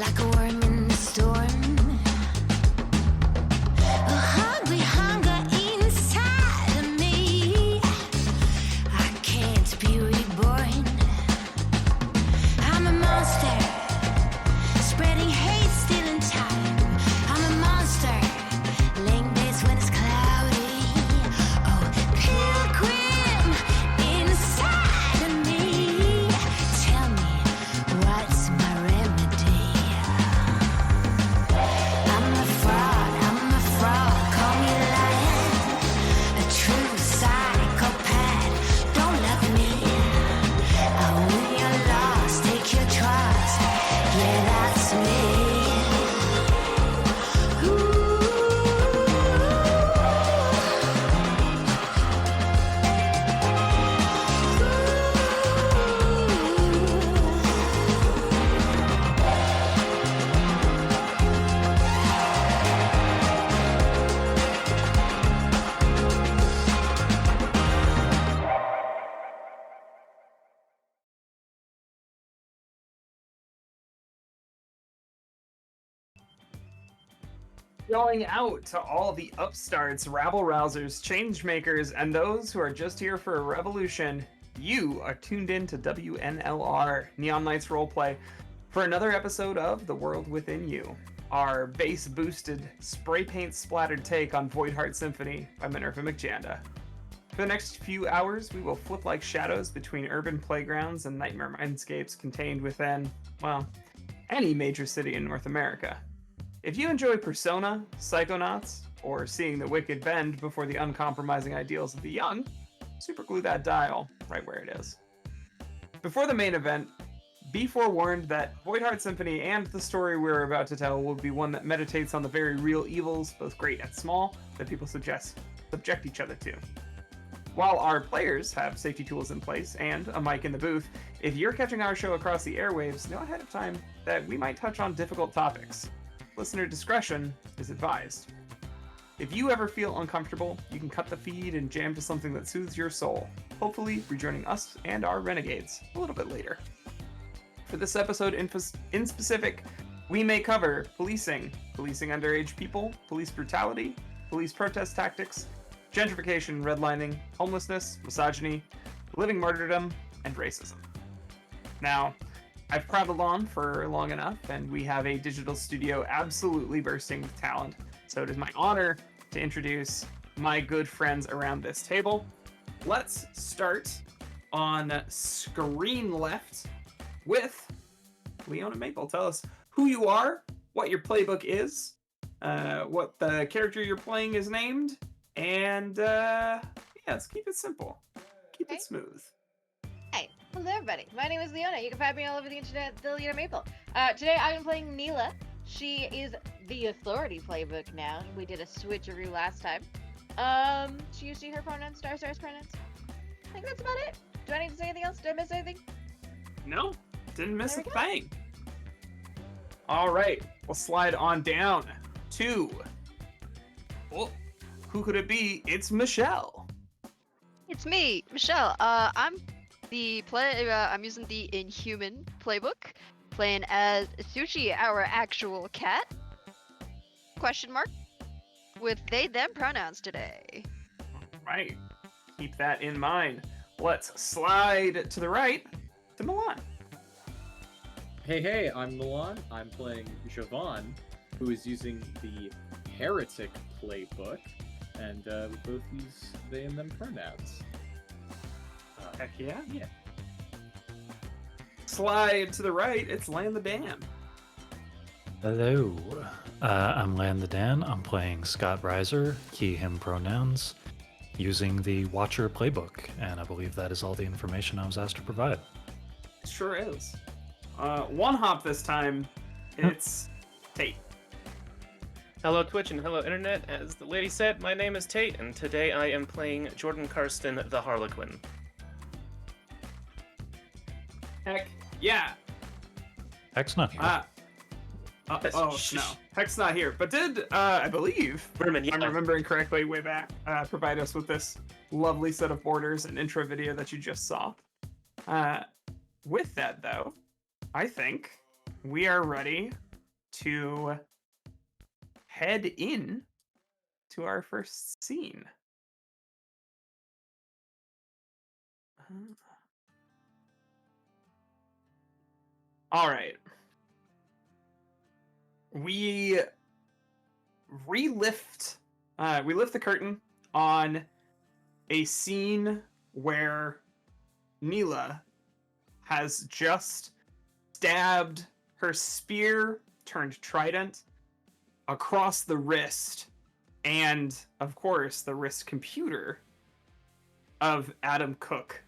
like a worm in the storm. A hungry hunger inside of me. I can't be reborn. I'm a monster, spreading hate, stealing time. I'm a monster, laying beds when it's cloudy. Oh, pilgrim inside of me. Tell me, what's my remedy? I'm a fraud, call me lion. A true psychopath, don't love me. Oh, when you're lost, take your trust. Yeah, that's me. Going out to all the upstarts, rabble-rousers, change-makers, and those who are just here for a revolution, you are tuned in to WNLR, Neon Knights Roleplay, for another episode of The World Within You, our bass-boosted, spray-paint-splattered take on Voidheart Symphony by Minerva McJanda. For the next few hours, we will flip like shadows between urban playgrounds and nightmare mindscapes contained within, well, any major city in North America. If you enjoy Persona, Psychonauts, or seeing the wicked bend before the uncompromising ideals of the young, superglue that dial right where it is. Before the main event, be forewarned that Voidheart Symphony and the story we're about to tell will be one that meditates on the very real evils, both great and small, that people subject each other to. While our players have safety tools in place and a mic in the booth, if you're catching our show across the airwaves, know ahead of time that we might touch on difficult topics. Listener discretion is advised. If you ever feel uncomfortable, you can cut the feed and jam to something that soothes your soul, hopefully rejoining us and our renegades a little bit later. For this episode in specific, we may cover policing underage people, police brutality, police protest tactics, gentrification, redlining, homelessness, misogyny, living martyrdom, and racism. Now, I've prattled on for long enough, and we have a digital studio absolutely bursting with talent, so it is my honor to introduce my good friends around this table. Let's start on screen left with Leona Maple. Tell us who you are, what your playbook is, what the character you're playing is named, and yeah, let's keep it simple. Keep it smooth. Hi, hello everybody. My name is Leona. You can find me all over the internet, the Leona Maple. Today I am playing Neela. She is the authority playbook now. We did a switcheroo last time. She used her pronouns, Star's pronouns. I think that's about it. Do I need to say anything else? Did I miss anything? No, didn't miss a thing. All right, we'll slide on down to, oh, who could it be? It's Michelle. It's me, Michelle. I'm using the Inhuman playbook, playing as Sushi, our actual cat. Question mark. With they them pronouns today. Right. Keep that in mind. Let's slide to the right to Milan. Hey, I'm Milan. I'm playing Javon, who is using the Heretic playbook, and we both use they and them pronouns. Heck yeah. Slide to the right, it's Land the Dan. Hello, I'm Land the Dan. I'm playing Scott Reiser, he, him pronouns, using the Watcher playbook, and I believe that is all the information I was asked to provide. It sure is. One hop this time, it's Tate. Hello Twitch and hello Internet. As the lady said, my name is Tate, and today I am playing Jordan Karsten, the Harlequin. Heck yeah. Heck's not here. No. Heck's not here. But did, I believe, Vermin, yeah. I'm remembering correctly way back, provide us with this lovely set of borders and intro video that you just saw. With that, though, I think we are ready to head in to our first scene. All right. We lift the curtain on a scene where Neela has just stabbed her spear turned trident across the wrist and, of course, the wrist computer of Adam Cook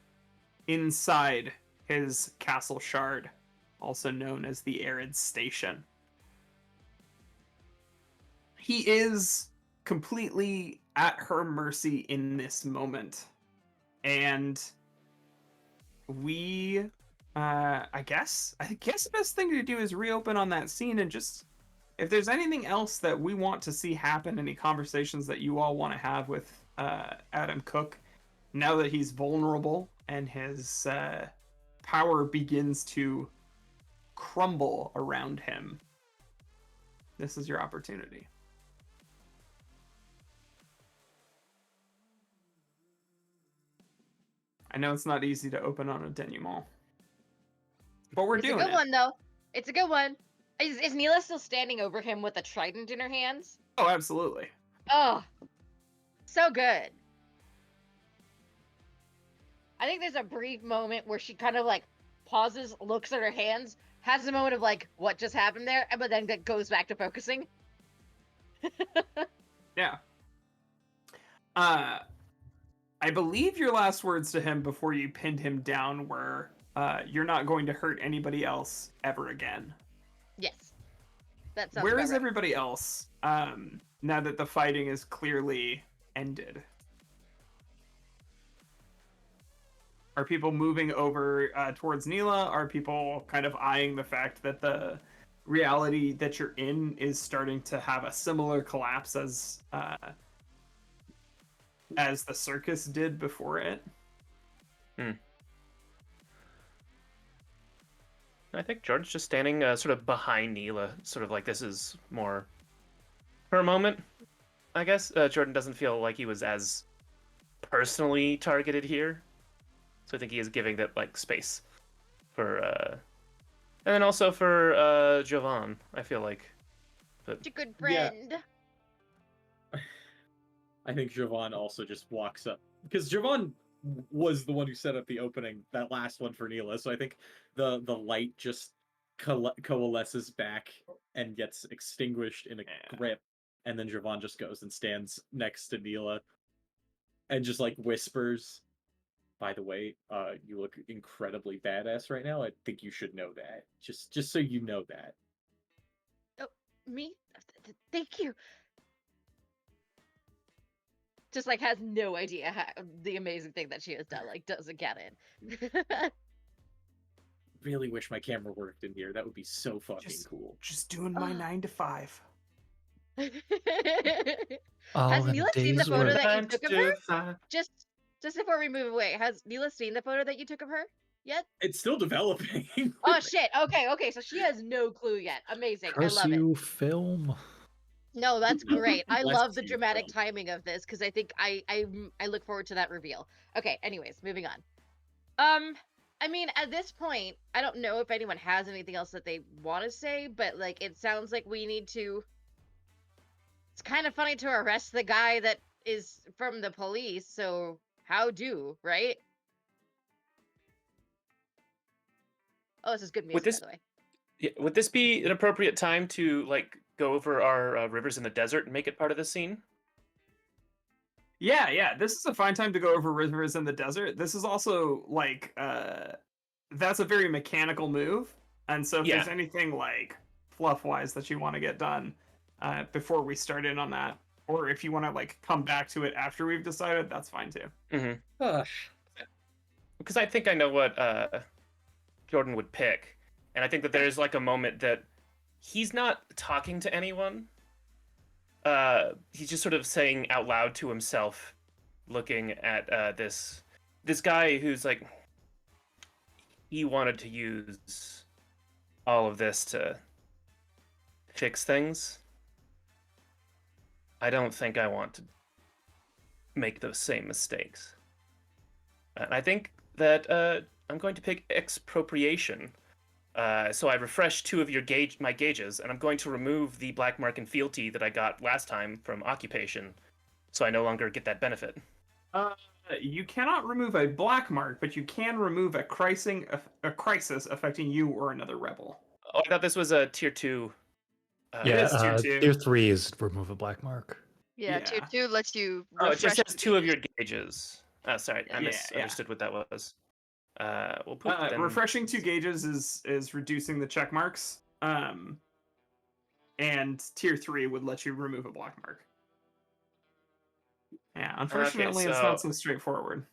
inside his castle shard, also known as the Arid Station. He is completely at her mercy in this moment. And we, I guess the best thing to do is reopen on that scene and just, if there's anything else that we want to see happen, any conversations that you all want to have with Adam Cook, now that he's vulnerable and his power begins to crumble around him, this is your opportunity. I know it's not easy to open on a denouement, but we're doing it. It's a good one, though. It's a good one. Is Neela still standing over him with a trident in her hands? Oh, absolutely. Oh, so good. I think there's a brief moment where she kind of like pauses, looks at her hands, has a moment of like, what just happened there? But then goes back to focusing. Yeah. I believe your last words to him before you pinned him down were, you're not going to hurt anybody else ever again. Yes. That sounds Where about is right. everybody else, now that the fighting is clearly ended? Are people moving over towards Neela? Are people kind of eyeing the fact that the reality that you're in is starting to have a similar collapse as the circus did before it? I think Jordan's just standing sort of behind Neela, sort of like this is more her moment, I guess. Jordan doesn't feel like he was as personally targeted here. So I think he is giving that like space for and then also for Jovan, I feel like. But Such a good friend. Yeah. I think Jovan also just walks up because Jovan was the one who set up the opening, that last one for Neela. So I think the light just coalesces back and gets extinguished in a grip, and then Jovan just goes and stands next to Neela and just like whispers, "By the way, you look incredibly badass right now. I think you should know that. Just so you know that." Oh, me? Thank you. Just like has no idea how the amazing thing that she has done. Like doesn't get it. Really wish my camera worked in here. That would be so fucking cool. Just doing my 9 to 5. Has Oh, and Neela seen the days photo were- that you took of her? Just before we move away, has Neela seen the photo that you took of her yet? It's still developing. Oh shit. Okay. So she has no clue yet. Amazing. I Curse love it. you, film. No, that's great. I Bless love the you, dramatic Phil. timing of this because I think I look forward to that reveal. Okay, anyways, moving on. I mean, at this point, I don't know if anyone has anything else that they want to say, but like it sounds like we need to. It's kind of funny to arrest the guy that is from the police, so how do, right? Oh, this is good music, this- by the way. Yeah, would this be an appropriate time to like go over our rivers in the desert and make it part of the scene? Yeah. This is a fine time to go over rivers in the desert. This is also like that's a very mechanical move, and so if there's anything like fluff wise that you want to get done before we start in on that, or if you want to like come back to it after we've decided, that's fine too. Mm-hmm. Because I think I know what Jordan would pick, and I think that there's like a moment that he's not talking to anyone. He's just sort of saying out loud to himself, looking at this guy who's like, he wanted to use all of this to fix things, I don't think I want to make those same mistakes. And I think that I'm going to pick expropriation. So I refreshed 2 of my gauges, and I'm going to remove the black mark and fealty that I got last time from occupation, so I no longer get that benefit. You cannot remove a black mark, but you can remove a crisis affecting you or another rebel. Oh, I thought this was a tier 2. It is tier 2. Tier 3 is remove a black mark. Yeah, tier Yeah. 2 lets you Oh, it refresh. just says 2 of your gauges. Oh, sorry, I Yeah, misunderstood what that was. We'll put them... Refreshing 2 gauges is reducing the check marks. And tier 3 would let you remove a black mark. Yeah, unfortunately, it's not so straightforward.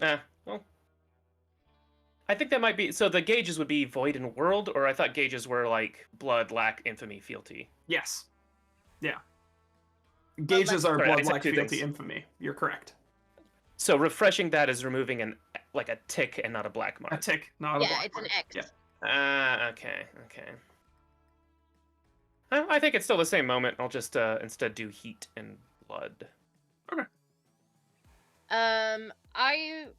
Well, I think that might be... So the gauges would be void and world, or I thought gauges were like blood, lack, infamy, fealty. Yes. Yeah. Gauges are Sorry, I blood, said lack, 2 fealty, things. infamy. You're correct. So refreshing that is removing a tick and not a black mark. A tick, not a Yeah, black it's mark. an X. Yeah. Okay. I think it's still the same moment. I'll just instead do heat and blood. I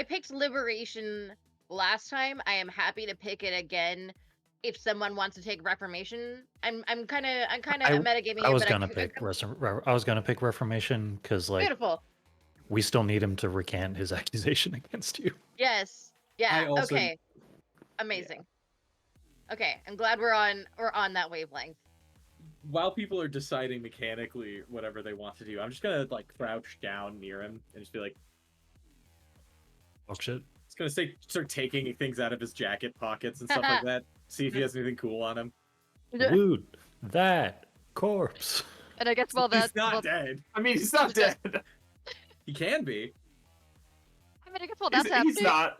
picked liberation last time. I am happy to pick it again if someone wants to take reformation. I'm kind of metagaming it. I was but gonna pick reformation because like beautiful. we still need him to recant his accusation against you. Yes. Yeah. I also- Okay. Amazing. Okay, I'm glad we're on that wavelength. While people are deciding mechanically whatever they want to do, I'm just gonna like crouch down near him and just be like, Oh shit. it's gonna start taking things out of his jacket pockets and stuff like that. See if he has anything cool on him. Loot that corpse. And I guess while that's He's not dead. I mean, he's not dead. He can be. I mean, I guess while that's He's happening. not.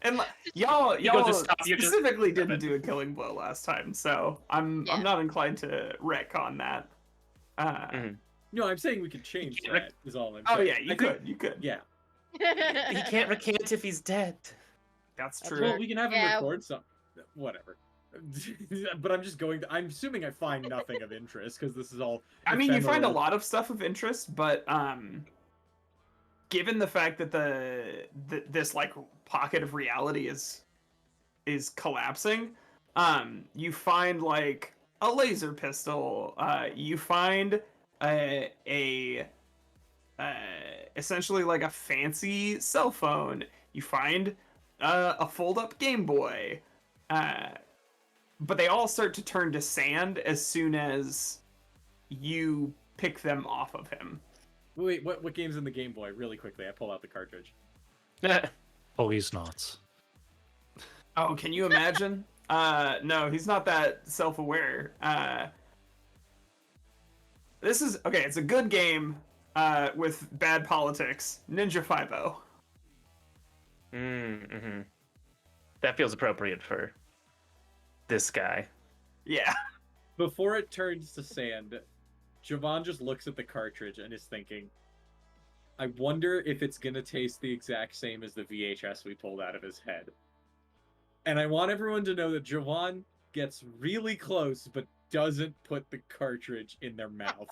And y'all goes to stop you, just- specifically didn't do a killing blow last time, so I'm Yeah. not inclined to wreck on that. Mhm. No, I'm saying we could change You can't that. Is all I'm Oh saying. yeah, I think- you could. Yeah. He can't recant if he's dead. That's That's true. Well, we can have him Yeah. record some. Whatever. But I'm just going. I'm assuming I find nothing of interest because this is all. I mean, you find a ephemeral. lot of stuff of interest, but given the fact that this like pocket of reality is collapsing, you find like a laser pistol. You find a essentially like a fancy cell phone. You find a fold-up Game Boy. But they all start to turn to sand as soon as you pick them off of him. Wait, what game's in the Game Boy? Really quickly, I pull out the cartridge. Police knots. Oh, can you imagine? No, he's not that self-aware. This is okay. It's a good game with bad politics. Ninja 5-0. Mm-hmm. That feels appropriate for this guy. Yeah. Before it turns to sand, Javon just looks at the cartridge and is thinking, I wonder if it's gonna taste the exact same as the VHS we pulled out of his head. And I want everyone to know that Javon gets really close but doesn't put the cartridge in their mouth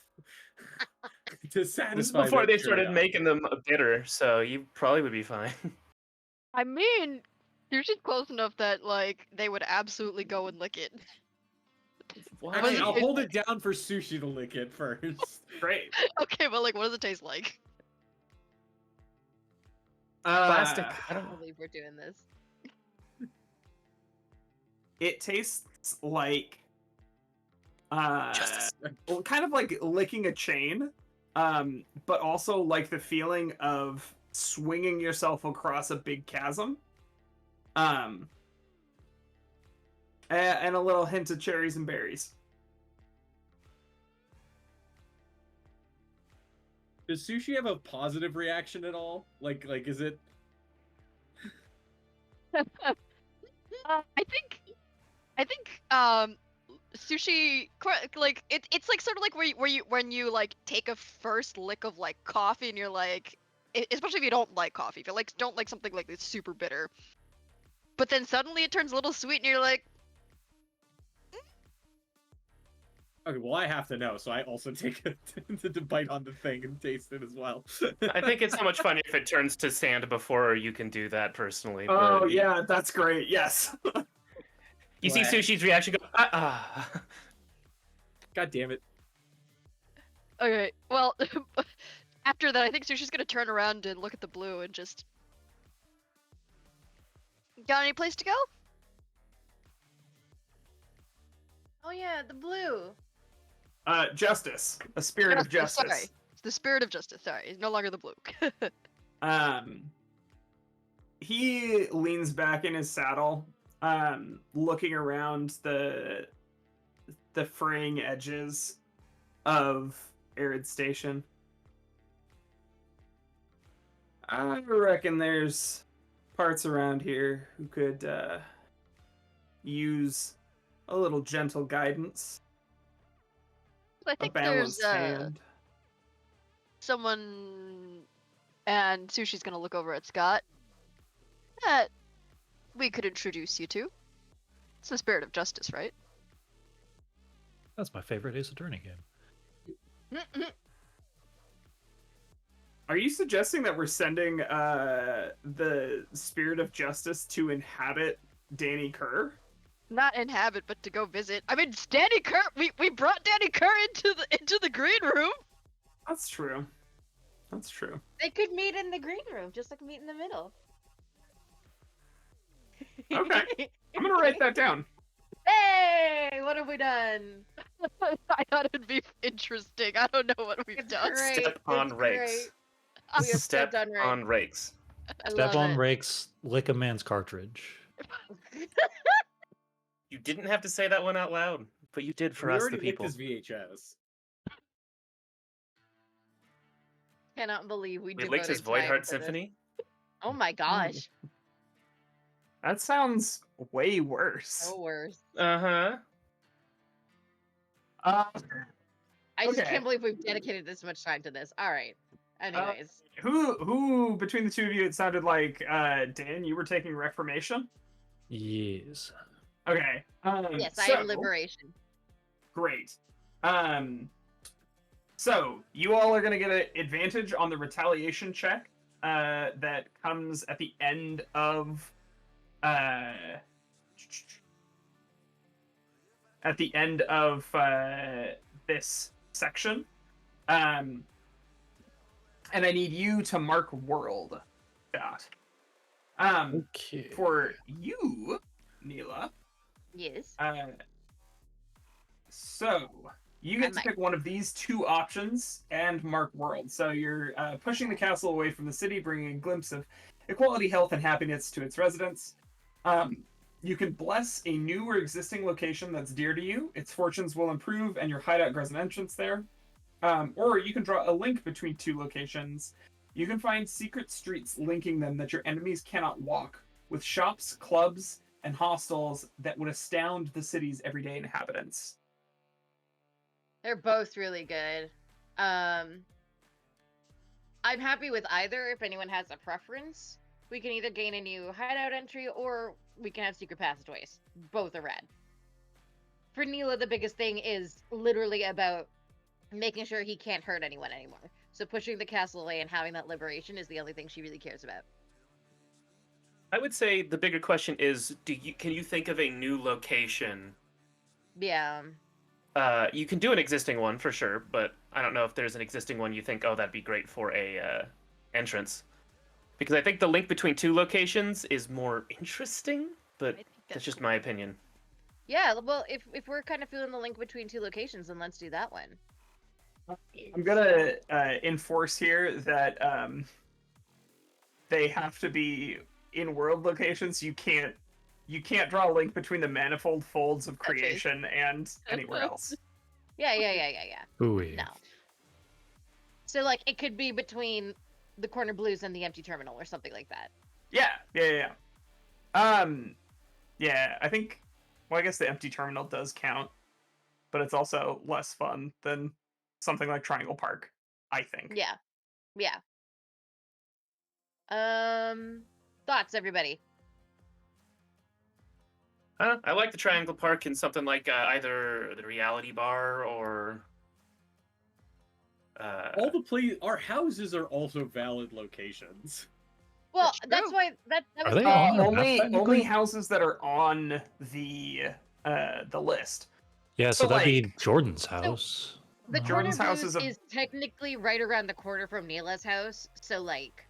to satisfy. This is before their they started curiosity. making them bitter, so you probably would be fine. I mean, you're just close enough that like they would absolutely go and lick it. Actually, I'll it- hold it down for Sushi to lick it first. Great. Okay, but like, what does it taste like? Plastic. I don't believe we're doing this. It tastes like Justice. well, kind of like licking a chain, but also like the feeling of swinging yourself across a big chasm, and a little hint of cherries and berries. Does Sushi have a positive reaction at all? Like is it? I think sushi like it's like sort of like when you like take a first lick of like coffee and you're like, especially if you don't like coffee, if you like don't like something like it's super bitter, but then suddenly it turns a little sweet and you're like, Okay, well, I have to know, so I also take to bite on the thing and taste it as well. I think it's so much fun if it turns to sand before you can do that personally. Oh but yeah, that's great. Yes. You see Bleh. Sushi's reaction go, God damn it. Okay, well, after that, I think Sushi's gonna turn around and look at the blue and just. Got any place to go? Oh yeah, the blue. Justice, a spirit of justice. Sorry. It's the spirit of justice. Sorry, it's no longer the blue. He leans back in his saddle, looking around the fraying edges of Arid Station. I reckon there's parts around here who could use a little gentle guidance, I a think balanced there's hand. someone, and Sushi's gonna look over at Scott, that we could introduce you to. It's the spirit of justice, right? That's my favorite Ace Attorney game. Are you suggesting that we're sending the spirit of justice to inhabit Danny Kerr? Not inhabit, but to go visit. I mean, Danny Kerr. We brought Danny Kerr into the green room. That's true. That's true. They could meet in the green room, just like meet in the middle. Okay. I'm gonna write that down. Hey, what have we done? I thought it'd be interesting. I don't know what we've It's done. great. Step on It's rakes. great. We have Step stepped on rakes. on rakes. I Step love on it. rakes, lick a man's cartridge. You didn't have to say that one out loud, but you did for We us, already the licked people. his VHS. Cannot believe we We licked his devoted time Voidheart to this. Symphony. Oh my gosh. That sounds way worse. So worse. Uh-huh. I just Okay. can't believe we've dedicated this much time to this. All right. Anyways, Who between the two of you, it sounded like Dan, you were taking Reformation? Yes. Okay. yes, I so, am liberation. Great. So you all are gonna get an advantage on the retaliation check that comes at the end of this section. And I need you to mark world. Dot. Okay. For you, Neela. Yes. So you I get to might. pick one of these two options and mark world. So you're pushing the castle away from the city, bringing a glimpse of equality, health, and happiness to its residents. You can bless a new or existing location that's dear to you. Its fortunes will improve, and your hideout grows an entrance there. Or you can draw a link between two locations. You can find secret streets linking them that your enemies cannot walk, with shops, clubs, and hostels that would astound the city's everyday inhabitants. They're both really good. I'm happy with either. If anyone has a preference, we can either gain a new hideout entry or we can have secret passageways. Both are rad. For Neela, the biggest thing is literally about making sure he can't hurt anyone anymore. So pushing the castle away and having that liberation is the only thing she really cares about. I would say the bigger question is, can you think of a new location? Yeah. You can do an existing one for sure, but I don't know if there's an existing one you think, oh, that'd be great for a entrance. Because I think the link between two locations is more interesting, but that's just my opinion. Yeah, well, if we're kind of feeling the link between two locations, then let's do that one. I'm gonna enforce here that they have to be in world locations. You can't draw a link between the manifold folds of creation and anywhere else. Yeah. Ooh. No. So like it could be between the corner blues and the empty terminal or something like that. Yeah. Yeah, I think. Well, I guess the empty terminal does count, but it's also less fun than something like Triangle Park, I think. Yeah. Thoughts, everybody? I like the Triangle Park in something like either the Reality Bar or. All our houses are also valid locations. Well, That's that's true. why that Are was they my on thing. the map, only technically? houses that are on the list. Yeah, so So, that'd be like- Jordan's house. The Uh, Corner Jordan's house Blues is a- is technically right around the corner from Neela's house, so like,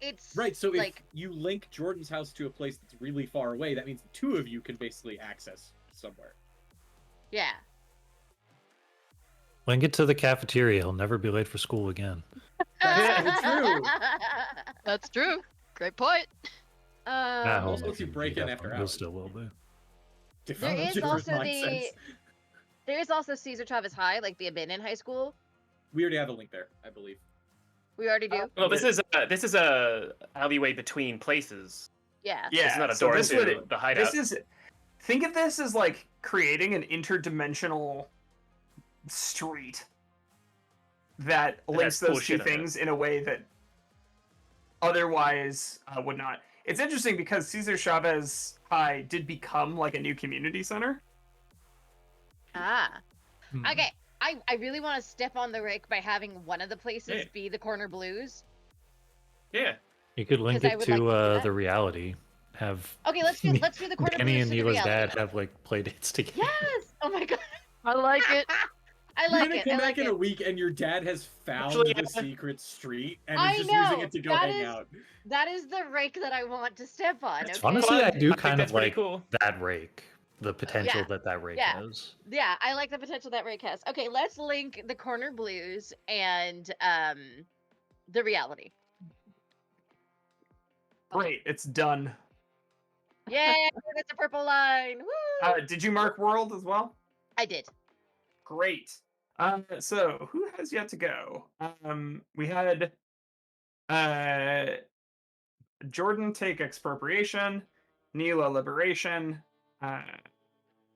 it's Right, so like if you link Jordan's house to a place that's really far away, that means the two of you can basically access somewhere. yeah. Link it to the cafeteria. He'll never be late for school again. That's so true. That's true. Great point. Nah, he'll Also lets you never break be in that after fun. He'll hours. still will be. There is Different also mindsets. There is also Caesar Chavez High, like the abandoned high school. We already have a link there, I believe. We already do. Well, this is a alleyway between places. Yeah. Yeah, It's not a so door this to would- the hideout. This is. Think of this as like creating an interdimensional street that links has cool those two shit in it. things in a way that otherwise would not. It's interesting because Cesar Chavez High did become like a new community center. Ah. Hmm. Okay. I really want to step on the rake by having one of the places Yeah. be the Corner Blues. Yeah. You could link Because I it would to like to do that. the reality. Have Okay, let's do the Corner Danny Blues and to the Neela's reality. dad have like play dates together. Yes. Oh my god. I like it. I You're like gonna it. come I back like in a it. week and your dad has found Actually, the yeah. secret street and I is just know, using it to go that hang is- out. That is the rake that I want to step on. That's Okay. Honestly, I Fun. do I think kind that's of pretty like cool. that rake. The potential Yeah. that rake Yeah. has. Yeah, I like the potential that rake has. Okay, let's link the Corner Blues and the reality. Great, it's done. Yay, it's a purple line. Woo! Did you mark world as well? I did. Great. So who has yet to go? We had Jordan take expropriation, Neela liberation,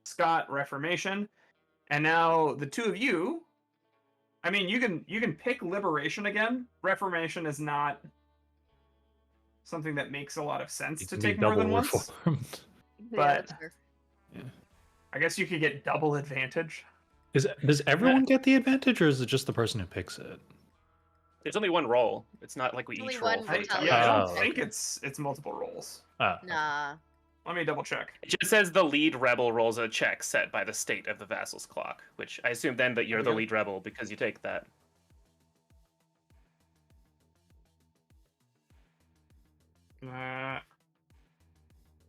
Scott reformation, and now the two of you. I mean, you can pick liberation again. Reformation is not something that makes a lot of sense It to can be take more than double once. reformed. But- that's fair. I guess you could get double advantage. Does everyone get the advantage, or is it just the person who picks it? There's only one roll. It's not like we Only each one roll. for for each each other. Yeah, I don't Oh, think okay. it's multiple rolls. Nah. Let me double check. It just says the lead rebel rolls a check set by the state of the vassal's clock, which I assume then that you're the Okay. lead rebel because you take that.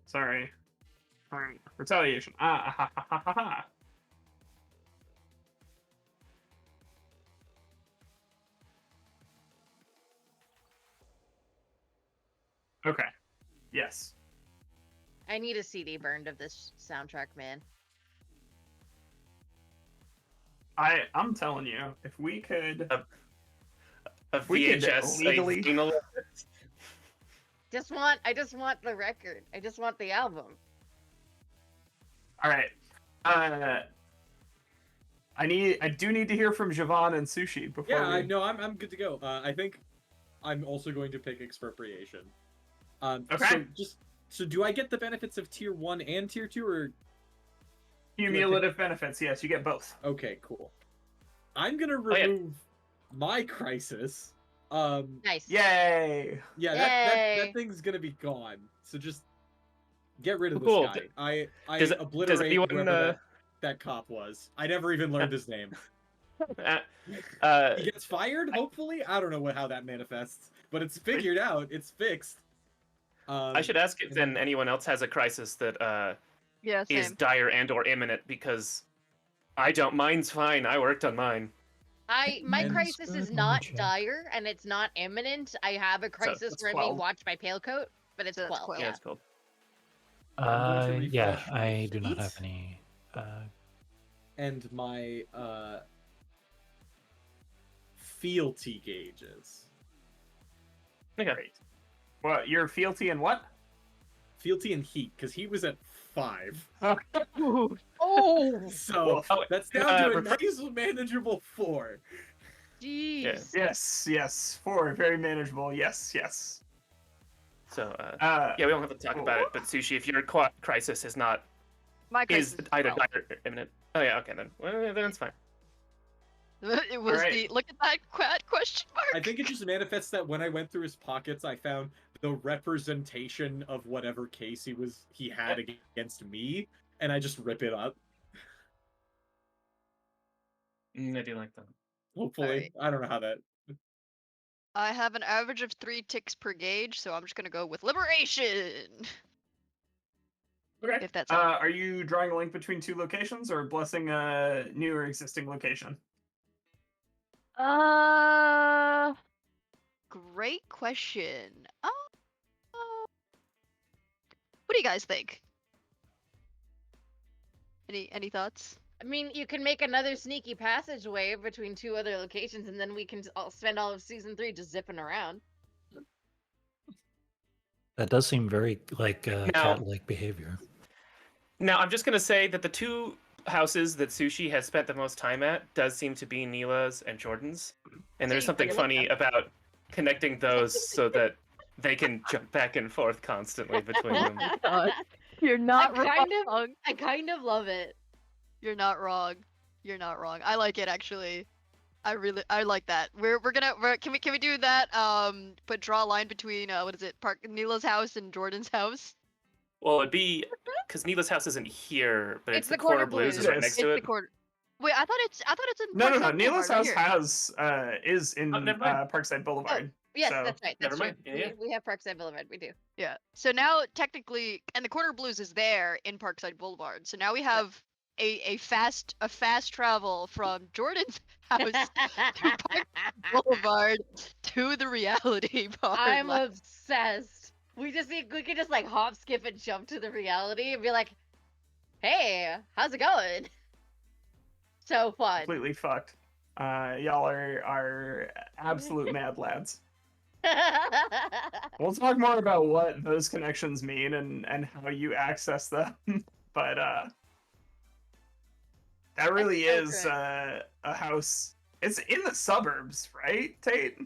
Sorry. Alright. Retaliation. Ha ha ha ha ha. Okay. Yes. I need a CD burned of this soundtrack, man. I'm telling you, if we could A We could VHS legally- vinyl- I just want the record. I just want the album. Alright. I do need to hear from Javon and Sushi before Yeah, we... I'm good to go. I think I'm also going to pick expropriation. Okay. So do I get the benefits of tier 1 and tier 2, or Cumulative benefits, yes, you get both. okay, cool. I'm gonna yeah. remove my crisis. Nice. Yay! Yeah, Yay. that thing's gonna be gone. So just get rid of this Cool. guy. I Does obliterate anyone, whoever that cop was. I never even learned his name. uh, He gets fired, hopefully. I don't know how that manifests, but it's figured out. It's fixed. I should ask if then anyone else has a crisis that Yeah, same. is dire and or imminent, because I don't. Mine's fine. I worked on mine. My Men's crisis is good not check. dire and it's not imminent. I have a crisis that's where I'm being 12. watched by Pale Coat, but it's So that's 12. 12. Yeah, Yeah. it's cool. I'm going to Yeah, refresh I my do not have sheets. any. And my fealty gauges. Okay. Great. What, your fealty and what? Fealty and heat, because he was at 5. Oh, So Oh, that's down to a refresh- nice manageable 4. jeez. Yes. 4, very manageable. Yes. So Yeah, yeah, we don't have to talk about it. But Sushi, if your crisis is not My is crisis either 12. dire or imminent. Oh yeah, okay then. Well, then it's fine. It was Alright. the look at that question mark. I think it just manifests that when I went through his pockets, I found the representation of whatever case he had against me, and I just rip it up. I do like that. Hopefully, Alright. I don't know how that. I have an average of 3 ticks per gauge, so I'm just gonna go with liberation. Okay. If that's Are you drawing a link between two locations or blessing a new or existing location? Great question. What do you guys think? Any thoughts? I mean, you can make another sneaky passageway between two other locations, and then we can spend all of season 3 just zipping around. That does seem very like Now- cat-like behavior. Now, I'm just gonna say that the two houses that Sushi has spent the most time at does seem to be Neela's and Jordan's, and So there's you something forget funny about connecting those so that they can jump back and forth constantly between them. You're not I kind of- wrong. I kind of love it. You're not wrong. You're not wrong. I like it actually. I like that. Can we do that? But draw a line between what is it? Neela's house and Jordan's house. Well, it'd be because Neela's house isn't here, but It's it's the the Quarter Quarter Blues Blues. is right Yes. next It's to the it. quarter. Wait, I thought it's in. No, Parkside Neela's Boulevard, right house here. is in Oh, never mind. Parkside Boulevard. Yes, So, that's right. never That's mind. true. Yeah, yeah. We have Parkside Boulevard. We do. Yeah. So now technically, and the Quarter Blues is there in Parkside Boulevard. So now we have a fast travel from Jordan's house Boulevard to the reality part. I'm obsessed. We could just like hop, skip, and jump to the reality and be like, "Hey, how's it going?" So fun. completely fucked. Y'all are absolute mad lads. We'll talk more about what those connections mean and how you access them. But that really so is a house. It's in the suburbs, right, Tate?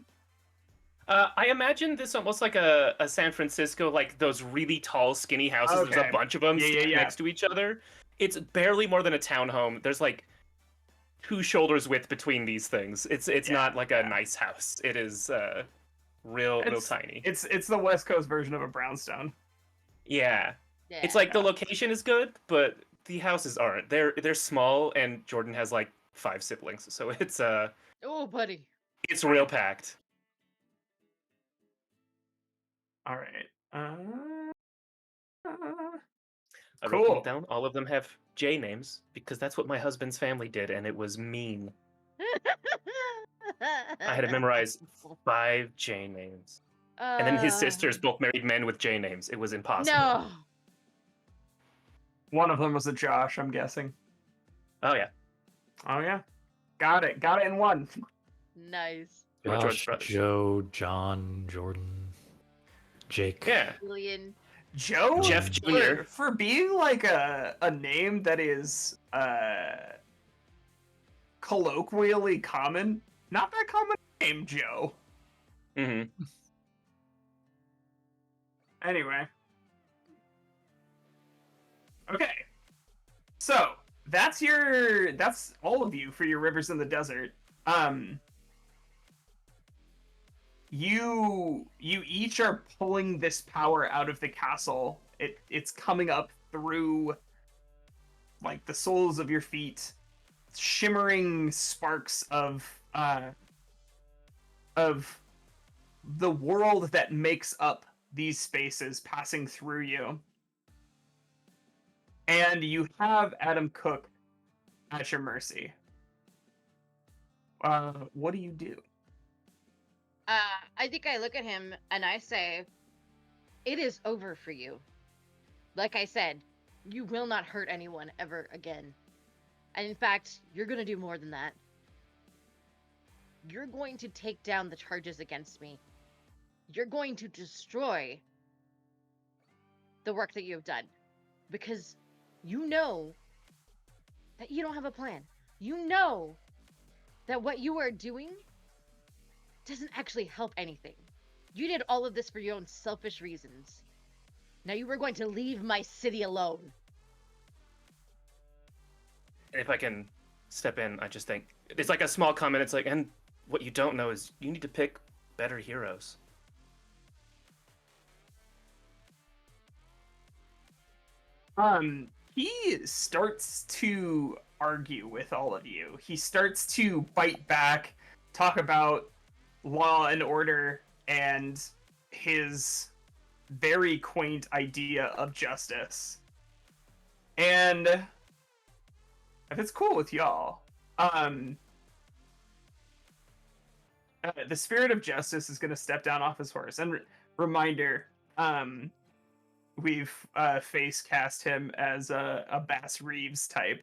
I imagine this almost like a San Francisco, like those really tall, skinny houses. There's Okay. a bunch of them Yeah, yeah, stacked yeah. next to each other. It's barely more than a townhome. There's like 2 shoulders width between these things. It's Yeah, not like a yeah. nice house. It is real tiny. It's the West Coast version of a brownstone. Yeah. Yeah. It's like the location is good, but the houses aren't. They're small, and Jordan has like 5 siblings, so it's Oh, buddy. it's real packed. All right. I wrote Cool. them down. All of them have J names because that's what my husband's family did, and it was mean. I had to memorize 5 J names, and then his sisters both married men with J names. It was impossible. No. One of them was a Josh, I'm guessing. Oh yeah. Oh yeah. Got it in one. Nice. Or George Josh, Brothers. Joe, John, Jordan, Jake. Yeah. Julian. Joe Jeff Jr. for being like a name that is colloquially common, not that common name, Joe. hmm Anyway. Okay. So that's all of you for your rivers in the desert. You each are pulling this power out of the castle. It's coming up through like the soles of your feet, shimmering sparks of the world that makes up these spaces passing through you. And you have Adam Cook at your mercy. What do you do? I think I look at him and I say, "It is over for you. Like I said, you will not hurt anyone ever again. And in fact, you're going to do more than that. You're going to take down the charges against me. You're going to destroy the work that you have done. Because you know that you don't have a plan. You know that what you are doing doesn't actually help anything. You did all of this for your own selfish reasons. Now you are going to leave my city alone. if I can step in, I just think it's like a small comment. It's like, and what you don't know is you need to pick better heroes. He starts to argue with all of you. He starts to bite back, talk about law and order and his very quaint idea of justice. And if it's cool with y'all, the spirit of justice is going to step down off his horse. And reminder, we've face cast him as a Bass Reeves type.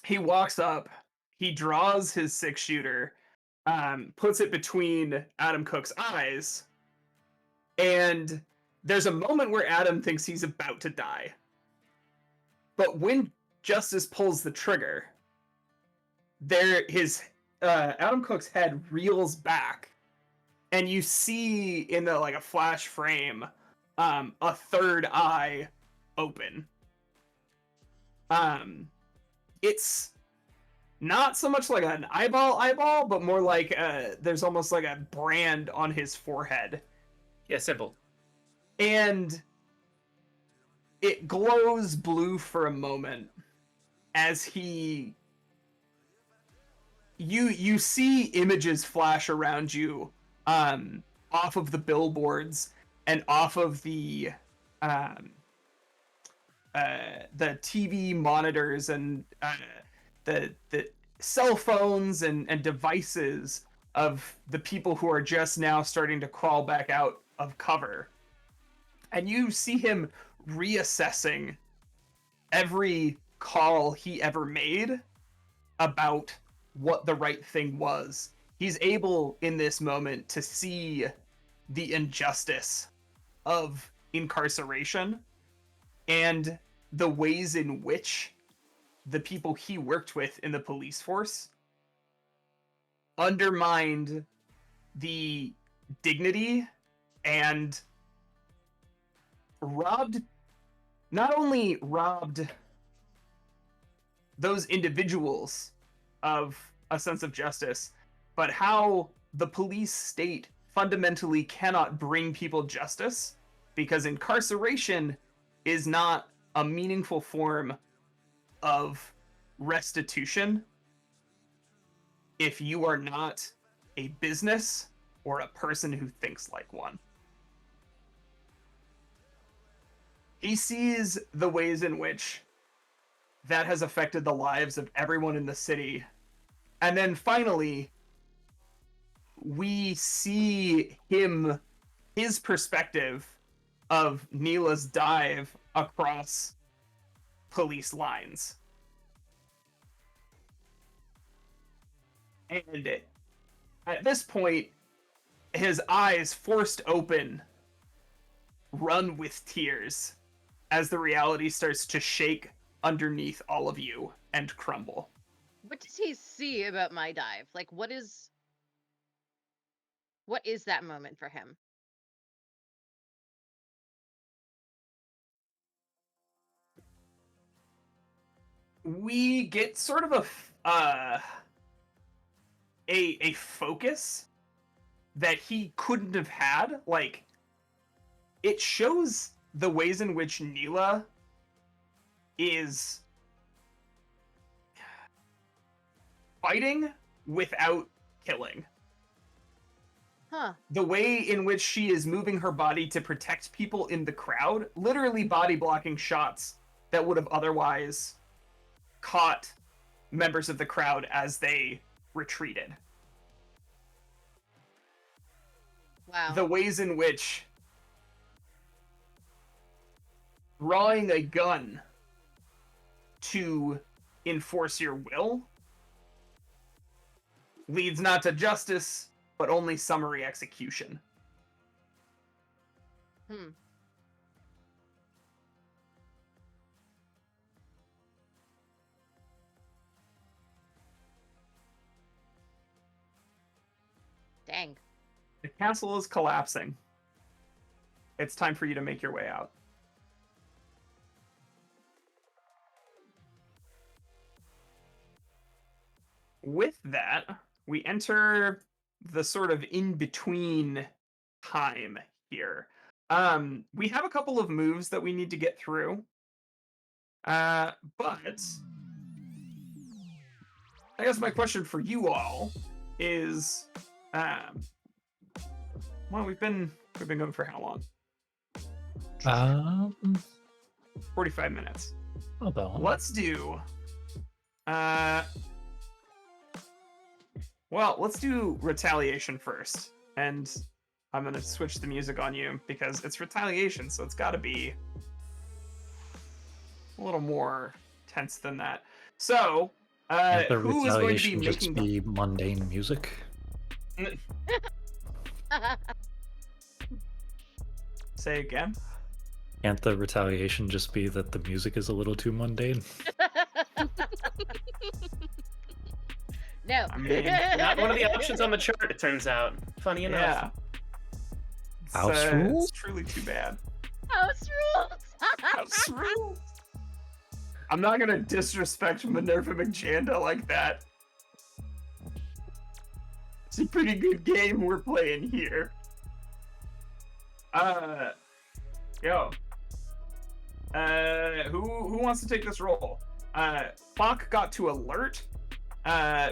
He walks up, he draws his 6-shooter, puts it between Adam Cook's eyes, and there's a moment where Adam thinks he's about to die. But when Justice pulls the trigger, Adam Cook's head reels back, and you see in a flash frame a third eye open. It's not so much like an eyeball, but more like there's almost like a brand on his forehead. Yeah, simple. And it glows blue for a moment as you see images flash around you off of the billboards and off of the TV monitors and the cell phones and devices of the people who are just now starting to crawl back out of cover. And you see him reassessing every call he ever made about what the right thing was. He's able in this moment to see the injustice of incarceration and the ways in which the people he worked with in the police force undermined the dignity and not only robbed those individuals of a sense of justice, but how the police state fundamentally cannot bring people justice because incarceration is not a meaningful form of restitution if you are not a business or a person who thinks like one. He sees the ways in which that has affected the lives of everyone in the city. And then finally, we see his perspective of Neela's dive across police lines. And at this point, his eyes forced open run with tears as the reality starts to shake underneath all of you and crumble. What does he see about my dive? Like, what is that moment for him? We get sort of a focus that he couldn't have had. Like, it shows the ways in which Neela is fighting without killing. Huh. The way in which she is moving her body to protect people in the crowd, literally body blocking shots that would have otherwise caught members of the crowd as they retreated. Wow. The ways in which drawing a gun to enforce your will leads not to justice, but only summary execution. Dang. The castle is collapsing. It's time for you to make your way out. with that, we enter the sort of in-between time here. We have a couple of moves that we need to get through. But I guess my question for you all is, well, we've been going for how long? 45 minutes. About Let's do. Well, let's do retaliation first, and I'm gonna switch the music on you because it's retaliation, so it's got to be a little more tense than that. So, Can't the who is going to be retaliation just making? be mundane music? Say again. Can't the retaliation just be that the music is a little too mundane? No. I mean, Not one of the options on the chart, it turns out. Funny enough. Yeah. House It's rules? truly too bad. House rules. House rules. I'm not gonna disrespect Minerva McJanda like that. It's a pretty good game we're playing here. Yo. Who wants to take this role? Bach got to alert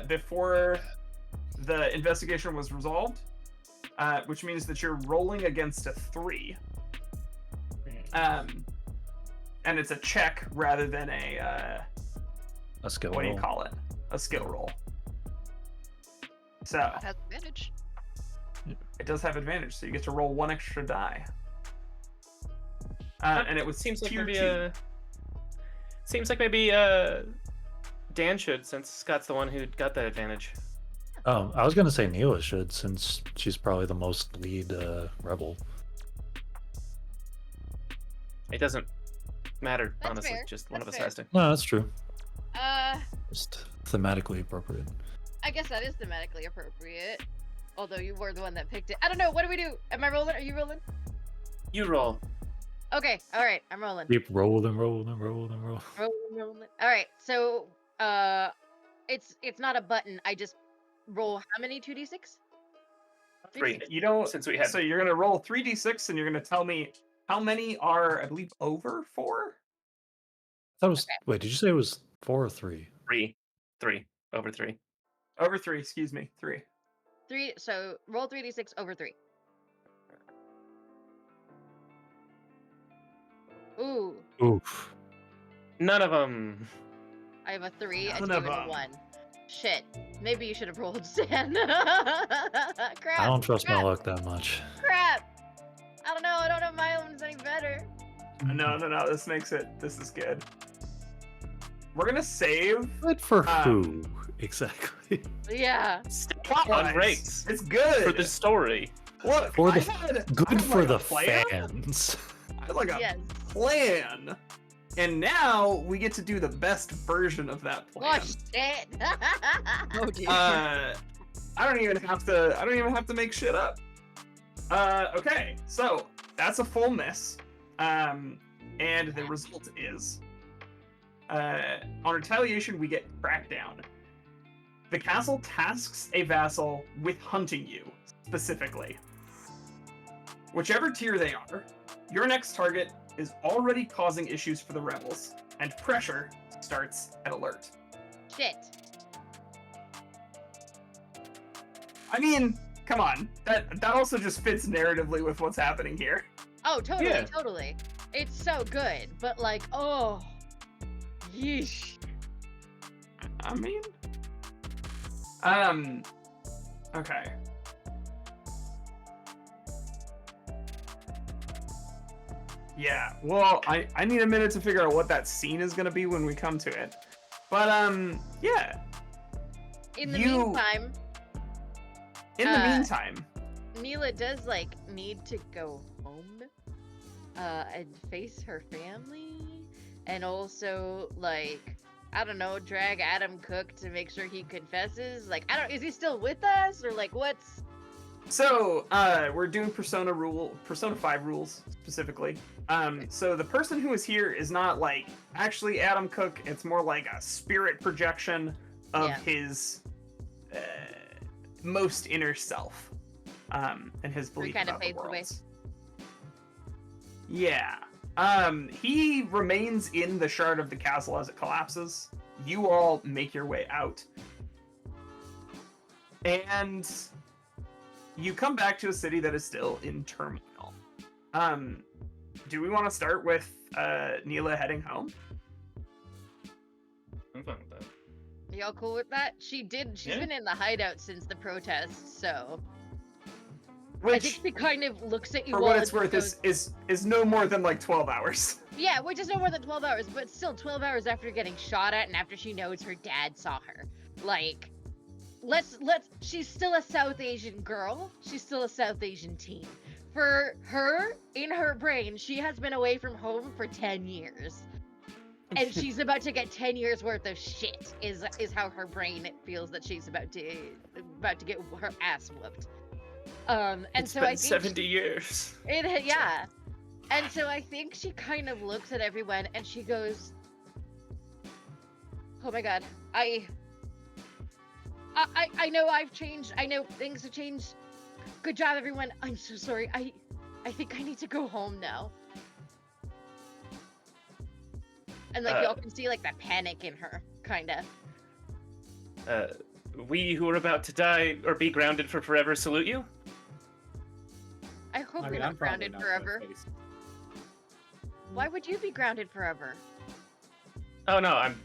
before the investigation was resolved, which means that you're rolling against a 3. And it's a check rather than a skill what do you roll. call it? A skill roll. So Has advantage. it does have advantage, so you get to roll 1 extra die. And it was Seems like tier maybe 2. Seems like maybe Dan should, since Scott's the one who got that advantage. Oh, I was gonna say Neela should, since she's probably the most lead rebel. It doesn't matter, That's honestly. fair. Just one of That's us fair. has to. No, that's true. I Just thematically appropriate. guess that is thematically appropriate. Although you were the one that picked it. I don't know. What do we do? Am I rolling? Are you rolling? You roll. Okay. All right. I'm rolling. Keep rolling. Rolling. All right. So, it's not a button. I just roll how many 2d6? 3. You don't. Since we had So you're gonna roll 3d6, and you're gonna tell me how many are, I believe, over 4. That was. Okay. Wait, did you say it was 4 or 3? 3. Over 3. Over 3. Excuse me. 3. 3. So roll 3d6 over 3. Ooh. Oof. None of them. I have a 3, a 2, None of and a 'em. 1. Shit. Maybe you should have rolled Stan. Crap. I don't trust my crap, luck that much. Crap. I don't know. I don't know if my own's any better. No. This makes it. This is good. We're gonna save. Good for Um, who? Exactly. Yeah. On race. It's good For the story. Look, For I the had Good for like the a plan. fans. I had like a Yes. plan, and now we get to do the best version of that plan. Oh shit. Oh dear. I don't even have to make shit up. Okay, so that's a full miss. And the result is, on retaliation, we get crackdown. The castle tasks a vassal with hunting you, specifically. Whichever tier they are, your next target is already causing issues for the rebels, and pressure starts at alert. Shit. I mean, come on. That also just fits narratively with what's happening here. Oh, totally, Yeah. totally. It's so good, but like, oh, yeesh. I mean, okay. Yeah, well, I need a minute to figure out what that scene is gonna be when we come to it. But, yeah. In the You- meantime, In the Uh, meantime, Neela does like need to go home, and face her family, and also like, I don't know, drag Adam Cook to make sure he confesses. Like, I don't, is he still with us, or like, what's? so, we're doing Persona 5 rules, specifically. So the person who is here is not, like, actually Adam Cook, it's more like a spirit projection of Yeah. his most inner self, and his belief kind of about the fades away. world. Yeah. He remains in the shard of the castle as it collapses. You all make your way out. And you come back to a city that is still in turmoil. Do we want to start with Neela heading home? I'm fine with that. Y'all cool with that? She's Yeah. been in the hideout since the protest, so I Which, think she kind of looks at you for all what and it's worth, goes, is no more than like 12 hours. yeah, which is no more than 12 hours, but still 12 hours after getting shot at and after she knows her dad saw her. Like, she's still a South Asian girl. She's still a South Asian teen. For her, in her brain, she has been away from home for 10 years. And she's about to get 10 years worth of shit, is how her brain feels that she's about to get her ass whooped. And It's so been I think 70 years. yeah. And so I think she kind of looks at everyone and she goes, "Oh my god, I know I've changed. I know things have changed. Good job, everyone. I'm so sorry. I think I need to go home now." And like y'all can see like that panic in her, kinda. We who are about to die or be grounded for forever salute you. I hope I you're mean, not I'm probably grounded not forever. gonna face- Why would you be grounded forever? Oh no, I'm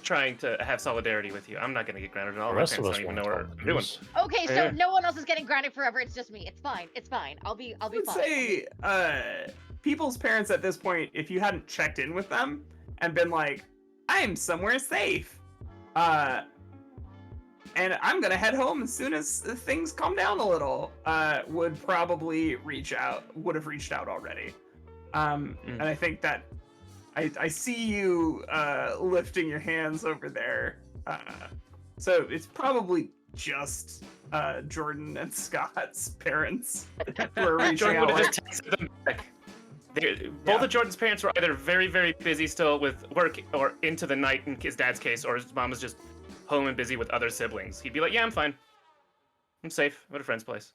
trying to have solidarity with you. I'm not gonna get grounded at all. The My rest of parents us don't even won't know what on the I'm doing. news. Okay, so Yeah. no one else is getting grounded forever. It's just me. It's fine. It's fine. I'll be I would fine. say people's parents at this point, if you hadn't checked in with them and been like, I'm somewhere safe, and I'm gonna head home as soon as things calm down a little, would probably would have reached out already. And I think that I see you lifting your hands over there. So it's probably just Jordan and Scott's parents who are reaching Jordan out. would have Like, just texted them back. Both Yeah. of Jordan's parents were either very, very busy still with work or into the night in his dad's case, or his mom was just home and busy with other siblings. He'd be like, yeah, I'm fine. I'm safe. I'm at a friend's place.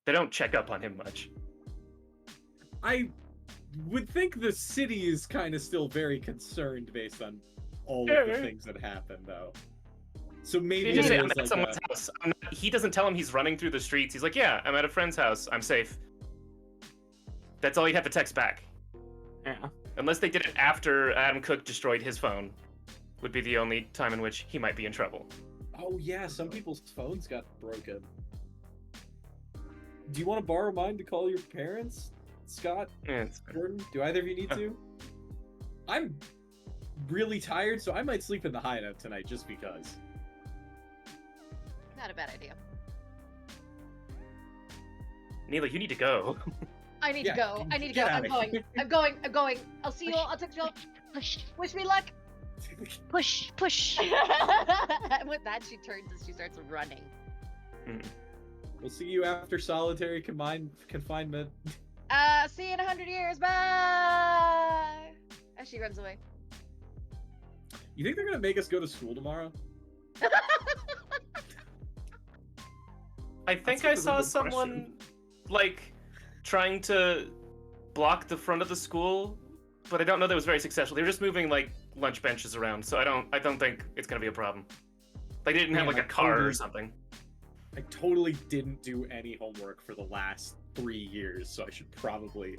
They don't check up on him much. I would think the city is kind of still very concerned based on all of the Yeah. things that happened, though. So maybe He just say, it I'm is at like someone's house. He doesn't tell him he's running through the streets. He's like, yeah, I'm at a friend's house. I'm safe. That's all he'd have to text back. yeah. Unless they did it after Adam Cook destroyed his phone, would be the only time in which he might be in trouble. Oh yeah, some people's phones got broken. Do you want to borrow mine to call your parents, Scott, Yeah, Jordan? Do either of you need to? I'm really tired, so I might sleep in the hideout tonight just because. Not a bad idea. Neela, you need to go. I need Yeah, to go. I need to go. get I'm outta going. here. I'm going. I'm going. I'll see you all. I'll text you all. Push, Wish me luck. push, push. And with that, she turns and she starts running. We'll see you after solitary confinement. See you in 100 years. Bye. As she runs away. You think they're gonna make us go to school tomorrow? I think That's I a saw good someone question. like trying to block the front of the school, but I don't know that it was very successful. They were just moving like lunch benches around, so I don't think it's gonna be a problem. Like they didn't have Man, like a I car or totally- something. I totally didn't do any homework for the last 3 years, so I should probably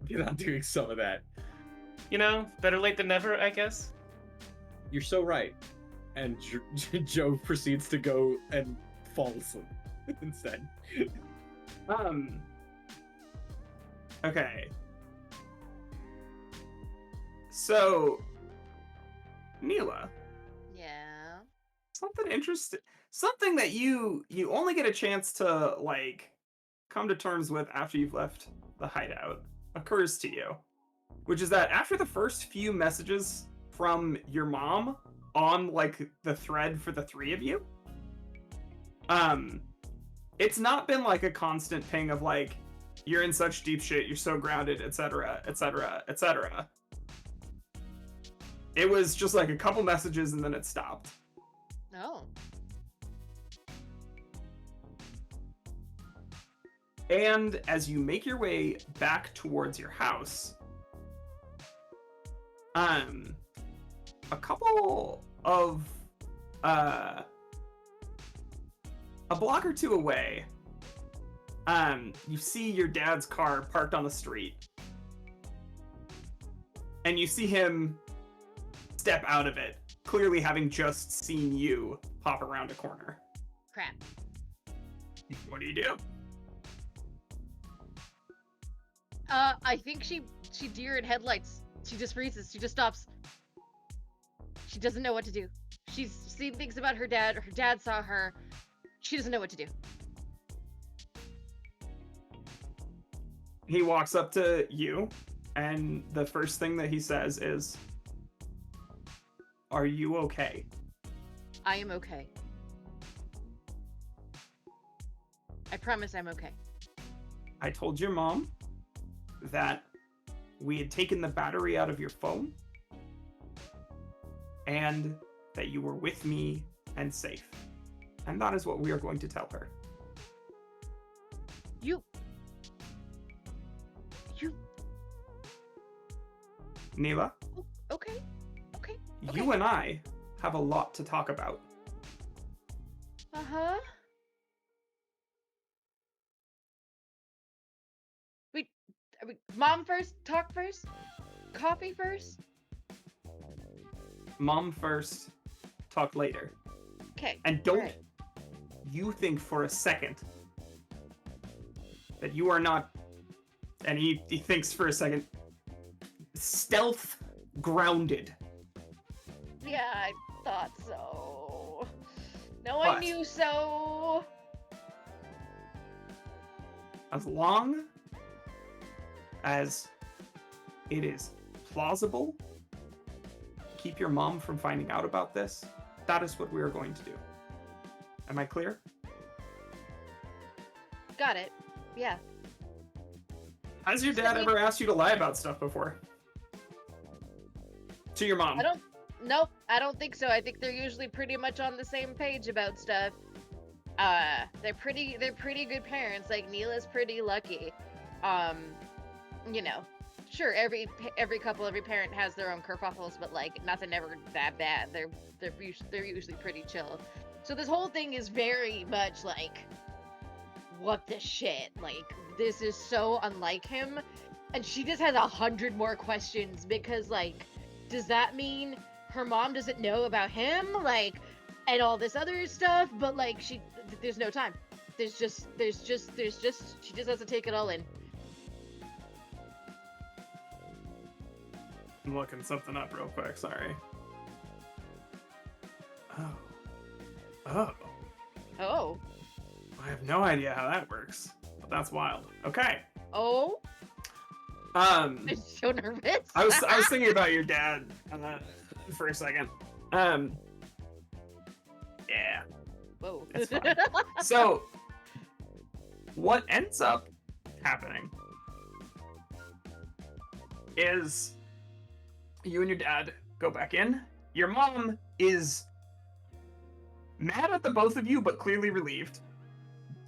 get on doing some of that. You know, better late than never, I guess. You're so right. And Joe proceeds to go and fall asleep instead. Okay. So, Neela, Yeah. something interesting, something that you only get a chance to like come to terms with after you've left the hideout occurs to you, which is that after the first few messages from your mom on like the thread for the three of you, it's not been like a constant ping of like, you're in such deep shit, you're so grounded, etc., etc., etc. It was just like a couple messages and then it stopped. Oh. And as you make your way back towards your house, a couple of a block or two away, you see your dad's car parked on the street. And you see him step out of it, clearly having just seen you pop around a corner. Crap. What do you do? I think she deer in headlights. She just freezes. She just stops. She doesn't know what to do. She's seen things about her dad. Her dad saw her. She doesn't know what to do. He walks up to you, and the first thing that he says is, "Are you okay?" I am okay. I promise I'm okay. I told your mom that we had taken the battery out of your phone and that you were with me and safe. And that is what we are going to tell her. You. Neela, Okay. you and I have a lot to talk about. Uh-huh. Wait, mom first, talk first? Coffee first? Mom first, talk later. Okay. And don't alright. you think for a second that you are not, and he thinks for a second, stealth grounded. Yeah, I thought so. No one But- knew so. As long as it is plausible, keep your mom from finding out about this, that is what we are going to do. Am I clear? Got it. Yeah. Has your dad ever asked you to lie about stuff before? To your mom? Nope, I don't think so. I think they're usually pretty much on the same page about stuff. They're pretty good parents. Like, Neela's pretty lucky. You know, sure, every couple, every parent has their own kerfuffles, but like nothing ever that bad. They're usually pretty chill. So this whole thing is very much like, what the shit? Like, this is so unlike him. And she just has 100 more questions because, like, does that mean her mom doesn't know about him? Like, and all this other stuff, but like, there's no time. She just has to take it all in. I'm looking something up real quick, sorry. Oh. Oh. I have no idea how that works, but that's wild. Okay. Oh. Um, I'm so nervous. I was thinking about your dad for a second. Yeah, Whoa. it's fine. So, what ends up happening is you and your dad go back in. Your mom is mad at the both of you, but clearly relieved.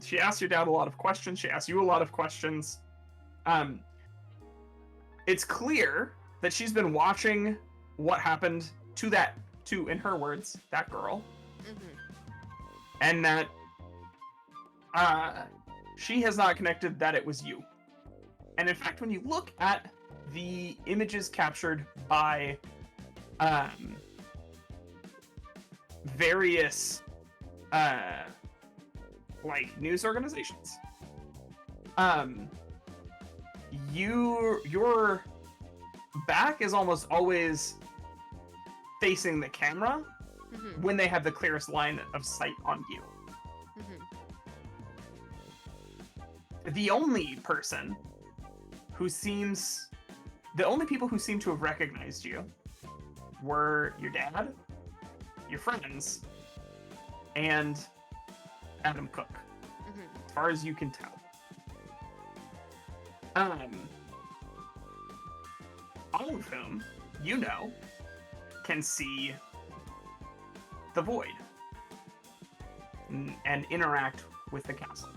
She asked your dad a lot of questions. She asked you a lot of questions. It's clear that she's been watching what happened to in her words, that girl. Mm-hmm. And that she has not connected that it was you. And in fact, when you look at the images captured by various like news organizations, your back is almost always facing the camera Mm-hmm. when they have the clearest line of sight on you. Mm-hmm. The only people who seem to have recognized you were your dad, your friends, and Adam Cook, Mm-hmm. as far as you can tell. All of whom, you know, can see the void and interact with the castle.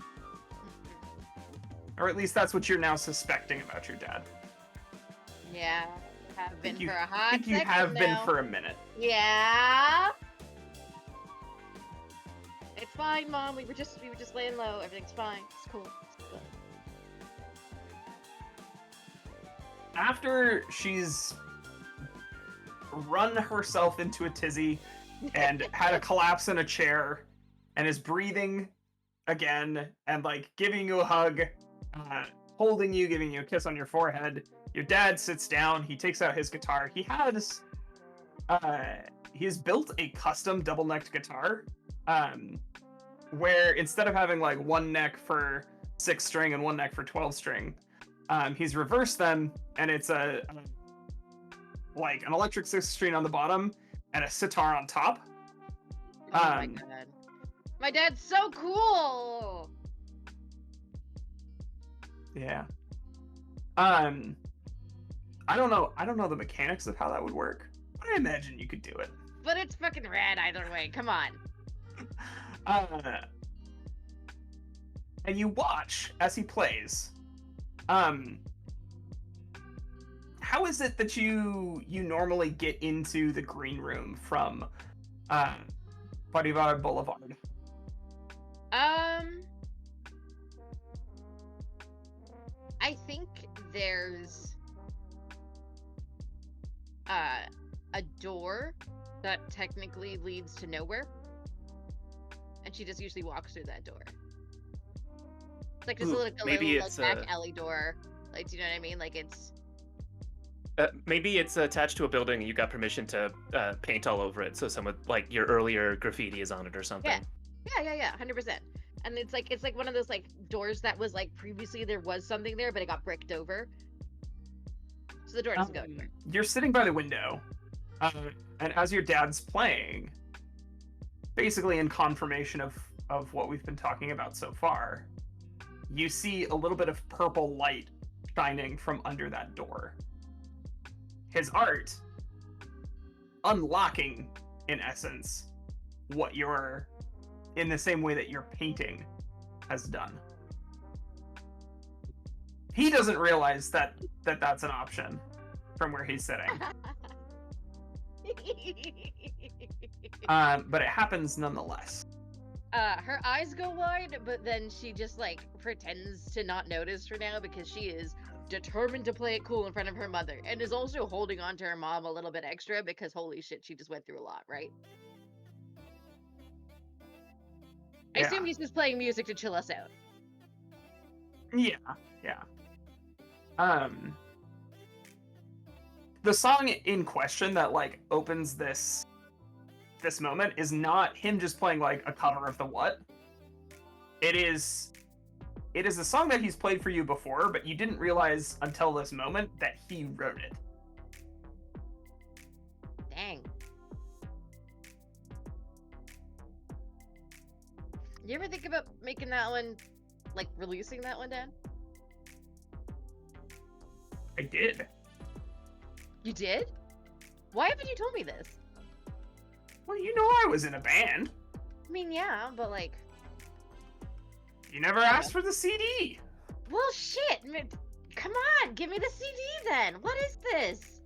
Or at least that's what you're now suspecting about your dad. Yeah, have been you- for a I hot think you second have been now. for a minute. Yeah. It's fine, Mom. We were just laying low. Everything's fine. It's cool. It's cool. After she's run herself into a tizzy and had a collapse in a chair and is breathing again and like giving you a hug, holding you, giving you a kiss on your forehead, your dad sits down. He takes out his guitar. He has built a custom double-necked guitar, where instead of having like one neck for 6-string and one neck for 12-string, he's reversed them, and it's like an electric 6-string on the bottom and a sitar on top. Oh my god. My dad's so cool. Yeah. I don't know the mechanics of how that would work, but I imagine you could do it. But it's fucking rad either way. Come on. And you watch as he plays. How is it that you normally get into the green room from Bolivar Boulevard? I think there's a door that technically leads to nowhere, and she just usually walks through that door. It's like just Ooh, a maybe little it's like back alley door. Like, do you know what I mean? Like it's Maybe it's attached to a building and you got permission to paint all over it, so someone like your earlier graffiti is on it or something. yeah, 100%. And it's like one of those like doors that was like previously there was something there, but it got bricked over. So the door doesn't go anywhere. You're sitting by the window, and as your dad's playing, basically in confirmation of what we've been talking about so far, you see a little bit of purple light shining from under that door. His art unlocking, in essence, what you're, in the same way that your painting has done. He doesn't realize that that's an option from where he's sitting. But it happens nonetheless. Her eyes go wide, but then she just like pretends to not notice for now because she is determined to play it cool in front of her mother, and is also holding on to her mom a little bit extra because holy shit, she just went through a lot, right? I Yeah. assume he's just playing music to chill us out. Yeah. The song in question that like opens this moment is not him just playing like a cover of the What. It is a song that he's played for you before, but you didn't realize until this moment that he wrote it. Dang. You ever think about making that one, like releasing that one, Dan? I did. You did? Why haven't you told me this? Well, you know I was in a band. I mean, yeah, but like, You never asked for the CD. well, shit. Come on, give me the CD then. What is this?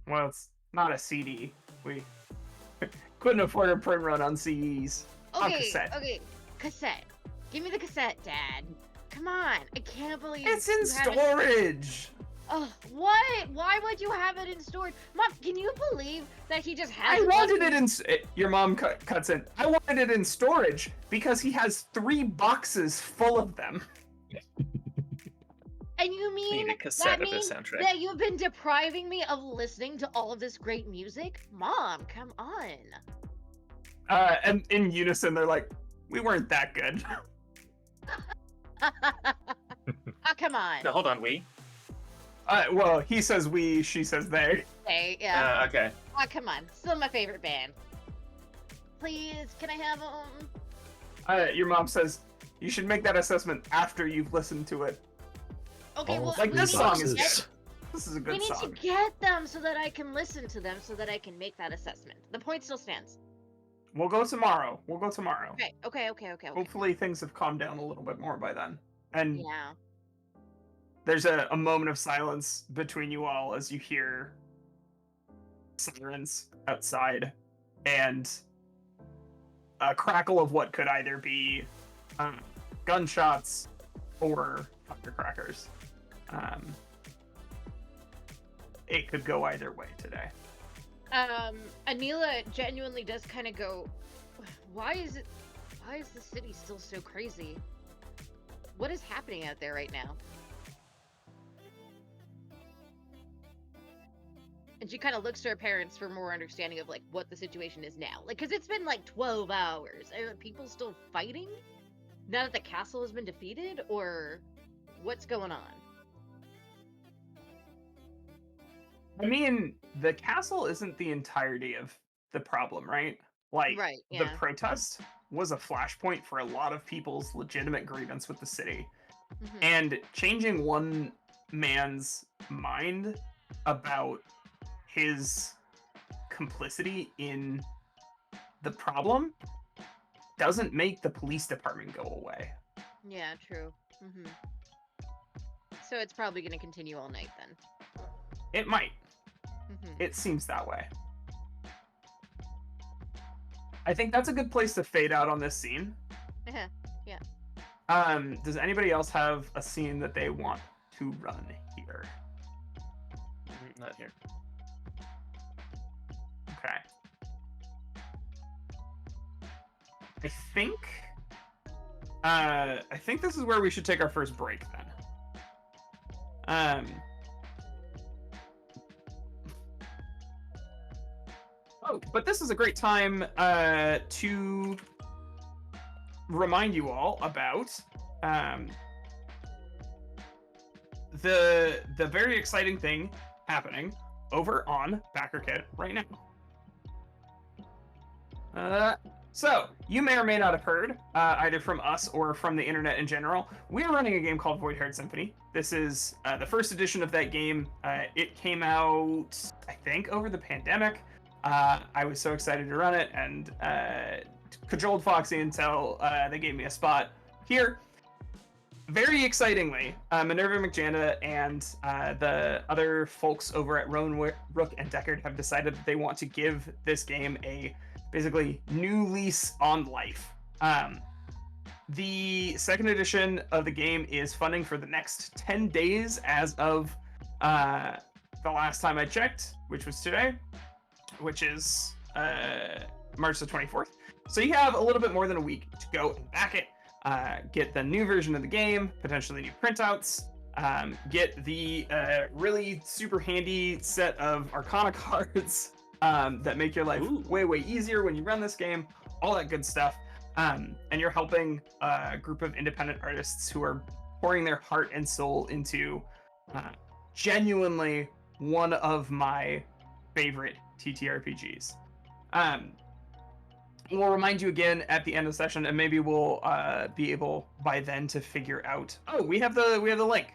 Well, it's not a CD. We couldn't afford a print run on CDs. On cassette. Okay, cassette. Give me the cassette, Dad. Come on, I can't believe It's in you haven't- storage. Oh, what? Why would you have it in storage? Mom, can you believe that he just has I it? wanted it in. Your mom cuts in. I wanted it in storage because he has 3 boxes full of them. And you mean Need a cassette that of the means soundtrack. that you've been depriving me of listening to all of this great music? Mom, come on. And in unison, they're like, "We weren't that good." Oh, come on. No, hold on, we. Well, he says we, she says they. Hey, yeah. Okay. Oh, come on. Still my favorite band. Please, can I have them? Your mom says you should make that assessment after you've listened to it. Okay, All well, like we this need song to is get- good. This is a We good need song. to get them so that I can listen to them so that I can make that assessment. The point still stands. We'll go tomorrow. We'll go tomorrow. Okay. Hopefully things have calmed down a little bit more by then. And Yeah. there's a moment of silence between you all as you hear sirens outside and a crackle of what could either be gunshots or firecrackers. It could go either way today. Anila genuinely does kind of go, why is the city still so crazy? What is happening out there right now? And she kind of looks to her parents for more understanding of like what the situation is now. Like, cause it's been like 12 hours. Are people still fighting now that the castle has been defeated, or what's going on? I mean, the castle isn't the entirety of the problem, right? Like, Right, the yeah. protest was a flashpoint for a lot of people's legitimate grievance with the city. Mhm. And changing one man's mind about his complicity in the problem doesn't make the police department go away. Yeah, true. So it's probably going to continue all night then. It might. Mhm. It seems that way. I think that's a good place to fade out on this scene. Yeah. Does anybody else have a scene that they want to run here? Not here. Okay. I think this is where we should take our first break then. Oh, but this is a great time to remind you all about the very exciting thing happening over on BackerKit right now. So, you may or may not have heard, either from us or from the internet in general, we're running a game called Void Heart Symphony. This is the first edition of that game. It came out, I think, over the pandemic. I was so excited to run it and cajoled Foxy until they gave me a spot here. Very excitingly, Minerva McJanda and the other folks over at Rowan, Rook, and Deckard have decided that they want to give this game a basically new lease on life. The second edition of the game is funding for the next 10 days as of the last time I checked, which was today, which is March the 24th. So you have a little bit more than a week to go and back it. Get the new version of the game, potentially new printouts, get the really super handy set of Arcana cards that make your life way easier when you run this game, all that good stuff. And you're helping a group of independent artists who are pouring their heart and soul into genuinely one of my favorite TTRPGs. We'll remind you again at the end of the session, and maybe we'll be able by then to figure out. Oh, we have the link.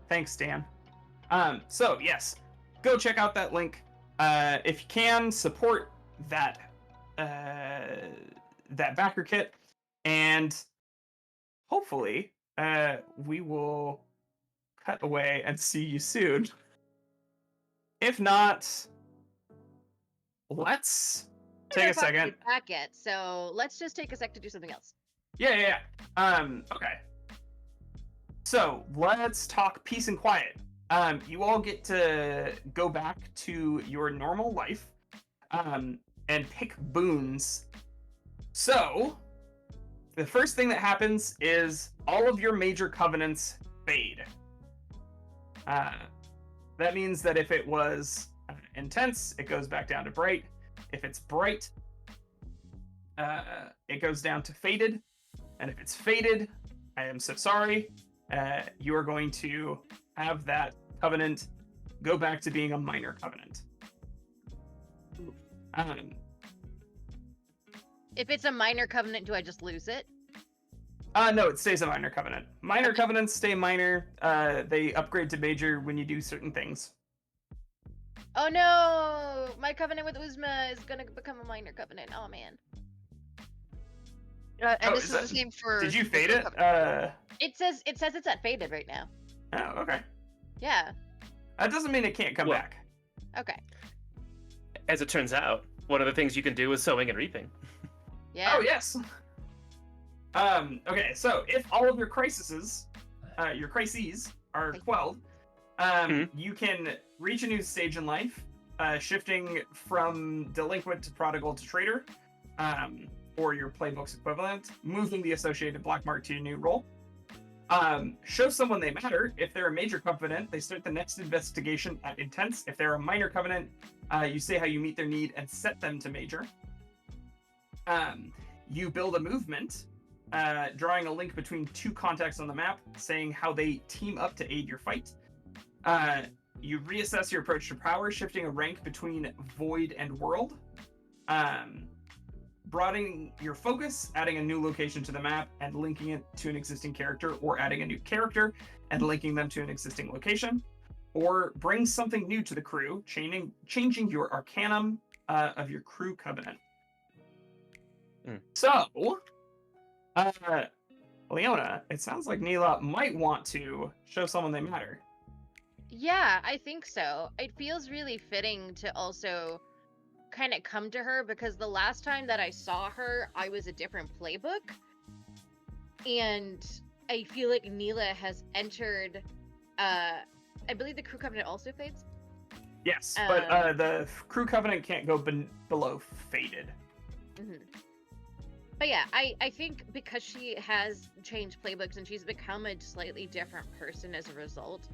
Thanks, Dan. So yes, go check out that link. If you can, support that backer kit, and hopefully we will cut away and see you soon. If not, let's take a second. Back it. So let's just take a sec to do something else. Yeah. Okay. So let's talk peace and quiet. You all get to go back to your normal life, and pick boons. So the first thing that happens is all of your major covenants fade. That means that if it was intense, it goes back down to bright. If it's bright, it goes down to faded. And if it's faded, I am so sorry. You are going to have that covenant go back to being a minor covenant. If it's a minor covenant, do I just lose it? No, it stays a minor covenant. Minor covenants stay minor. They upgrade to major when you do certain things. Oh no! My covenant with Uzma is gonna become a minor covenant. Oh man. And Oh, this is is the that- same for. Did you the fade True it? Covenant. It says it's at faded right now. Oh, okay. Yeah. That doesn't mean it can't come Well- back. Okay. As it turns out, one of the things you can do is sowing and reaping. Yeah. Oh yes. Okay, so if all of your crises are quelled, you can reach a new stage in life, shifting from delinquent to prodigal to traitor, or your playbook's equivalent, moving the associated black mark to your new role. Show someone they matter. If they're a major covenant, they start the next investigation at intense. If they're a minor covenant, you say how you meet their need and set them to major. You build a movement, drawing a link between two contacts on the map, saying how they team up to aid your fight. You reassess your approach to power, shifting a rank between void and world. Broadening your focus, adding a new location to the map and linking it to an existing character, or adding a new character and linking them to an existing location. Or bring something new to the crew, changing your arcanum of your crew covenant. So, Leona, it sounds like Neela might want to show someone they matter. Yeah, I think so. It feels really fitting to also kind of come to her because the last time that I saw her, I was a different playbook. And I feel like Neela has entered, I believe the crew covenant also fades. Yes, but the crew covenant can't go below faded. But yeah, I think because she has changed playbooks and she's become a slightly different person as a result,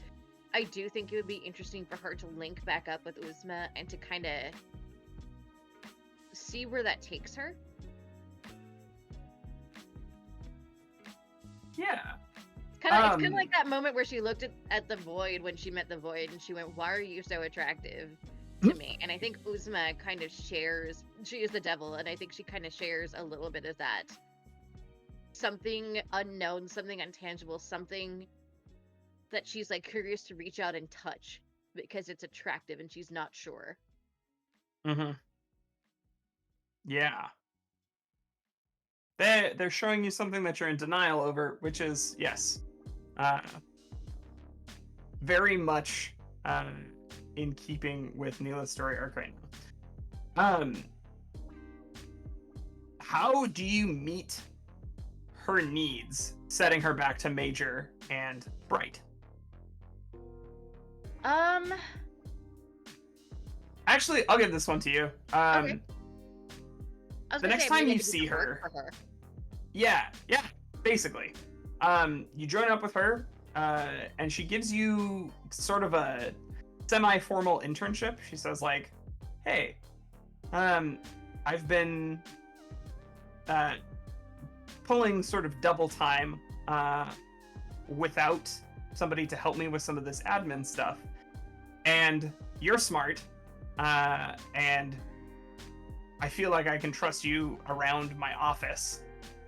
I do think it would be interesting for her to link back up with Uzma and to kind of see where that takes her. Yeah. It's kind of like that moment where she looked at the void when she met the void and she went, "Why are you so attractive to me?" And I think Uzma kind of shares, she is the devil, and I think she kind of shares a little bit of that. Something unknown, something intangible, something that she's like curious to reach out and touch because it's attractive and she's not sure. Yeah. They're showing you something that you're in denial over, which is, yes, very much in keeping with Neela's story arc right now. How do you meet her needs, setting her back to major and bright? Actually, I'll give this one to you. Okay. I was The gonna next say, time maybe you I could do see some work her- for her. Yeah, basically. You join up with her, and she gives you sort of a semi-formal internship. She says, like, hey, I've been pulling sort of double time without somebody to help me with some of this admin stuff. And you're smart, and I feel like I can trust you around my office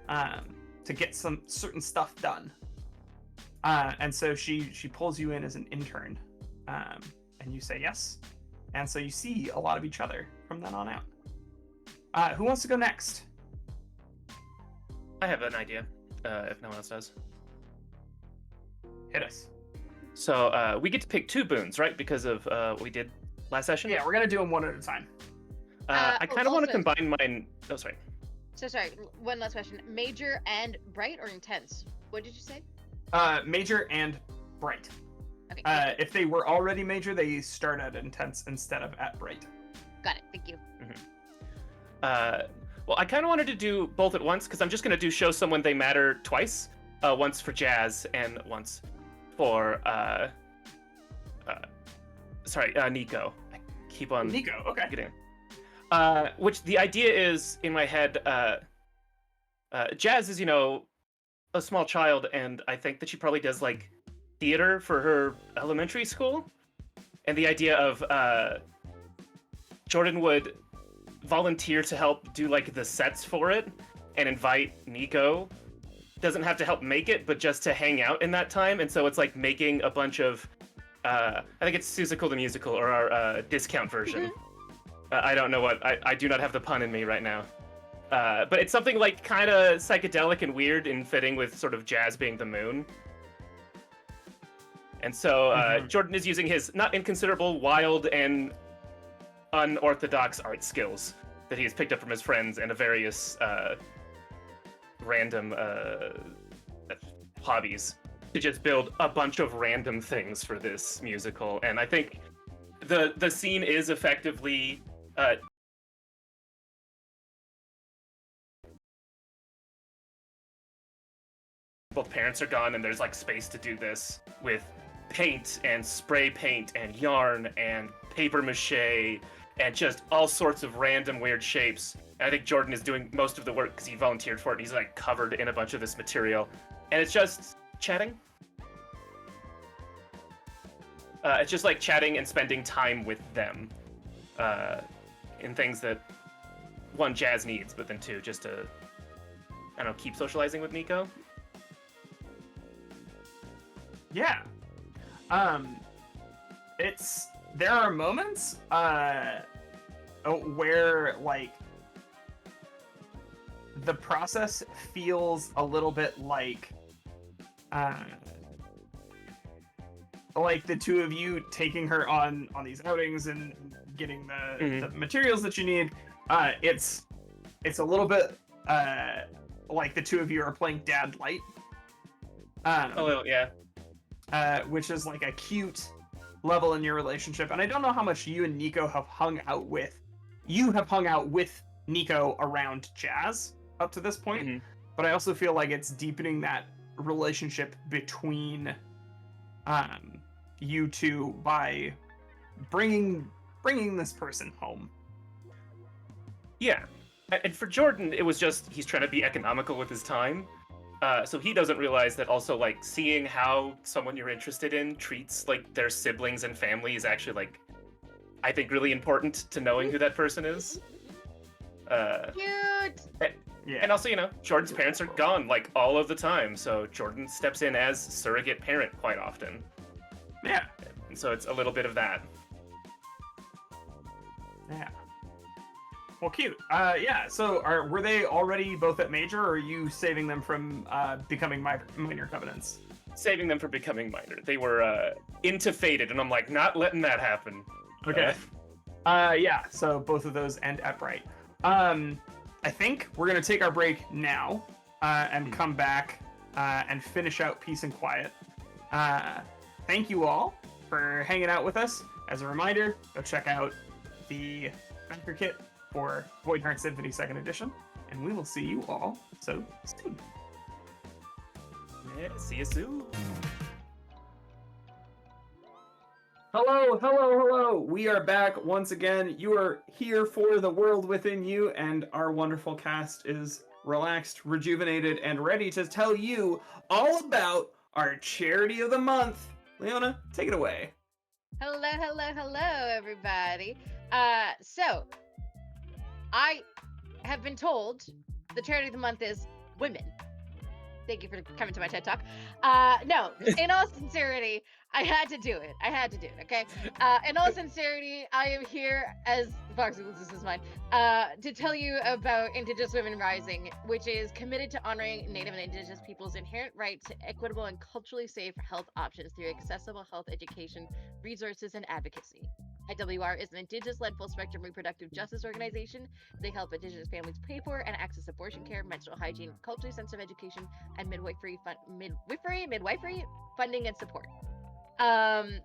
to get some certain stuff done. And so she pulls you in as an intern, and you say yes. And so you see a lot of each other from then on out. Who wants to go next? I have an idea, if no one else does. Hit us. So we get to pick 2 boons, right? Because of what we did last session? Yeah, we're gonna do them one at a time. I kind of want to also- combine mine. Oh, sorry. So sorry, one last question. Major and bright or intense? What did you say? Major and bright. Okay, If they were already major, they start at intense instead of at bright. got it. Thank you. Well, I kind of wanted to do both at once because I'm just going to do show someone they matter twice. Once for Jazz and once for Nico. I keep on Nico, okay. getting which the idea is in my head. Jazz is, a small child, and I think that she probably does like theater for her elementary school. And the idea of Jordan would volunteer to help do like the sets for it and invite Nico doesn't have to help make it, but just to hang out in that time. And so it's like making a bunch of, I think it's Seussical the Musical, or our discount version. I don't know what, I do not have the pun in me right now. But it's something like kind of psychedelic and weird and fitting with sort of jazz being the moon. And so Jordan is using his not inconsiderable, wild, and unorthodox art skills that he has picked up from his friends and various random hobbies to just build a bunch of random things for this musical. And I think the scene is effectively both parents are gone and there's like space to do this with paint and spray paint and yarn and paper mache and just all sorts of random weird shapes. And I think Jordan is doing most of the work because he volunteered for it and he's like covered in a bunch of this material. And it's just chatting. It's just like chatting and spending time with them in things that, one, Jazz needs, but then two, just to, I don't know, keep socializing with Nico. Yeah. There are moments where like the process feels a little bit like the two of you taking her on these outings and getting the materials that you need. It's a little bit like the two of you are playing Dad Light. A little, yeah. Which is like a cute level in your relationship. And I don't know how much you and Nico have hung out with. You have hung out with Nico around Jazz up to this point, but I also feel like it's deepening that relationship between you two by bringing this person home. Yeah. And for Jordan, it was just, he's trying to be economical with his time. So he doesn't realize that also, like, seeing how someone you're interested in treats, like, their siblings and family is actually, like, I think really important to knowing who that person is. Cute! Yeah. And also, you know, Jordan's parents are gone, like, all of the time, so Jordan steps in as surrogate parent quite often. Yeah. And so it's a little bit of that. Yeah. Well, cute. Yeah, so were they already both at Major, or are you saving them from becoming minor covenants? Saving them from becoming minor. They were into Fated, and I'm like, not letting that happen. Okay. Yeah, so both of those end at Bright. I think we're going to take our break now and come back and finish out Peace and Quiet. Thank you all for hanging out with us. As a reminder, go check out the Banker Kit for Void Heart Symphony 2nd Edition, and we will see you all so soon. Yeah, see you soon. Hello. We are back once again. You are here for The World Within You, and our wonderful cast is relaxed, rejuvenated, and ready to tell you all about our charity of the month. Leona, take it away. Hello, everybody. So, I have been told the charity of the month is women. Thank you for coming to my TED Talk. No, in all sincerity, I had to do it, okay? In all sincerity, I am here as Foxy, this is mine, to tell you about Indigenous Women Rising, which is committed to honoring Native and Indigenous people's inherent right to equitable and culturally safe health options through accessible health education, resources, and advocacy. IWR is an Indigenous-led full-spectrum reproductive justice organization. They help Indigenous families pay for and access abortion care, menstrual hygiene, culturally sensitive education, and midwifery funding and support. I'm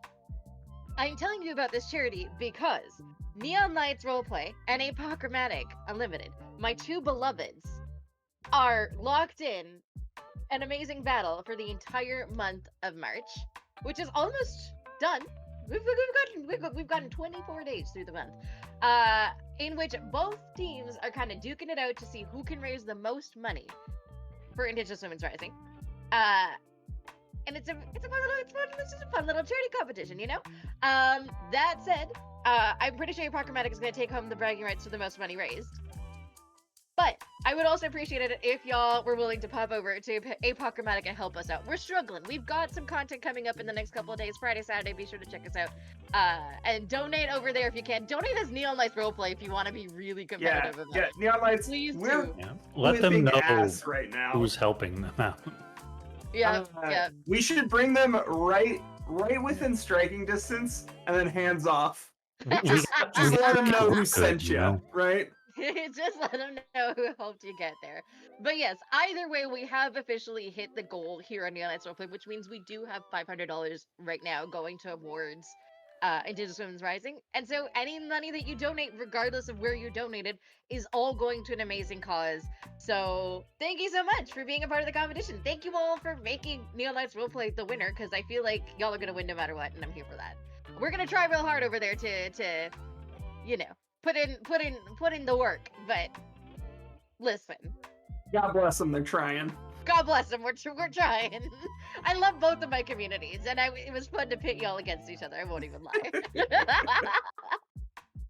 telling you about this charity because Neon Lights Roleplay and Apochromatic Unlimited, my two beloveds, are locked in an amazing battle for the entire month of March, which is almost done. We've gotten 24 days through the month, in which both teams are kind of duking it out to see who can raise the most money for Indigenous Women's Rising. And it's just a fun little charity competition, you know? That said, I'm pretty sure Apochromatic is going to take home the bragging rights for the most money raised. But I would also appreciate it if y'all were willing to pop over to Apochromatic and help us out. We're struggling. We've got some content coming up in the next couple of days. Friday, Saturday, be sure to check us out. And donate over there if you can. Donate as Neon Lights Roleplay if you want to be really competitive about Yeah, it. Neon Lights, Please we're do. Yeah. Let them whipping know ass right now. who's helping them out. Yeah, Uh, yeah. We should bring them right within striking distance, and then hands off. Just let them know who sent you, right? Just let them know who helped you get there. But yes, either way, we have officially hit the goal here on Neon Lights Roleplay, which means we do have $500 right now going towards Indigenous Women's Rising. And so any money that you donate, regardless of where you donated, is all going to an amazing cause. So thank you so much for being a part of the competition. Thank you all for making Neon Lights Roleplay the winner, because I feel like y'all are going to win no matter what, and I'm here for that. We're going to try real hard over there to you know, put in the work, but listen, God bless them, they're trying. God bless them. We're trying. I love both of my communities, and it was fun to pit y'all against each other. I won't even lie.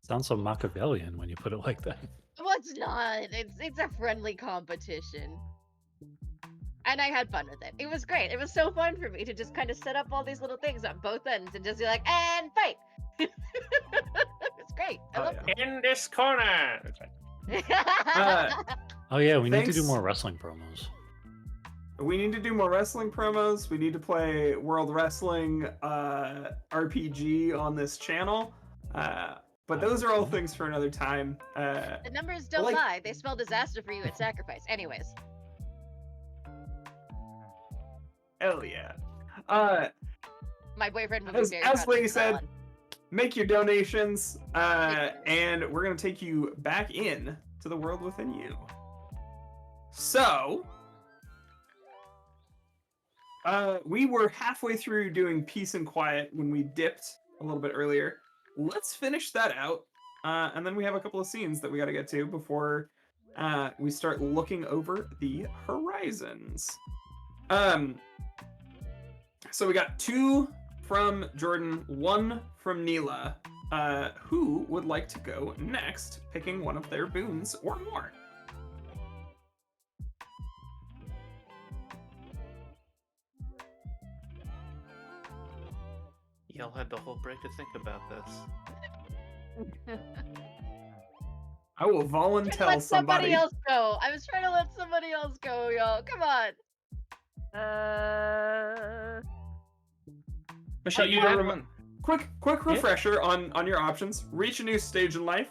Sounds so Machiavellian when you put it like that. Well, it's not. It's a friendly competition, and I had fun with it. It was great. It was so fun for me to just kind of set up all these little things on both ends and just be like, and fight. It's great. I love In this corner. it. Oh yeah, we need to do Thanks. more wrestling promos. We need to do more wrestling promos. We need to play World Wrestling RPG on this channel. But those are all things for another time. The numbers don't Like- lie. They spell disaster for you at sacrifice. Anyways. Hell yeah. My boyfriend would be As very proud of Lady me for that said, one. make your donations, and we're going to take you back in to the world within you. So, we were halfway through doing Peace and Quiet when we dipped a little bit earlier. Let's finish that out, and then we have a couple of scenes that we got to get to before we start looking over the horizons. So we got 2 from Jordan, 1 from Neela. Who would like to go next, picking one of their boons or more? Y'all had the whole break to think about this. I will Trying to volunteer let somebody somebody. else go. I was trying to let somebody else go, y'all. Come on. Michelle, you you had rem- one. Quick refresher on your options. Reach a new stage in life,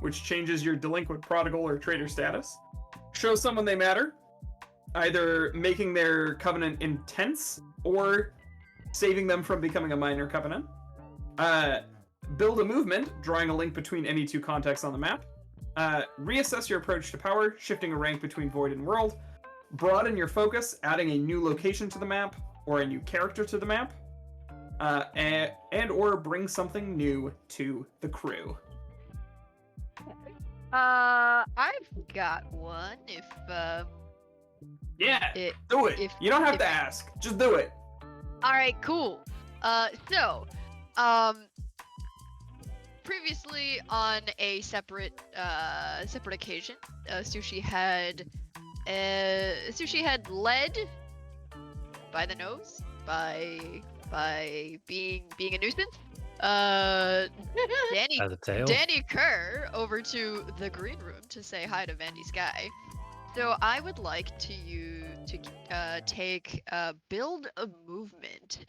which changes your delinquent, prodigal, or traitor status. Show someone they matter, either making their covenant intense or saving them from becoming a minor covenant. Build a movement, drawing a link between any 2 contexts on the map. Reassess your approach to power, shifting a rank between void and world. Broaden your focus, adding a new location to the map or a new character to the map. And or bring something new to the crew. I've got one. If Yeah, it, do it. if- You don't have if- to ask. Just do it. all right, cool. So, previously on a separate occasion, Sushi had led by the nose by being a nuisance. Danny By the tail. Danny Kerr over to the green room to say hi to Vandy Sky. So I would like to take build a movement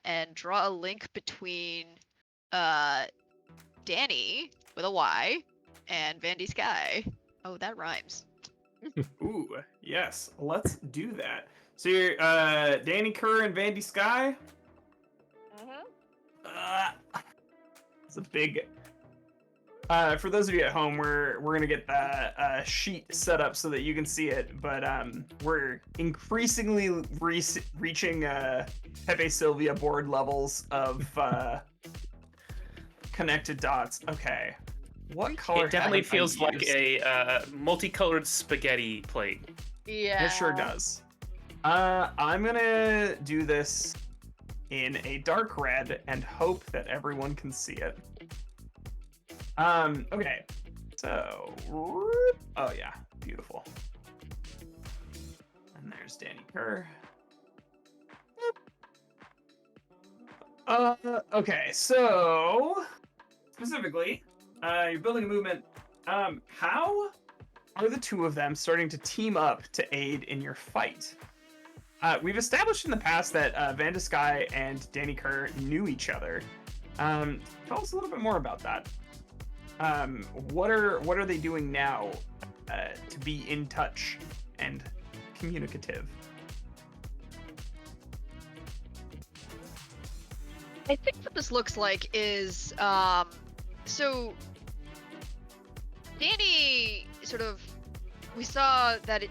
and draw a link between Danny with a Y and Vandy Sky. Oh, that rhymes. Ooh, yes. Let's do that. So you're Danny Kerr and Vandy Sky. It's a big. For those of you at home, we're gonna get the sheet set up so that you can see it. But we're increasingly reaching Pepe Sylvia board levels of connected dots. Okay, what color? It definitely haven't I feels like used? a multicolored spaghetti plate. Yeah. It sure does. I'm gonna do this in a dark red and hope that everyone can see it. Okay. So, oh yeah, beautiful. And there's Danny Kerr. Okay, so specifically, you're building a movement. How are the two of them starting to team up to aid in your fight? We've established in the past that Van de Sky and Danny Kerr knew each other. Tell us a little bit more about that. What are they doing now to be in touch and communicative? I think what this looks like is so Danny sort of, we saw that he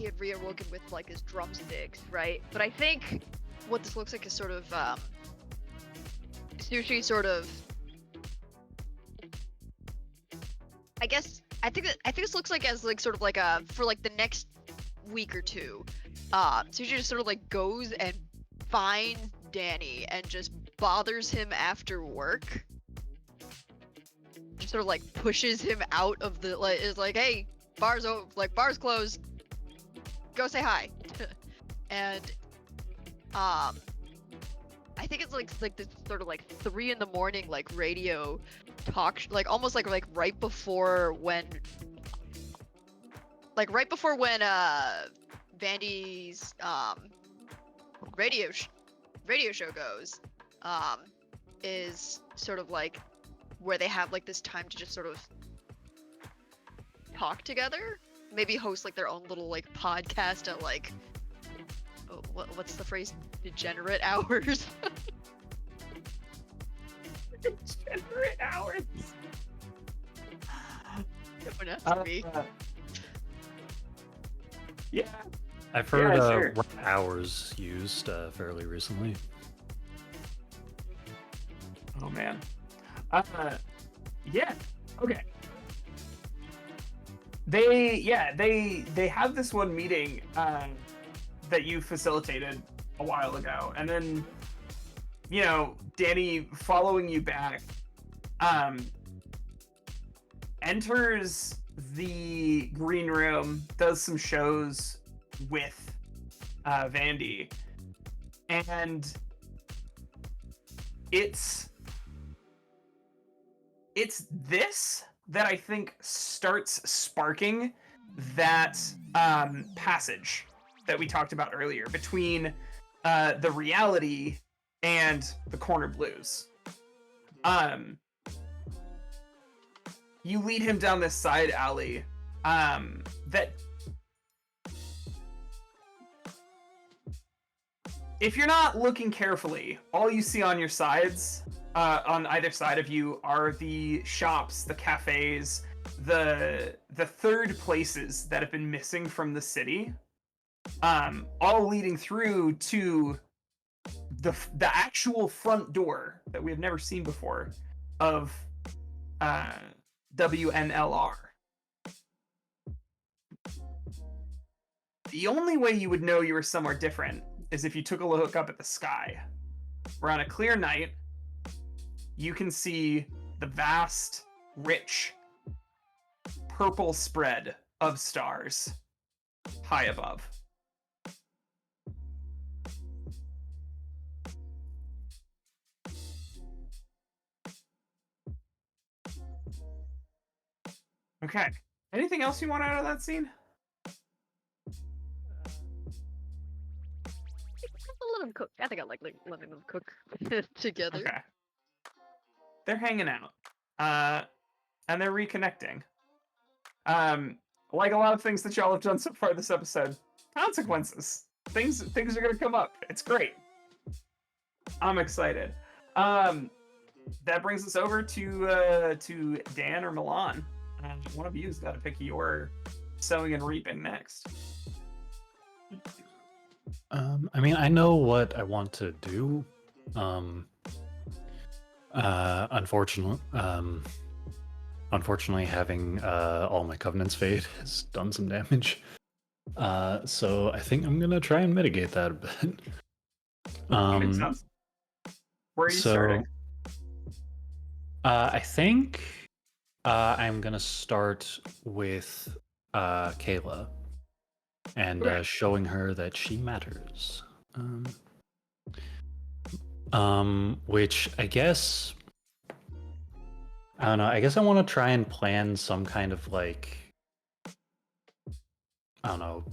had reawoken with like his drumsticks, right? But I think what this looks like is sort of Sushi sort of, I think this looks like as like sort of like a, for like the next week or two, Sushi just sort of like goes and finds Danny and just bothers him after work. Just sort of like pushes him out of the, like, is like, hey, bar's closed, go say hi. And I think it's like this sort of like 3 in the morning like radio talk like almost like right before when Vandy's radio show goes, is sort of like where they have like this time to just sort of talk together, maybe host like their own little like podcast at like, oh, what's the phrase, degenerate hours. Degenerate hours. Don't ask me. Yeah. I've heard sure. hours used fairly recently. Oh man. Yeah. Okay. They have this one meeting that you facilitated a while ago, and then Danny, following you back, enters the green room, does some shows with Vandy, and it's this that I think starts sparking that passage that we talked about earlier between the reality and the corner blues. You lead him down this side alley that, if you're not looking carefully, all you see on your sides, on either side of you, are the shops, the cafes, the third places that have been missing from the city, all leading through to the actual front door that we have never seen before of WNLR. The only way you would know you were somewhere different is if you took a look up at the sky. Where on a clear night, you can see the vast, rich, purple spread of stars high above. Okay. Anything else you want out of that scene? Let them cook. I think I like letting them cook together. Okay. They're hanging out. And they're reconnecting. Like a lot of things that y'all have done so far this episode, consequences. Things are gonna come up. It's great. I'm excited. That brings us over to Dan or Milan. One of you's got to pick your sowing and reaping next. I mean, I know what I want to do. Unfortunately, having all my covenants fade has done some damage. So I think I'm gonna try and mitigate that a bit. Makes sense. Where are you starting? I think I'm gonna start with Kayla and Okay. showing her that she matters. Which I guess I don't know. I guess I want to try and plan some kind of like I don't know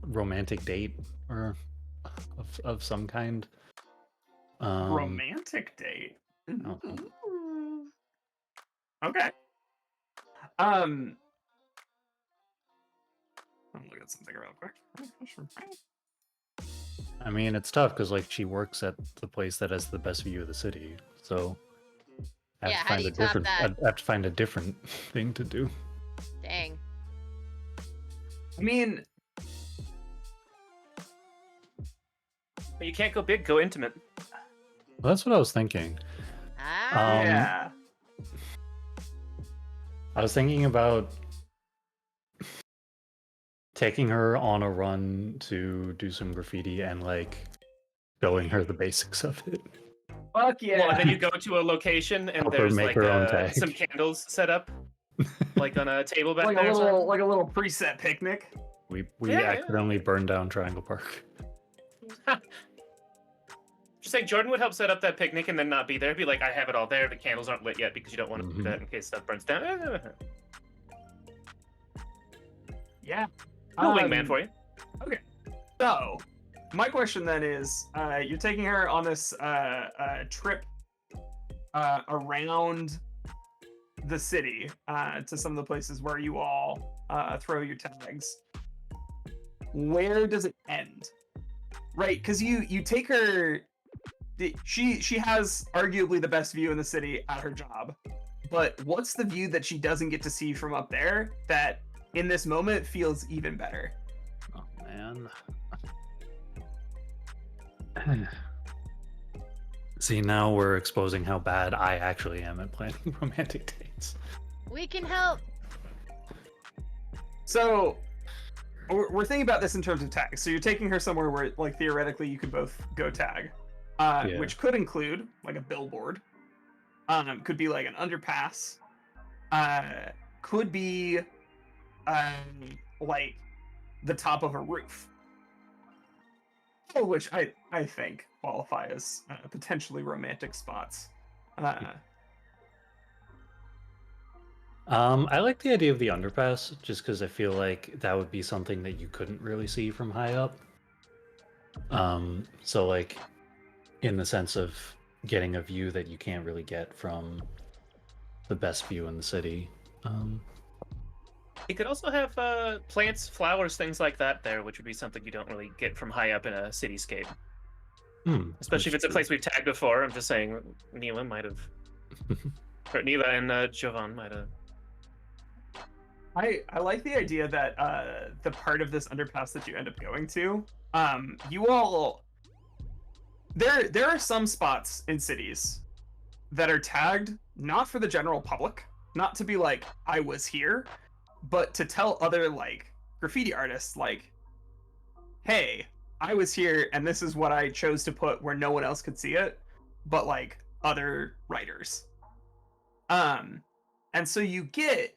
romantic date or of some kind. Romantic date. I don't know. Ooh. Okay. I'm look at something real quick. I mean, it's tough because like she works at the place that has the best view of the city, so I have Yeah, to how find do a you top different. that? I have to find a different thing to do. Dang. I mean, But you can't go big, go intimate. Well, that's what I was thinking. Ah. yeah. I was thinking about taking her on a run to do some graffiti and like showing her the basics of it. Fuck yeah. Well, and then you go to a location and Help her there's make like her own tag. some candles set up, like on a table back like there. a or little something. like a little preset picnic. We Yeah, yeah. accidentally burned down Triangle Park. Just like Jordan would help set up that picnic and then not be there. Be like, I have it all there. The candles aren't lit yet because you don't want to do Mhm. that in case stuff burns down. Yeah. No wingman for you. So, my question then is, you're taking her on this trip around the city to some of the places where you all throw your tags. Where does it end? Right, because you take her. She has arguably the best view in the city at her job, but what's the view that she doesn't get to see from up there that in this moment feels even better? Oh man. See, now we're exposing how bad I actually am at planning romantic dates. We can help. So we're thinking about this in terms of tags. So you're taking her somewhere where, like, theoretically you could both go tag, Yeah. which could include like a billboard, could be like an underpass, could be like the top of a roof, all of which I think qualify as potentially romantic spots. I like the idea of the underpass just because I feel like that would be something that you couldn't really see from high up. So like in the sense of getting a view that you can't really get from the best view in the city. You could also have plants, flowers, things like that there, which would be something you don't really get from high up in a cityscape. Especially if it's a place we've tagged before. I'm just saying, Neela might have, or Neela and Jovan might have. I like the idea that the part of this underpass that you end up going to, you all, there are some spots in cities that are tagged not for the general public, not to be like, I was here, but to tell other like graffiti artists like, hey, I was here and this is what I chose to put where no one else could see it, but like other writers. And so you get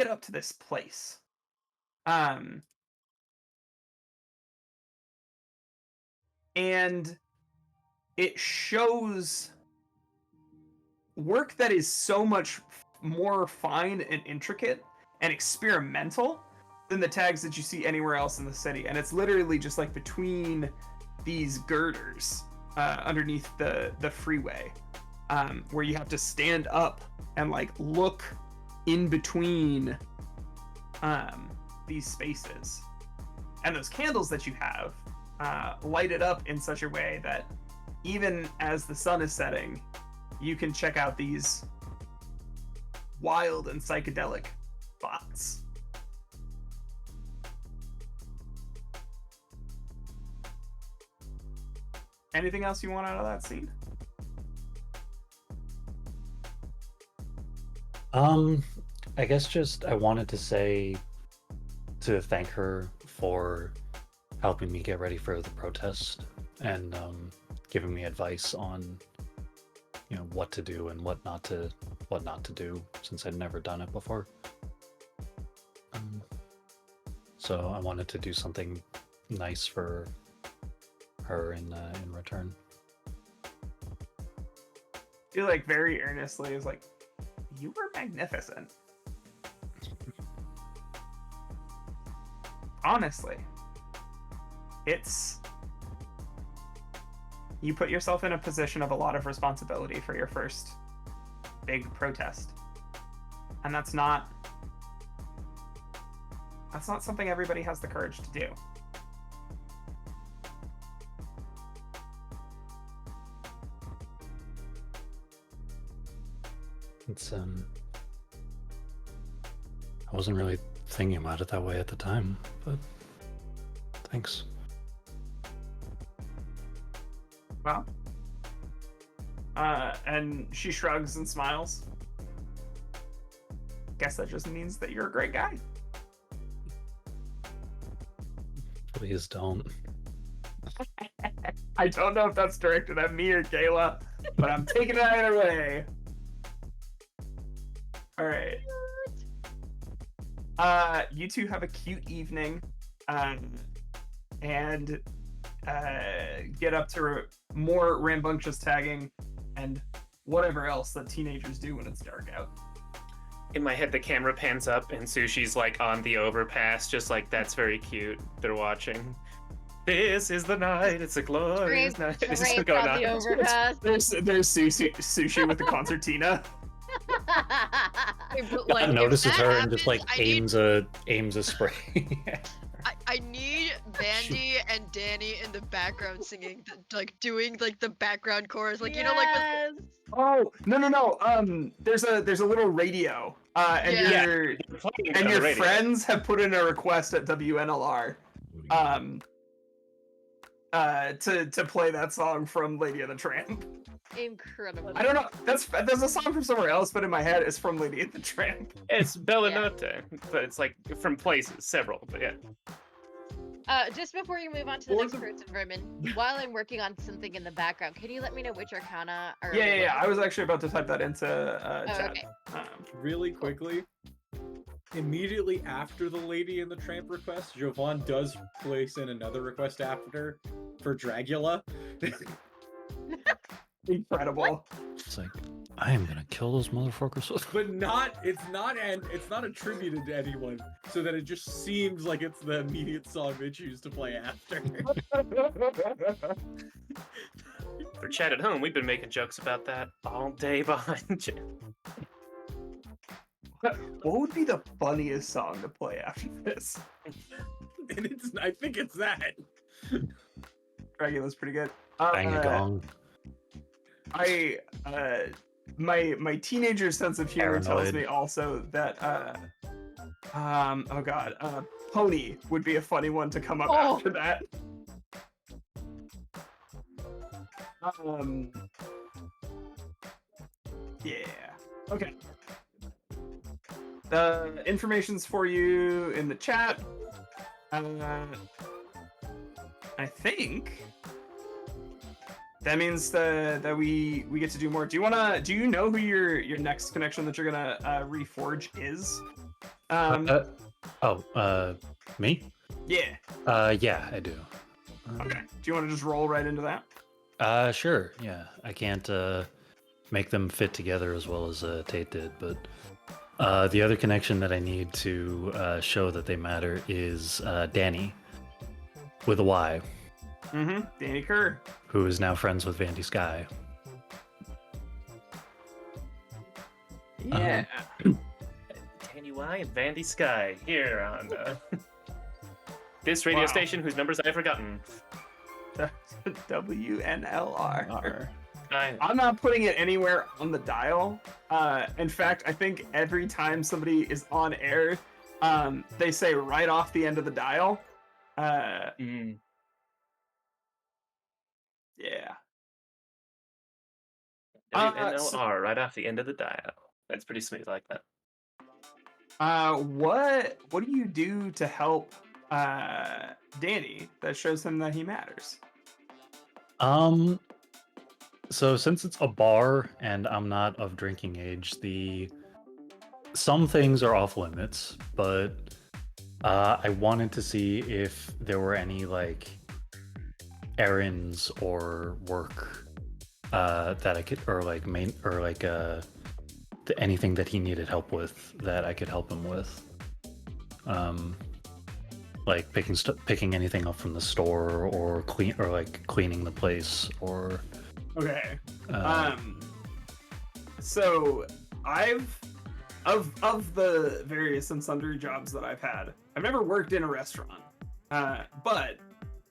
up to this place. And it shows work that is so much more fine and intricate and experimental than the tags that you see anywhere else in the city. And it's literally just like between these girders underneath the freeway, where you have to stand up and like look in between these spaces. And those candles that you have light it up in such a way that even as the sun is setting, you can check out these wild and psychedelic spots. Anything else you want out of that scene? I guess just I wanted to say to thank her for helping me get ready for the protest and giving me advice on, you know, what to do and what not to do, since I'd never done it before. So I wanted to do something nice for her in return. He like very earnestly is like, "You were magnificent." Honestly, you put yourself in a position of a lot of responsibility for your first big protest, and that's not something everybody has the courage to do. It's I wasn't really thinking about it that way at the time, but thanks. Well, and she shrugs and smiles. Guess that just means that you're a great guy. Please don't. I don't know if that's directed at me or Kayla, but I'm taking it either way. All right. You two have a cute evening, and get up to more rambunctious tagging and whatever else that teenagers do when it's dark out. In my head, the camera pans up and Sushi's like on the overpass, just like, that's very cute. They're watching. This is the night. It's a glorious night. It's just Scraped going on the on. overpass. There's sushi with the concertina. Okay, but, God like, if notices that her and happens, just like I need- aims a spray. I need Vandy and Danny in the background singing, like doing like the background chorus, like you know, like with, Yes. Oh no! There's a little radio, and Yeah. your Playing and on your the radio. friends have put in a request at WNLR, to play that song from Lady and the Tramp. Incredible. I don't know. There's a song from somewhere else, but in my head it's from Lady and the Tramp. It's Bella Notte, but it's like from places, several, but yeah. Just before you move on to the next person, Vermin, while I'm working on something in the background, can you let me know which arcana are? Yeah. I was actually about to type that into chat. Okay. Really quickly, immediately after the Lady and the Tramp request, Jovan does place in another request after for Dragula. Incredible. It's like, I am gonna kill those motherfuckers. But it's not attributed to anyone, so that it just seems like it's the immediate song they choose to play after. For chat at home, we've been making jokes about that all day behind you. What would be the funniest song to play after this? And I think it's that. Dragula's pretty good. Bang a gong. My teenager sense of humor tells Paranoid. me also that Pony would be a funny one to come up Oh. after that. Yeah. Okay. The information's for you in the chat. I think that means that we get to do more. Do you know who your next connection that you're gonna reforge is? Me? Yeah. Yeah, I do. Okay. Do you want to just roll right into that? Sure. Yeah, I can't make them fit together as well as Tate did, but the other connection that I need to show that they matter is Danny with a Y, Mm-hmm. Danny Kerr. who is now friends with Vandy Sky. Yeah. Danny Y and Vandy Sky here on this radio Wow. station whose numbers I've forgotten. WNLR. I, I'm not putting it anywhere on the dial. In fact, I think every time somebody is on air, they say right off the end of the dial. mm, Yeah. WNLR right off the end of the dial. That's pretty smooth, I like that. What do you do to help Danny that shows him that he matters? So since it's a bar and I'm not of drinking age, some things are off limits, but I wanted to see if there were any like errands or work that I could, or like anything that he needed help with that I could help him with. Like picking anything up from the store, or cleaning the place, or Okay. uh, So I've of the various and sundry jobs that I've had, I've never worked in a restaurant. But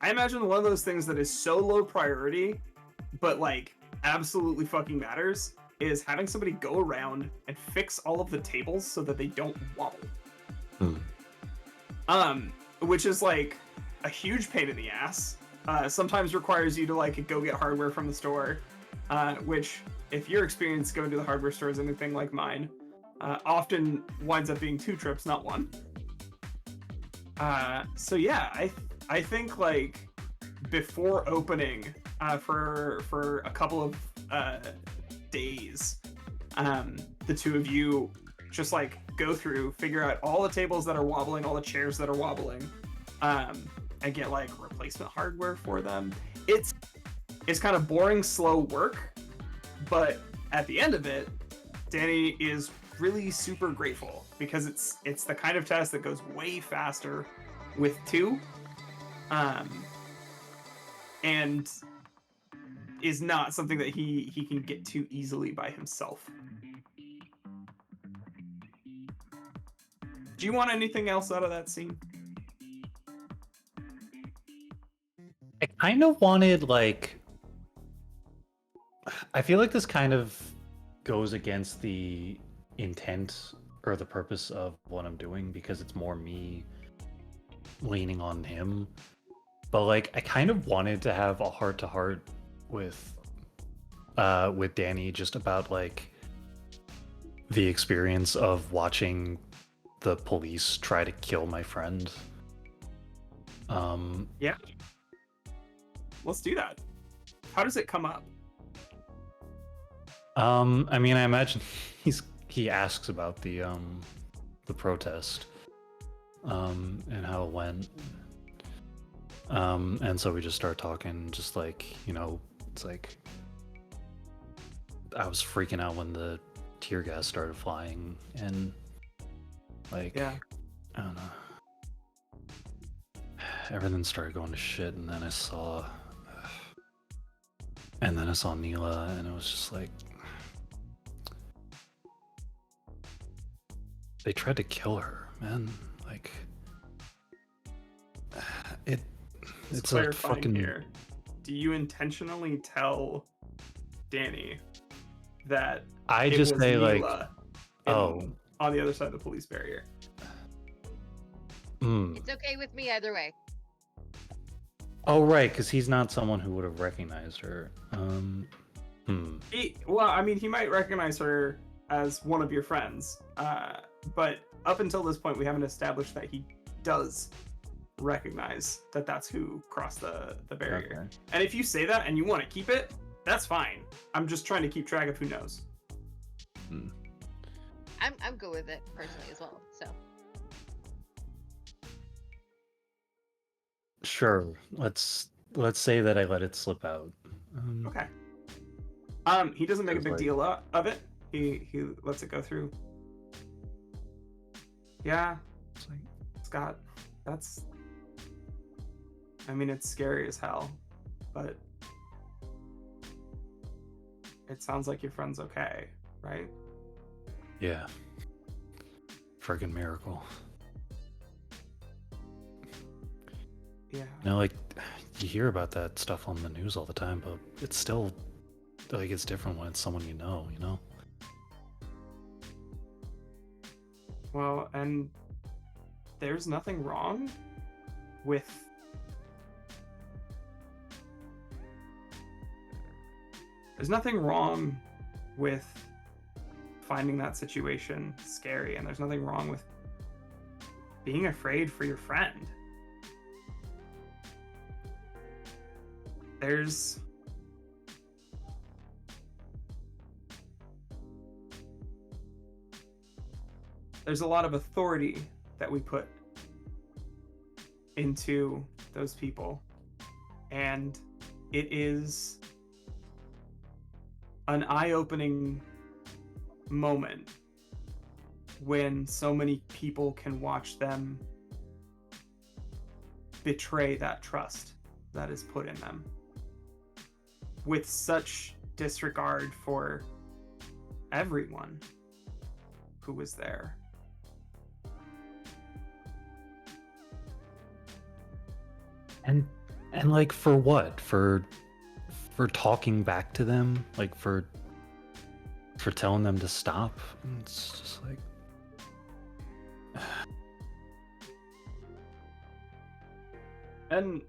I imagine one of those things that is so low priority, but like absolutely fucking matters, is having somebody go around and fix all of the tables so that they don't wobble. Which is like a huge pain in the ass. Sometimes requires you to like go get hardware from the store, which if your experience going to the hardware store is anything like mine, often winds up being 2 trips, not 1. So yeah, I think like before opening for a couple of days, the two of you just like go through, figure out all the tables that are wobbling, all the chairs that are wobbling, and get like replacement hardware for them. It's kind of boring, slow work, but at the end of it, Danny is really super grateful because it's the kind of test that goes way faster with 2, and is not something that he can get to easily by himself. Do you want anything else out of that scene? I kind of wanted like, I feel like this kind of goes against the intent or the purpose of what I'm doing, because it's more me leaning on him. But like, I kind of wanted to have a heart-to-heart with Danny, just about like the experience of watching the police try to kill my friend. Yeah. Let's do that. How does it come up? I mean, I imagine he asks about the protest, and how it went. And so we just start talking, just like, it's like I was freaking out when the tear gas started flying, and like, Yeah. I don't know, everything started going to shit, and then I saw Neela, and it was just like, they tried to kill her, man. Like, it's a Clarifying fucking here. Do you intentionally tell Danny that I it just was say like, Neela oh, on the other side of the police barrier? It's okay with me either way. oh right, because he's not someone who would have recognized her. Well, I mean, he might recognize her as one of your friends, but up until this point, we haven't established that he does recognize that that's who crossed the barrier. Okay. And if you say that and you want to keep it, that's fine. I'm just trying to keep track of who knows. I'm good with it personally as well. So Sure. Let's say that I let it slip out. Okay. He doesn't make a Sounds big like- deal of it. He lets it go through. Yeah, It's like, Scott, that's. I mean, it's scary as hell, but it sounds like your friend's okay, right? yeah. Friggin' miracle. Yeah. Like, you hear about that stuff on the news all the time, but it's still like, it's different when it's someone you know. Well, and there's nothing wrong with finding that situation scary, and there's nothing wrong with being afraid for your friend. there's a lot of authority that we put into those people, and it is an eye-opening moment when so many people can watch them betray that trust that is put in them with such disregard for everyone who was there. And like for what? For talking back to them? Like for telling them to stop? It's just like And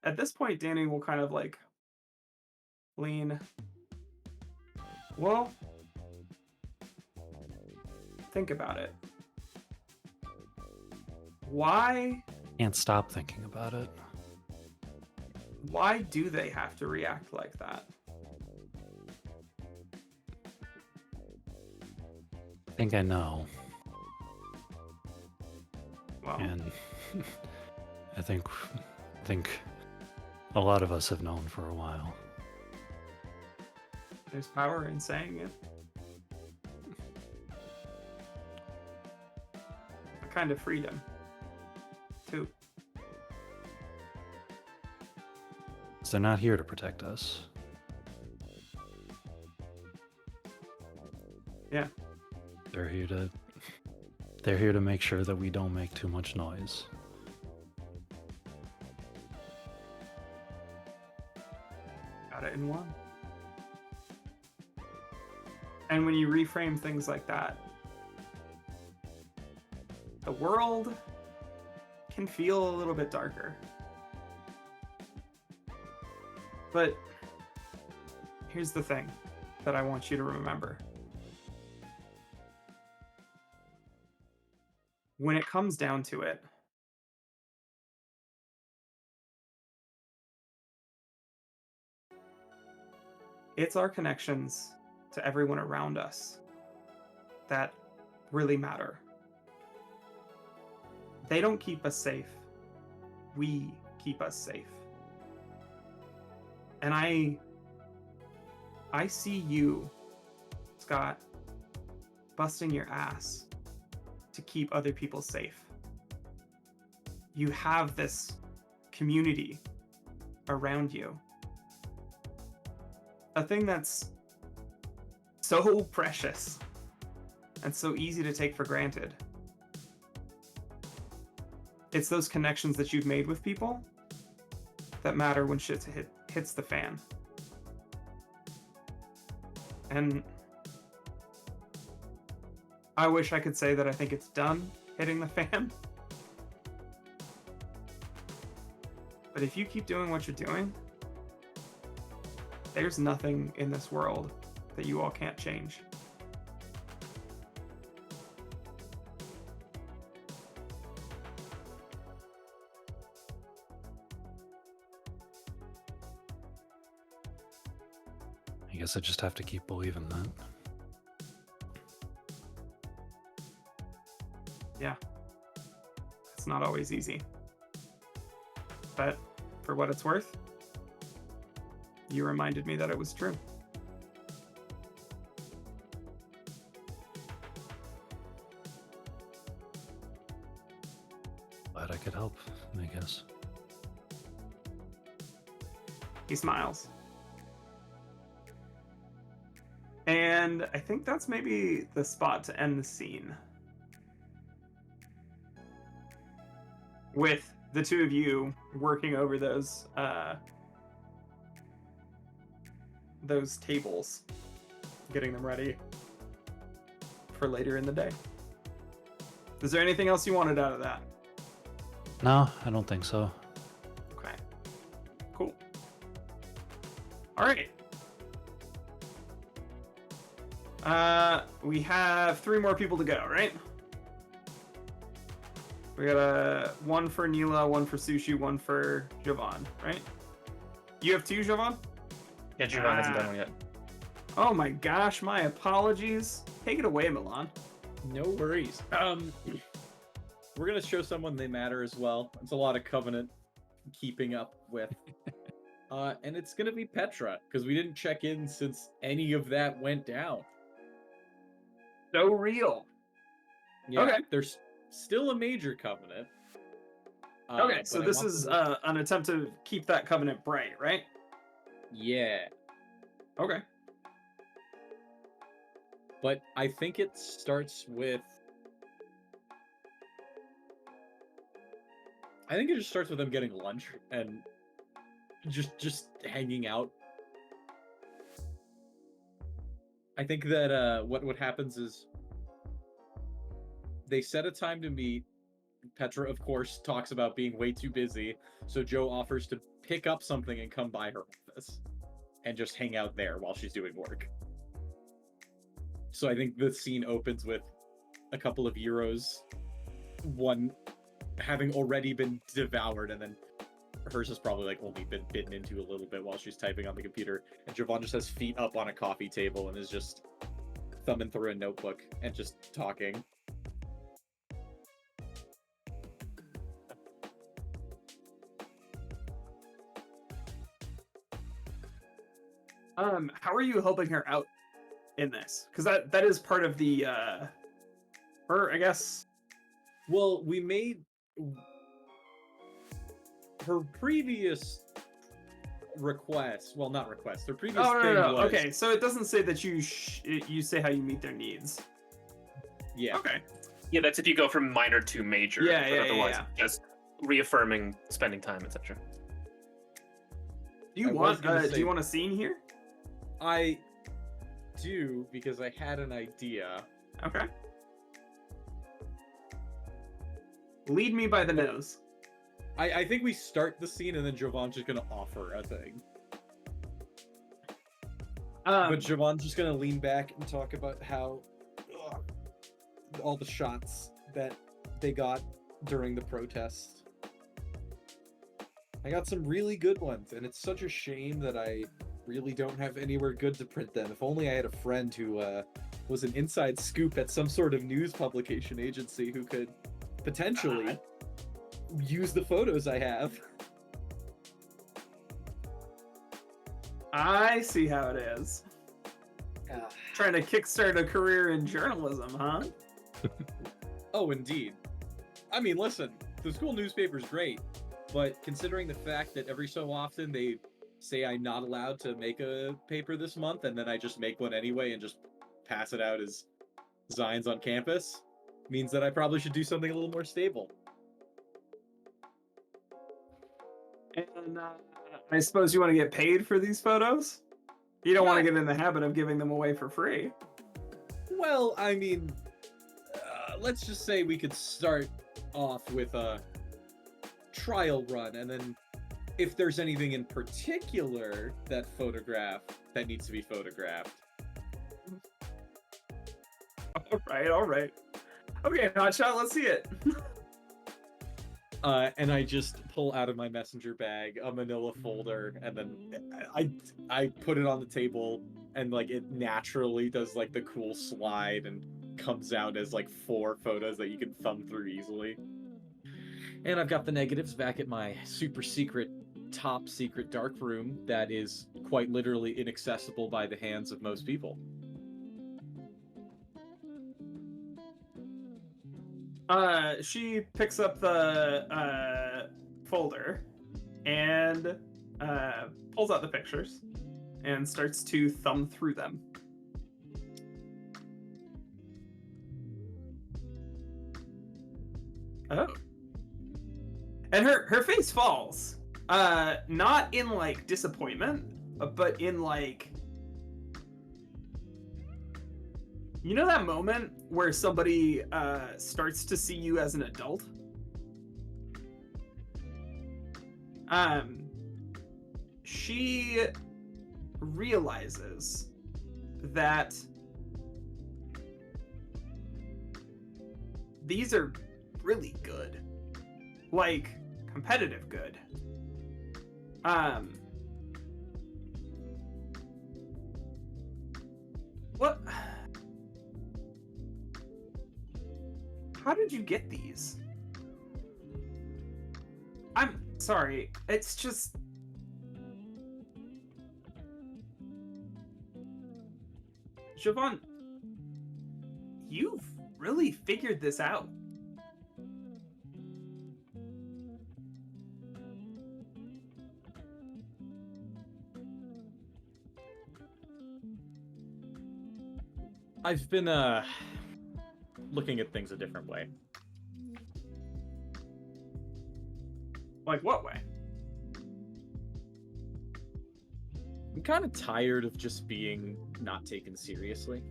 at this point, Danny will kind of like lean. Well, think about it. Why can't stop thinking about it. why do they have to react like that? I think I know. Well, And I think a lot of us have known for a while. there's power in saying it. A kind of freedom, too. So they're not here to protect us. Yeah. They're here to make sure that we don't make too much noise. Got it in one. And when you reframe things like that, the world can feel a little bit darker. But here's the thing that I want you to remember. When it comes down to it, it's our connections to everyone around us that really matter. They don't keep us safe. We keep us safe. And I see you, Scott, busting your ass to keep other people safe. You have this community around you. A thing that's so precious and so easy to take for granted. It's those connections that you've made with people that matter when shit hits the fan. And I wish I could say that I think it's done hitting the fan. But if you keep doing what you're doing, there's nothing in this world that you all can't change. I guess I just have to keep believing that. Yeah. It's not always easy. But for what it's worth, you reminded me that it was true. Glad I could help, I guess. He smiles. And I think that's maybe the spot to end the scene. With the two of you working over those tables, getting them ready for later in the day. Is there anything else you wanted out of that? No, I don't think so. Okay. Cool. All right. We have 3 more people to go, right? We got one for Neela, one for Sushi, one for Jovan, right? You have 2, Jovan? Yeah, Juvan hasn't done one yet. Oh my gosh, my apologies. Take it away, Milan. No worries. We're gonna show someone they matter as well. It's a lot of Covenant keeping up with. And it's gonna be Petra, because we didn't check in since any of that went down. So real. Yeah, Okay. there's still a major Covenant. Okay, so but I this want is them to- an attempt to keep that covenant bright, right? Yeah. Okay. But I think it starts with... I think it just starts with them getting lunch and just hanging out. I think that what happens is they set a time to meet. Petra, of course, talks about being way too busy, so Joe offers to pick up something and come by her office and just hang out there while she's doing work. So I think the scene opens with a couple of euros, one having already been devoured, and then hers has probably like only been bitten into a little bit while she's typing on the computer, and Javon just has feet up on a coffee table and is just thumbing through a notebook and just talking. How are you helping her out in this? Because that is part of the her, I guess. Well, we made her previous request. Well, not request. Her previous Oh thing no. was... Okay, so it doesn't say that you say how you meet their needs. Yeah. Okay. Yeah, that's if you go from minor to major. Yeah, but yeah, otherwise, yeah. just reaffirming spending time, etc. Do you I was want gonna do say- you want a scene here? I do, because I had an idea. Okay. Lead me by the nose. I think we start the scene and then Javon's just gonna offer a thing. But Javon's just gonna lean back and talk about how all the shots that they got during the protest. I got some really good ones, and it's such a shame that I really don't have anywhere good to print them. If only I had a friend who was an inside scoop at some sort of news publication agency who could potentially use the photos I have. I see how it is. Trying to kickstart a career in journalism, huh? Oh, indeed. I mean, listen, the school newspaper's great, but considering the fact that every so often they say I'm not allowed to make a paper this month, and then I just make one anyway and just pass it out as Zines on campus, means that I probably should do something a little more stable. And I suppose you want to get paid for these photos? You don't want to Right. get in the habit of giving them away for free. Well, I mean, let's just say we could start off with a trial run, and then if there's anything in particular that needs to be photographed. All right. Okay, Hotshot, let's see it. And I just pull out of my messenger bag a manila folder, and then I put it on the table, and like it naturally does like the cool slide and comes out as like 4 photos that you can thumb through easily. And I've got the negatives back at my super secret, top secret dark room that is quite literally inaccessible by the hands of most people. She picks up the folder and pulls out the pictures and starts to thumb through them. Oh. And her face falls. Not in like disappointment, but in like, you know that moment where somebody starts to see you as an adult? She realizes that these are really good. Like, competitive good. What? How did you get these? I'm sorry. It's just... Siobhan, you've really figured this out. I've been looking at things a different way. Like what way? I'm kind of tired of just being not taken seriously.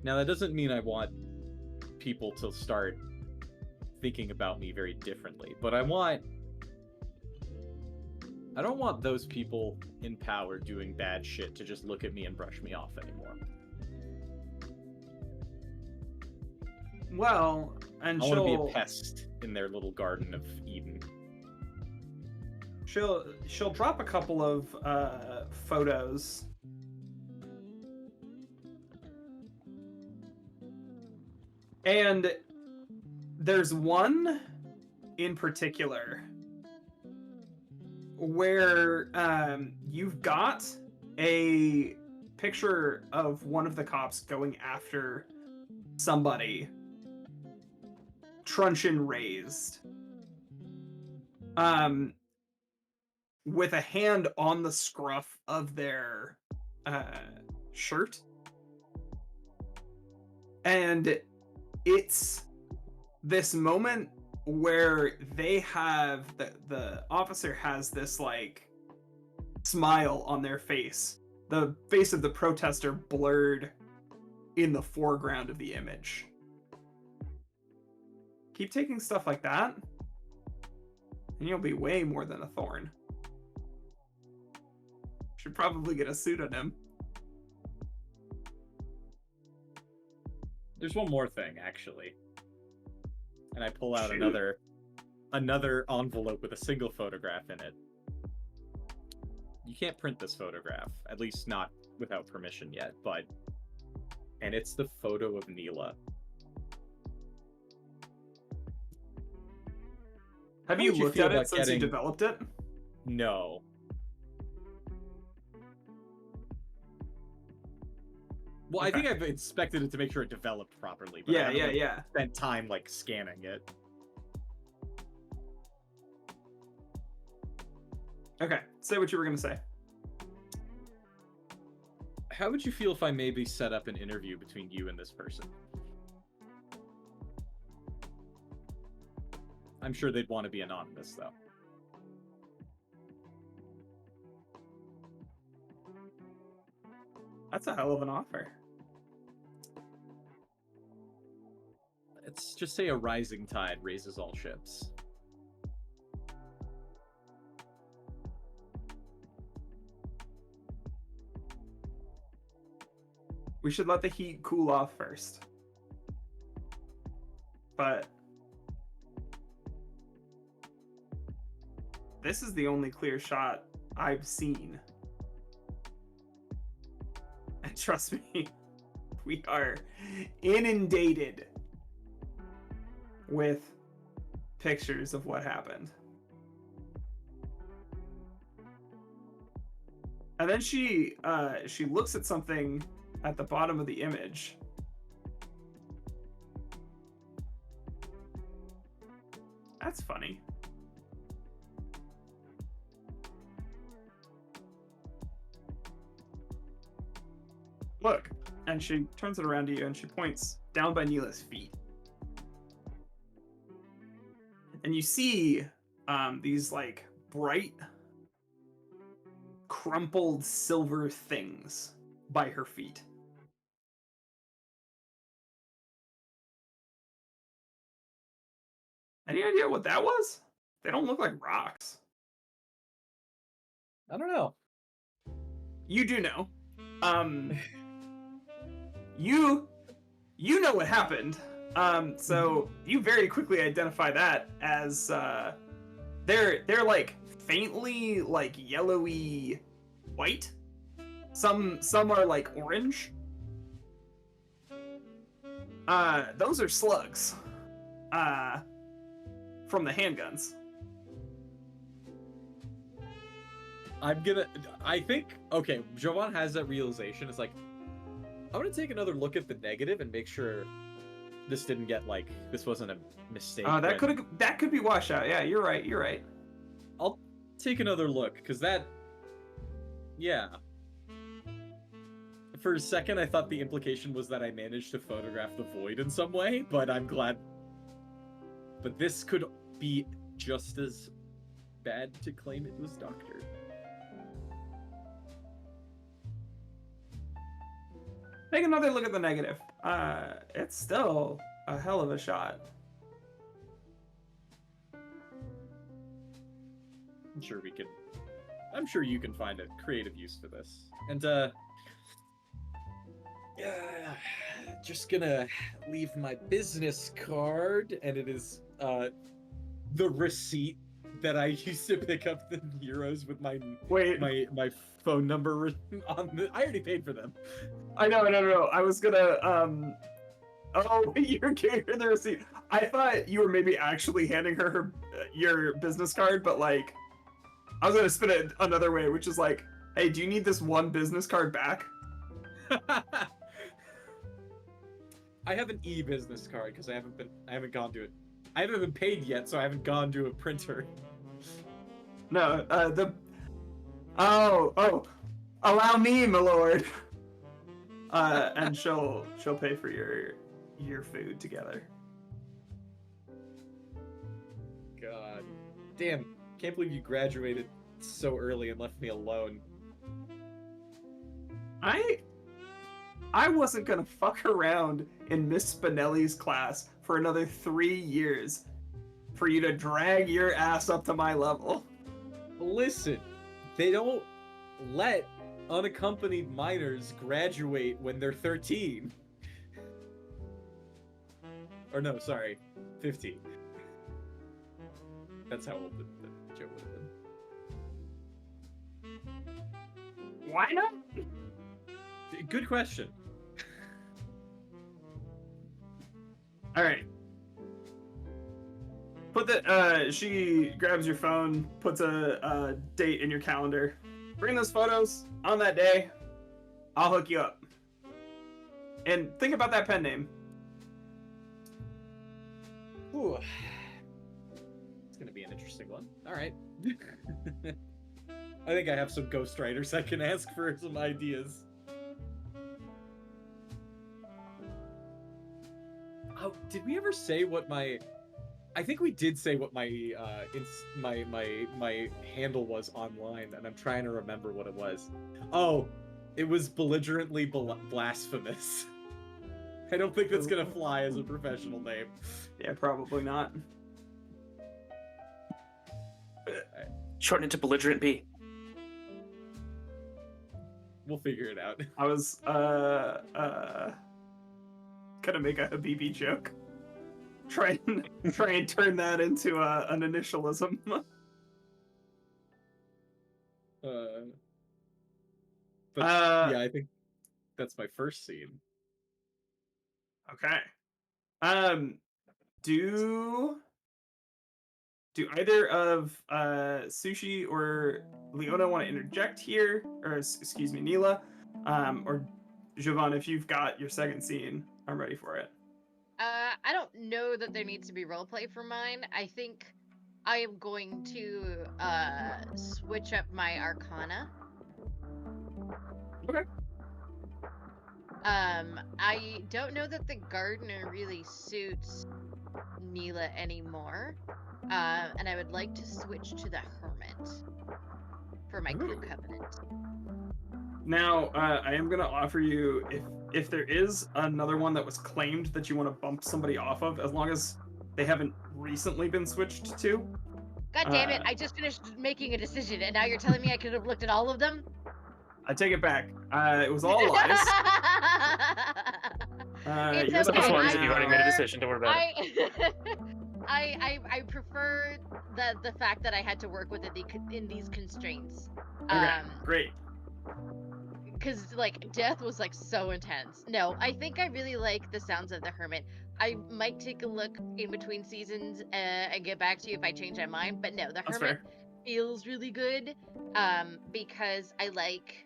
Now, that doesn't mean I want people to start thinking about me very differently, but I don't want those people in power doing bad shit to just look at me and brush me off anymore. Well, and I want to be a pest in their little Garden of Eden. She'll drop a couple of photos. And there's one in particular where you've got a picture of one of the cops going after somebody, truncheon raised, with a hand on the scruff of their shirt. And it's this moment where they have the officer has this like smile on their face, the face of the protester blurred in the foreground of the image. Keep taking stuff like that, and you'll be way more than a thorn. Should probably get a pseudonym. There's one more thing, actually. And I pull out Shoot. another envelope with a single photograph in it. You can't print this photograph, at least not without permission yet, but... And it's the photo of Neela. Have How you would you looked feel at it about since you getting- developed it? No. Well, I Okay. think I've inspected it to make sure it developed properly, but I Yeah, haven't, like, yeah. spent time, like, scanning it. Okay, say what you were gonna say. How would you feel if I maybe set up an interview between you and this person? I'm sure they'd want to be anonymous, though. That's a hell of an offer. Let's just say a rising tide raises all ships. We should let the heat cool off first. But this is the only clear shot I've seen. And trust me, we are inundated with pictures of what happened. And then she looks at something at the bottom of the image. That's funny. Look, and she turns it around to you and she points down by Neela's feet. And you see these like bright, crumpled silver things by her feet. Any idea what that was? They don't look like rocks. I don't know. You do know. You know what happened. So you very quickly identify that as they're like faintly like yellowy white. Some are like orange. Those are slugs. From the handguns. I think, okay, Jovan has that realization. It's like, I'm gonna take another look at the negative and make sure this didn't get, like, this wasn't a mistake. That could be washout. Yeah, you're right. I'll take another look, because that, yeah. For a second, I thought the implication was that I managed to photograph the void in some way, but I'm glad. But this could be just as bad to claim it was doctored. Take another look at the negative. It's still a hell of a shot. I'm sure you can find a creative use for this. And, just gonna leave my business card, and it is, the receipt that I used to pick up the heroes with my phone number written on the. I already paid for them. I know. I was gonna Oh, you're giving her the receipt. I thought you were maybe actually handing her your business card, but like, I was gonna spin it another way, which is like, hey, do you need this one business card back? I have an e-business card because I haven't gone to it. I haven't been paid yet, so I haven't gone to a printer. No, allow me, my lord. And she'll pay for your food together. God, damn! Can't believe you graduated so early and left me alone. I wasn't gonna fuck around in Miss Spinelli's class for another 3 years for you to drag your ass up to my level. Listen, they don't let unaccompanied minors graduate when they're 13. Or no, sorry, 15. That's how old the Joe would have been. Why not? Good question. All right. She grabs your phone, puts a date in your calendar. Bring those photos on that day. I'll hook you up. And think about that pen name. Ooh. It's gonna be an interesting one. All right. I think I have some ghostwriters I can ask for some ideas. Oh, did we ever say what my? I think we did say what my my handle was online, and I'm trying to remember what it was. Oh, it was belligerently blasphemous. I don't think that's gonna fly as a professional name. Yeah, probably not. Shorten it to belligerent B. We'll figure it out. I was gonna make a Habibi joke. Try and turn that into an initialism. Yeah, I think that's my first scene. Okay. Do either of Sushi or Leona want to interject here, or excuse me, Neela, or Jovan, if you've got your second scene, I'm ready for it. I don't know that there needs to be roleplay for mine. I think I am going to switch up my Arcana. Okay. I don't know that the Gardener really suits Neela anymore. And I would like to switch to the Hermit for my Crew Covenant. Now, I am going to offer you, if there is another one that was claimed that you want to bump somebody off of, as long as they haven't recently been switched to. God damn it, I just finished making a decision, and now you're telling me I could have looked at all of them? I take it back. It was all lies. It's you're the okay, first one. You've already made a decision, don't worry about it. I prefer the fact that I had to work within these constraints. Okay, great. because like death was like so intense. No, I think I really like the sounds of the hermit. I might take a look in between seasons and get back to you if I change my mind. But no, the That's hermit fair. feels really good because I like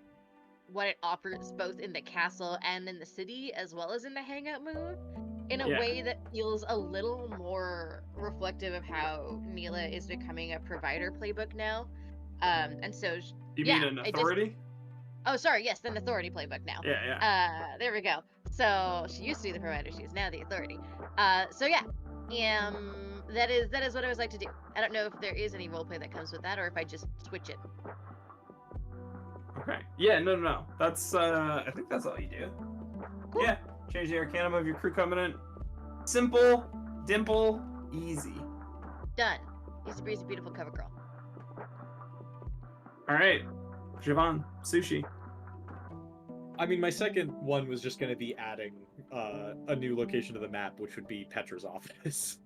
what it offers both in the castle and in the city, as well as in the hangout mood, in a Yeah. way that feels a little more reflective of how Neela is becoming a provider playbook now. And so, You yeah, mean an it just- authority? oh, sorry, yes, an authority playbook now. Yeah. There we go. So she used to be the provider, she's now the authority. So yeah, that is what I always like to do. I don't know if there is any roleplay that comes with that, or if I just switch it. Okay. Yeah. No. That's. I think that's all you do. Cool. Yeah. Change the arcanum of your crew covenant. Simple, dimple, easy. Done. Easy breezy, beautiful cover girl. All right. Javon, Sushi. I mean, my second one was just going to be adding a new location to the map, which would be Petra's office.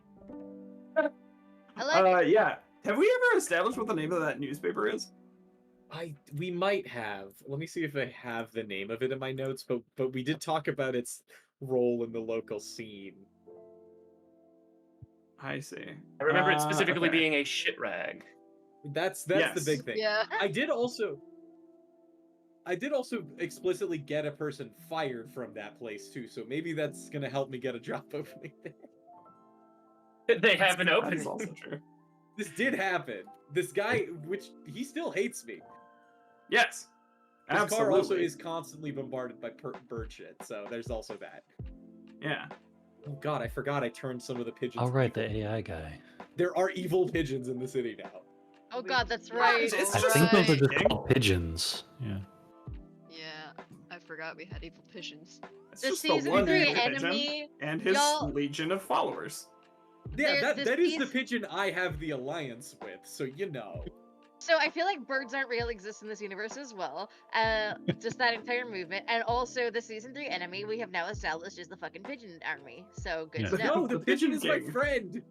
I like it. Yeah. Have we ever established what the name of that newspaper is? We might have. Let me see if I have the name of it in my notes, but we did talk about its role in the local scene. I see. I remember it Uh, specifically okay. being a shit rag. That's the Yes. big thing. Yeah. I did also explicitly get a person fired from that place too, so maybe that's gonna help me get a job opening there. They have an That opening. is also true. This did happen. This guy, which he still hates me. Yes. His Absolutely. car also is constantly bombarded by bird shit, so there's also that. Yeah. Oh god, I forgot I turned some of the pigeons. Oh, right, the evil. AI guy. There are evil pigeons in the city now. Oh god, that's Yeah, right. it's I just think those are right. just called pigeons. Yeah. Yeah, I forgot we had evil pigeons. It's The just the season one 3 evil pigeon enemy. and his y'all- legion of followers. Yeah, This that is the piece- pigeon I have the alliance with, so you know. So I feel like birds aren't real exist in this universe as well. Just that entire movement, and also the season 3 enemy we have now established is the fucking pigeon army. So good Yeah. to But know. no, the The pigeon pigeon is my king. friend. Yeah,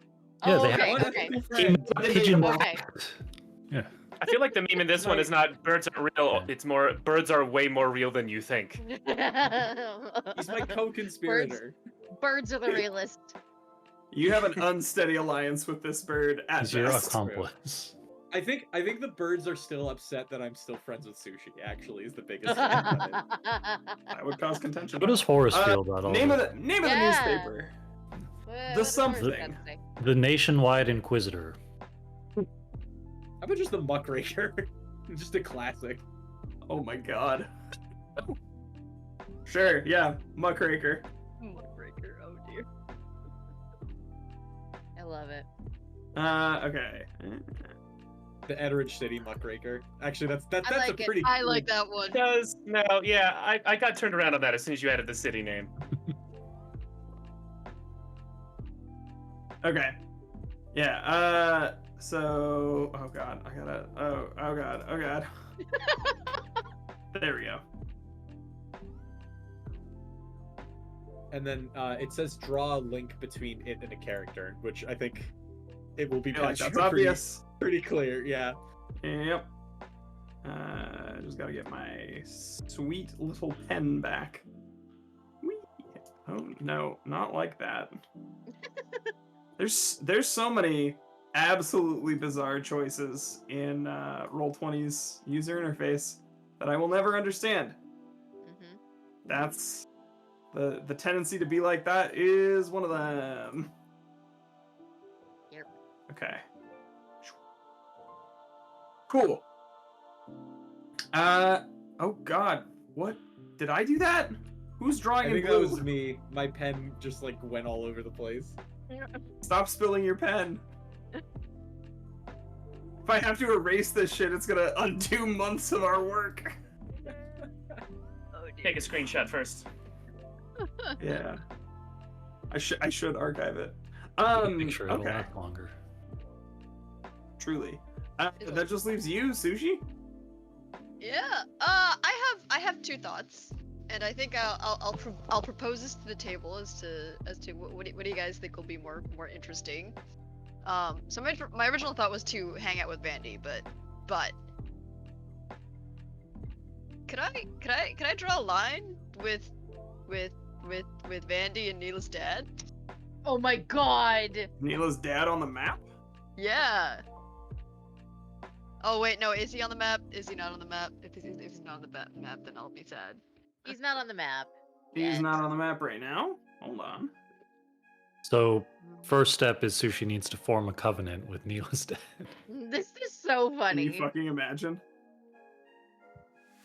Oh, they okay, have okay. Wonderful Team friend. Pigeon Okay. Pact. Yeah. I feel like the meme in this one is not birds are real. Yeah. It's more birds are way more real than you think. He's my co-conspirator. Birds are the realist. You have an unsteady alliance with this bird at He's your best. accomplice. I think the birds are still upset that I'm still friends with Sushi. Actually, is the biggest thing about it. That would cause contention. What does Horace feel about all Name of this? the name of Yeah. the newspaper. What The does Horace something. got to say? The Nationwide Inquisitor. How about just the Muckraker? Just a classic. Oh my god. Sure, yeah, Muckraker. Muckraker, oh dear. I love it. Okay. The Etteridge City Muckraker. Actually, that's I a like it. pretty. I like that one. Does no, yeah, I got turned around on that as soon as you added the city name. Okay. Yeah, so oh god, I gotta oh god. There we go. And then it says draw a link between it and a character, which I think it will be I feel like patched that's pretty, obvious. pretty clear. Yeah. Yep. Just gotta get my sweet little pen back. Whee! Oh no, not like that. There's so many absolutely bizarre choices in Roll20's user interface that I will never understand. Hmm. That's the tendency to be like that is one of them. Yep. Okay. Cool. Oh god, what? Did I do that? Who's drawing I in think blue? that was me. My pen just like went all over the place. Stop spilling your pen. If I have to erase this shit, it's gonna undo months of our work. Oh dear. Take a screenshot first. Yeah. I should archive it. Make sure it'll Okay. last longer. Truly. That just leaves you, Sushi? Yeah. I have two thoughts, and I think I'll propose this to the table as to what do you guys think will be more interesting. So my original thought was to hang out with Vandy, but Can I draw a line with Vandy and Neela's dad? Oh my god. Neela's dad on the map? Yeah. Oh wait, no, is he on the map? Is he not on the map? If he's not on the map, then I'll be sad. He's not on the map. He's yet. not on the map right now. Hold on. So, first step is Sushi needs to form a covenant with Neela's dad. This is so Can funny. you fucking imagine?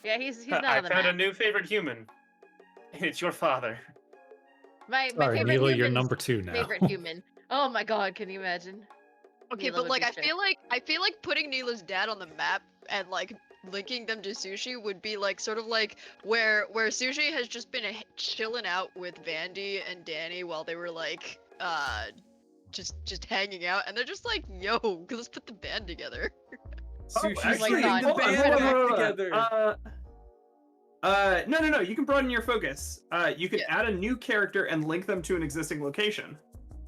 Yeah, he's not I on the found map. a new favorite human. It's your father. My Sorry, favorite Neela, you're human's number 2 now. favorite human. Oh my god, can you imagine? Okay, Neela but would like be I sick. feel like putting Neela's dad on the map and like linking them to Sushi would be like sort of like where Sushi has just been chilling out with Vandy and Danny while they were like just hanging out, and they're just like, yo, let's put the band together. Sushi's actually, putting the hold on, band hold on, back hold on. together. No. You can broaden your focus. You can add a new character and link them to an existing location.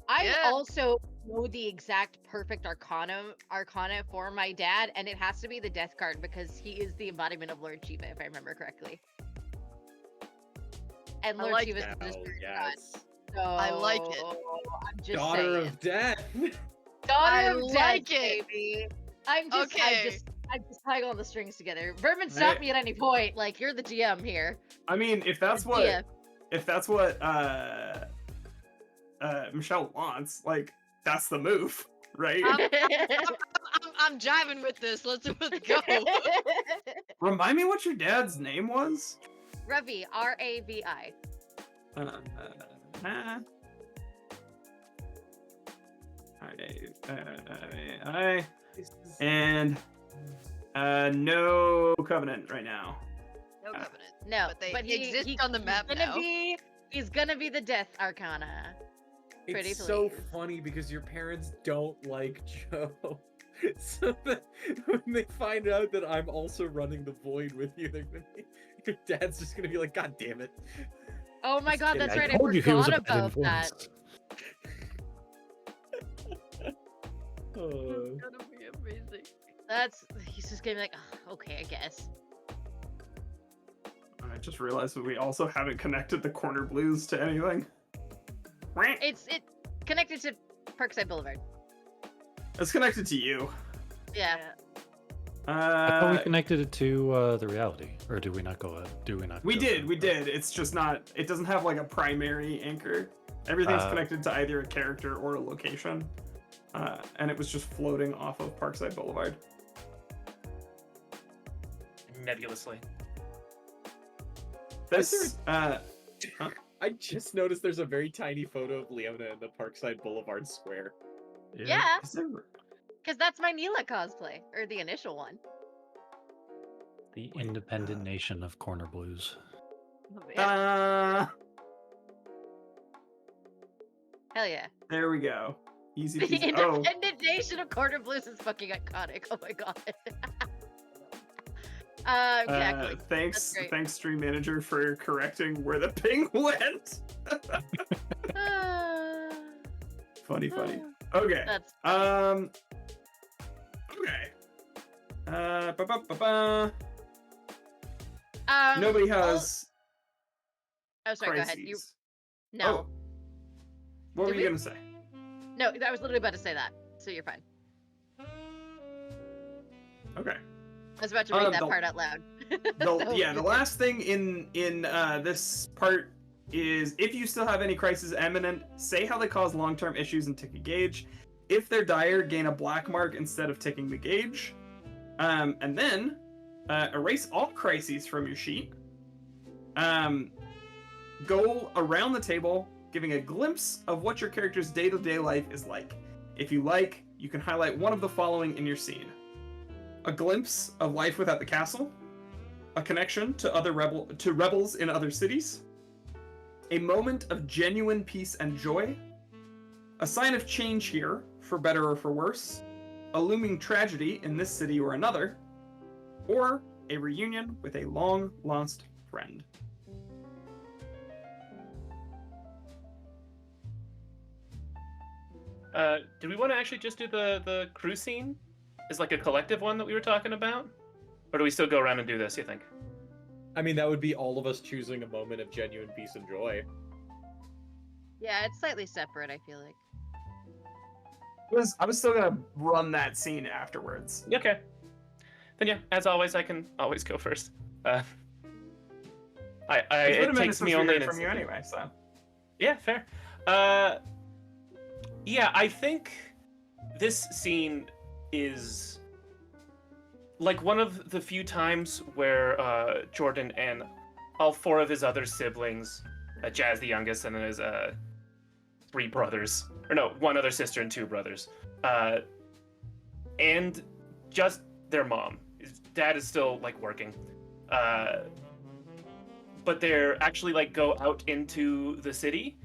I Yeah. also know the exact perfect arcana for my dad, and it has to be the death card because he is the embodiment of Lord Shiva, if I remember correctly. And I Lord like Shiva's Hell the spirit yes. god, so I like it. I'm just Daughter saying. of death. Daughter I of like death, it. baby. I'm just tying all the strings together. Vermin, stop Right. me at any point. Like, you're the GM here. I mean, if that's what Yeah. Michelle wants, like that's the move, right? I'm jiving with this. Let's go. Remind me what your dad's name was. Ravi, R-A-V-I. And no covenant right now. No covenant. No, But they exist on the map now. He's gonna be the Death Arcana. Pretty It's so please. funny because your parents don't like Joe. So that when they find out that I'm also running the void with you, they're gonna be, your dad's just gonna be like, God damn it. Oh my Just god, kidding. that's I right. I told you he was forgot a bad about that. influence. Oh. It's gonna be amazing. He's just gonna be like, "Oh, okay, I guess. I just realized that we also haven't connected the Corner Blues to anything. It's connected to Parkside Boulevard. It's connected to you. Yeah. I thought we connected it to the reality, or do we not go? Do we not? We go did. there? We did. It's just not. It doesn't have like a primary anchor. Everything's Uh, connected to either a character or a location, and it was just floating off of Parkside Boulevard. Nebulously. This. I just noticed there's a very tiny photo of Leona in the Parkside Boulevard square. Yeah, Is there- because that's my Neela cosplay, or the initial one. The independent nation of Corner Blues. Hell yeah. There we go. Easy The peasy. Oh, independent nation of Corner Blues is fucking iconic. Oh my god. Exactly. thanks, great. thanks, Stream Manager, for correcting where the ping went. Funny. Okay. That's Okay. Ba-ba-ba-ba. Nobody has Oh, sorry. Go ahead. crises. No. Oh, what were Did you we? gonna say? No, I was literally about to say that. So you're fine. Okay. I was about to read that the- part out loud. The So yeah, the you're last thing in this part is if you still have any crises imminent, say how they cause long-term issues and tick a gauge. If they're dire, gain a black mark instead of ticking the gauge. And then erase all crises from your sheet. Go around the table, giving a glimpse of what your character's day-to-day life is like. If you like, you can highlight one of the following in your scene: a glimpse of life without the castle, a connection to other rebels in other cities, a moment of genuine peace and joy, a sign of change here, for better or for worse, a looming tragedy in this city or another, or a reunion with a long-lost friend. Do we want to actually just do the crew scene? Is like a collective one that we were talking about? Or do we still go around and do this, you think? I mean, that would be all of us choosing a moment of genuine peace and joy. Yeah, it's slightly separate, I feel like. I was still gonna run that scene afterwards. Okay. Then yeah, as always, I can always go first. Which would It have been takes supposed me to only hear an from you instant. anyway, so. Yeah, fair. Yeah, I think this scene is like one of the few times where Jordan and all four of his other siblings, Jazz the youngest, and then his three brothers, or no, one other sister and two brothers, and just their mom. His dad is still like working, but they're actually like go out into the city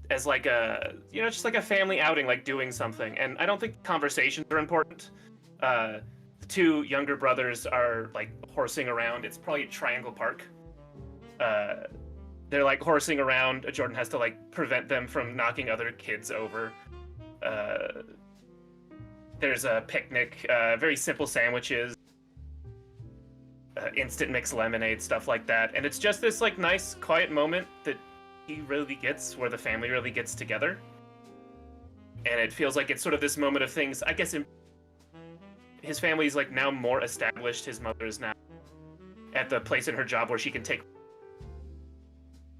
as like a just like a family outing, like doing something. And I don't think conversations are important. The two younger brothers are like horsing around. It's probably Triangle Park. They're like horsing around. Jordan has to like prevent them from knocking other kids over. There's a picnic, very simple sandwiches, instant mix lemonade, stuff like that. And it's just this like nice quiet moment that he really gets, where the family really gets together. And it feels like it's sort of this moment of things, I guess his family's like now more established. His mother is now at the place in her job where she can take,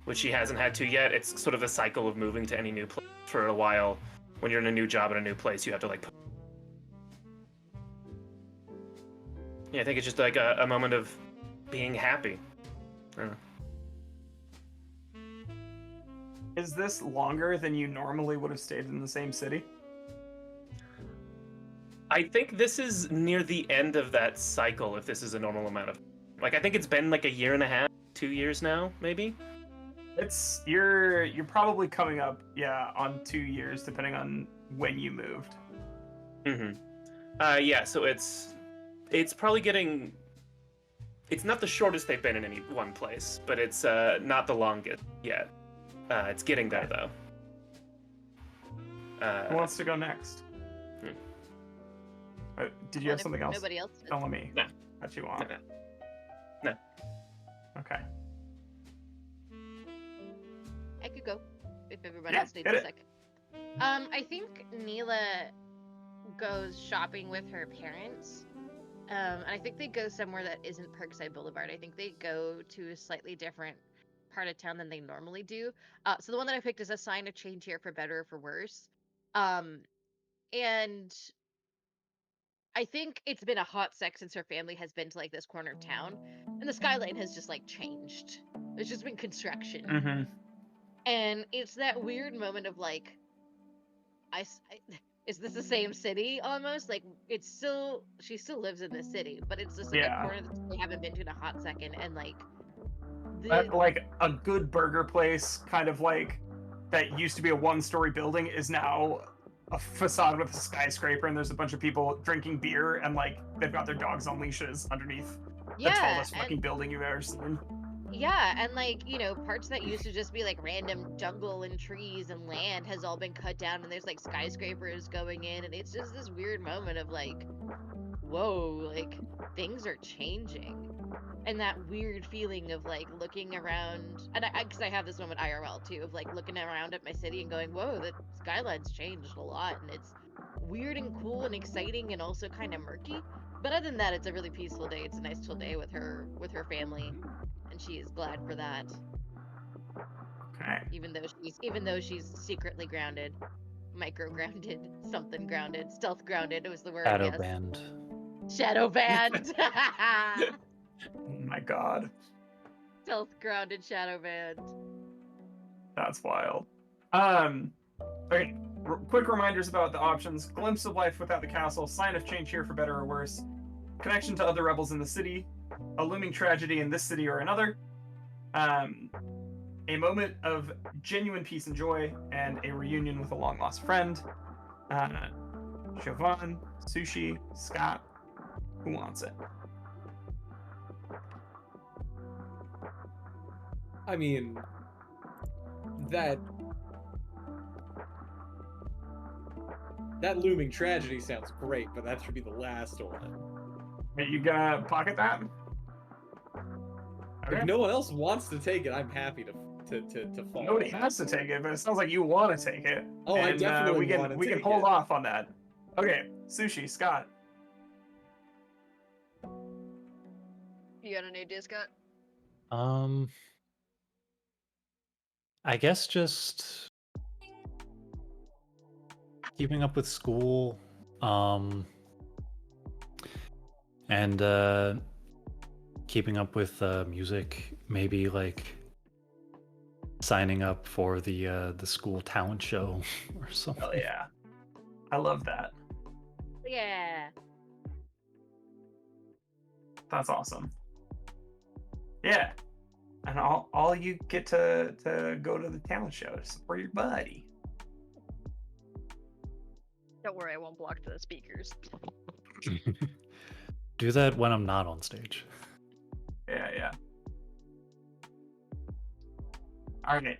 which she hasn't had to yet. It's sort of the cycle of moving to any new place for a while. When you're in a new job in a new place, you have to like yeah, I think it's just like a moment of being happy. I don't know. Is this longer than you normally would have stayed in the same city? I think this is near the end of that cycle, if this is a normal amount of... Like, I think it's been like a year and a half, 2 years now, maybe? You're probably coming up, yeah, on 2 years, depending on when you moved. Mm-hmm. Yeah, so it's probably getting... It's not the shortest they've been in any one place, but it's not the longest yet. It's getting there, though. Who wants to go next? Did you have something else? Nobody else did. Telling me No. that you want. No. Okay. I could go if everybody Yeah, else needs hit a it. sec. I think Neela goes shopping with her parents. And I think they go somewhere that isn't Parkside Boulevard. I think they go to a slightly different part of town than they normally do. So the one that I picked is a sign of change here for better or for worse. And I think it's been a hot sec since her family has been to like this corner of town, and the skyline has just like changed. There's just been construction, Mm-hmm. and it's that weird moment of like, is this the same city almost? Like she still lives in this city, but it's just like Yeah. a corner that they haven't been to in a hot second, and like Like a good burger place, kind of like that used to be a one-story building, is now a facade with a skyscraper, and there's a bunch of people drinking beer, and like they've got their dogs on leashes underneath the tallest fucking building you've ever seen. Yeah, and like, parts that used to just be like random jungle and trees and land has all been cut down, and there's like skyscrapers going in, and it's just this weird moment of like, whoa, like things are changing. And that weird feeling of like looking around, and because I have this moment IRL too, of like looking around at my city and going, whoa, the skyline's changed a lot, and it's weird and cool and exciting and also kind of murky. But other than that, it's a really peaceful day. It's a nice chill day with her family, and she is glad for that. Okay. Even though she's secretly grounded, micro grounded, something grounded, stealth grounded was the word. Shadow yes. band. Shadow band. Oh my god. Stealth grounded shadow band. That's wild. Okay, quick reminders about the options. Glimpse of life without the castle, sign of change here for better or worse, connection to other rebels in the city, a looming tragedy in this city or another, a moment of genuine peace and joy, and a reunion with a long-lost friend. Siobhan, Sushi, Scott, who wants it? I mean, that looming tragedy sounds great, but that should be the last one. Are you gonna pocket that? Okay. If no one else wants to take it, I'm happy to follow. Nobody that has to forward. take it, but it sounds like you want to take it. Oh, I and, definitely we can wanna we can take hold it. off on that. Okay, Sushi, Scott. You got an idea, Scott? I guess just keeping up with school, and keeping up with music. Maybe like signing up for the school talent show or something. Oh yeah, I love that. Yeah. That's awesome. Yeah, and all you get to go to the talent show to support your buddy. Don't worry, I won't block the speakers. Do that when I'm not on stage. Yeah. All right,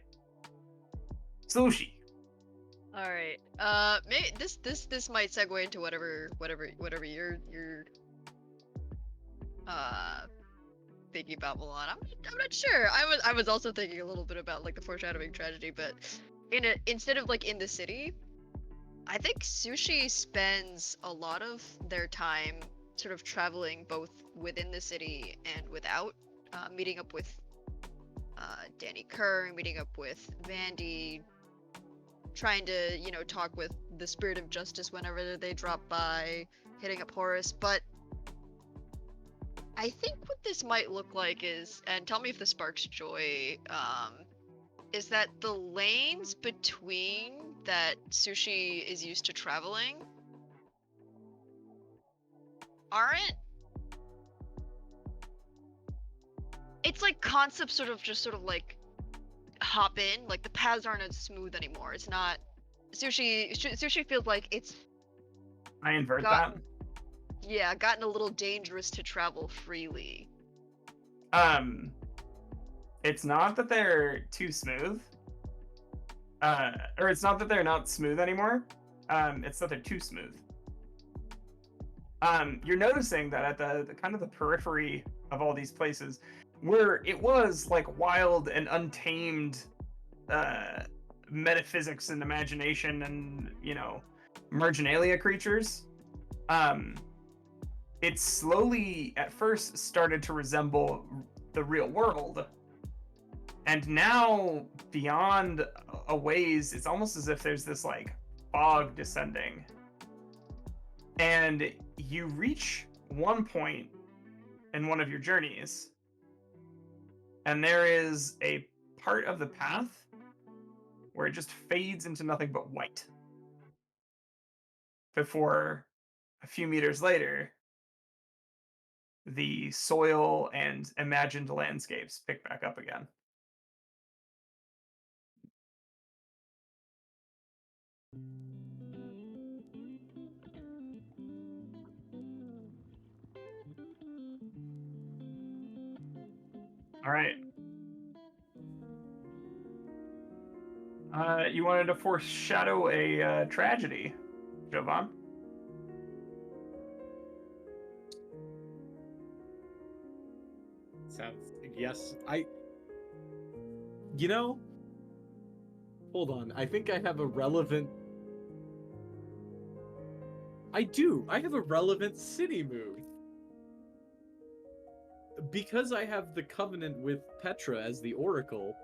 Sushi. All right. Maybe this might segue into whatever you're thinking about, Milan. I'm not sure. I was also thinking a little bit about like the foreshadowing tragedy, but instead of like in the city, I think Sushi spends a lot of their time sort of traveling both within the city and without, meeting up with Danny Kerr, meeting up with Vandy, trying to, talk with the Spirit of Justice whenever they drop by, hitting up Horace. But I think what this might look like is, and tell me if this sparks joy, is that the lanes between that Sushi is used to traveling aren't. It's like concepts sort of like hop in, like the paths aren't as smooth anymore. It's not. Sushi feels like it's I invert gotten a little dangerous to travel freely. that. It's not that they're too smooth, or it's not that they're not smooth anymore. It's that they're too smooth. You're noticing that at the kind of the periphery of all these places, where it was like wild and untamed metaphysics and imagination and marginalia creatures, it slowly at first started to resemble the real world, and now beyond a ways it's almost as if there's this like fog descending, and you reach one point in one of your journeys, and there is a part of the path where it just fades into nothing but white, before a few meters later the soil and imagined landscapes pick back up again. All right. You wanted to foreshadow a tragedy, Jovan? Sounds yes. Hold on. I think I have a relevant. I do. I have a relevant city move. Because I have the covenant with Petra as the oracle,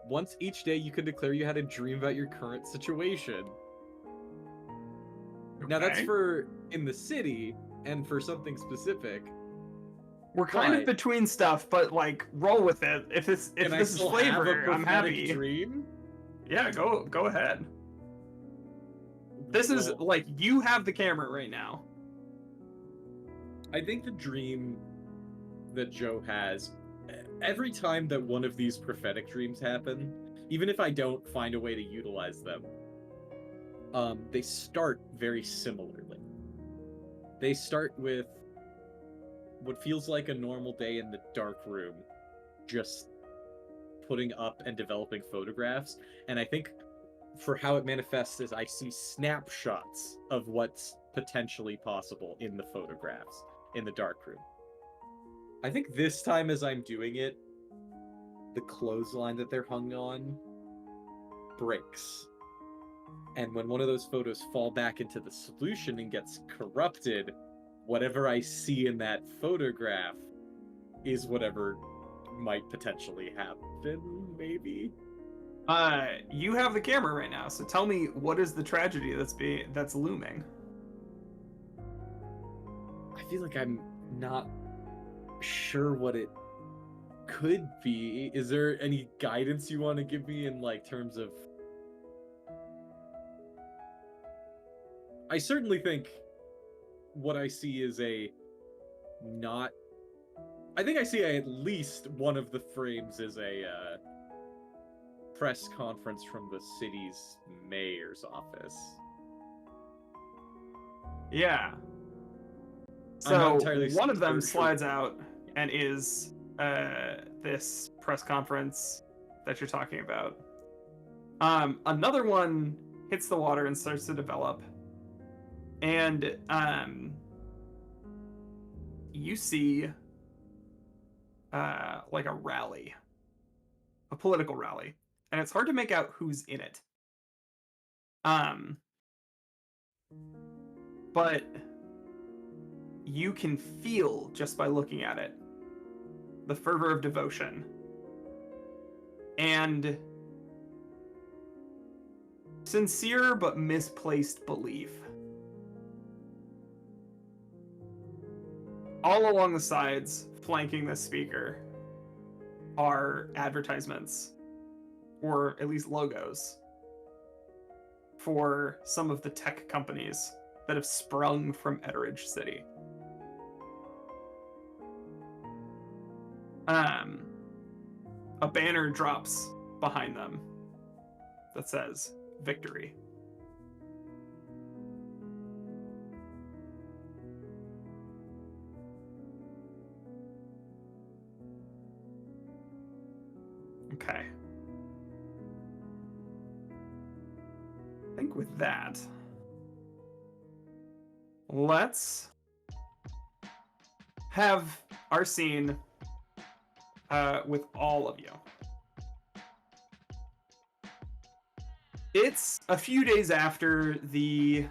once each day you can declare you had a dream about your current situation. Now that's Okay. for in the city and for something specific. We're kind of But- between stuff, but like roll with it. If this Can I is still have a flavor, I'm prophetic happy. dream? Yeah, go ahead. This is Well, like you have the camera right now. I think the dream that Joe has, every time that one of these prophetic dreams happen, even if I don't find a way to utilize them, they start very similarly. They start with what feels like a normal day in the dark room, just putting up and developing photographs, and I think for how it manifests is I see snapshots of what's potentially possible in the photographs in the dark room. I think this time as I'm doing it, the clothesline that they're hung on breaks. And when one of those photos fall back into the solution and gets corrupted, whatever I see in that photograph is whatever might potentially happen, maybe? You have the camera right now, so tell me, what is the tragedy that's looming? I feel like I'm not sure what it could be. Is there any guidance you want to give me in like terms of... I certainly think what I see is a not... I think I see at least one of the frames is a press conference from the city's mayor's office. Yeah. I'm not So entirely one of them sure. slides out and is this press conference that you're talking about. Another one hits the water and starts to develop. And you see like a rally, a political rally, and it's hard to make out who's in it. But you can feel, just by looking at it, the fervor of devotion and sincere but misplaced belief. All along the sides, flanking this speaker, are advertisements, or at least logos, for some of the tech companies that have sprung from Etteridge City. A banner drops behind them that says "Victory." Okay. I think with that, let's have our scene with all of you. It's a few days after the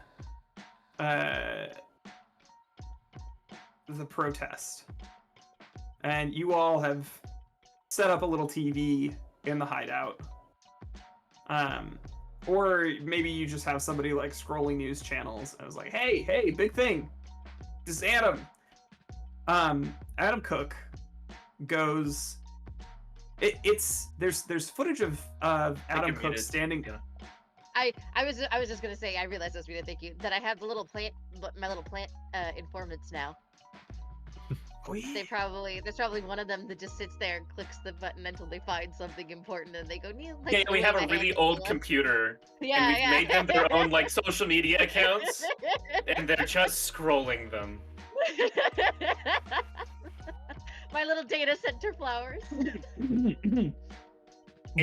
protest, and you all have set up a little TV in the hideout. Or maybe you just have somebody like scrolling news channels and it's like, hey, big thing. This is Adam. Adam Cook goes. There's footage of Adam Cook standing. Yeah. I was just gonna say, I realized I was muted, thank you, that I have my little plant informants now. Oh, yeah. There's probably one of them that just sits there and clicks the button until they find something important, and they go, Neil. Yeah, we have a really old computer, Yeah, and we've yeah. made them their own like social media accounts, and they're just scrolling them. My little data center flowers. It's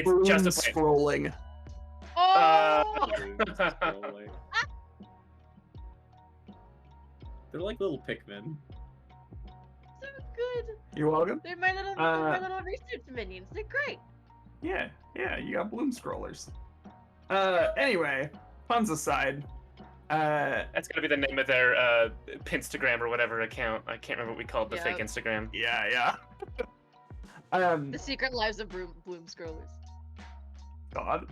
Boom just a plan. scrolling. Oh! They're like little Pikmin. So good. You're welcome. They're my little research minions. They're great. Yeah, you got bloom scrollers. Anyway, puns aside, That's gonna be the name of their Pinstagram or whatever account. I can't remember what we called the fake Yep. Instagram. yeah. The secret lives of bloom scrollers. God.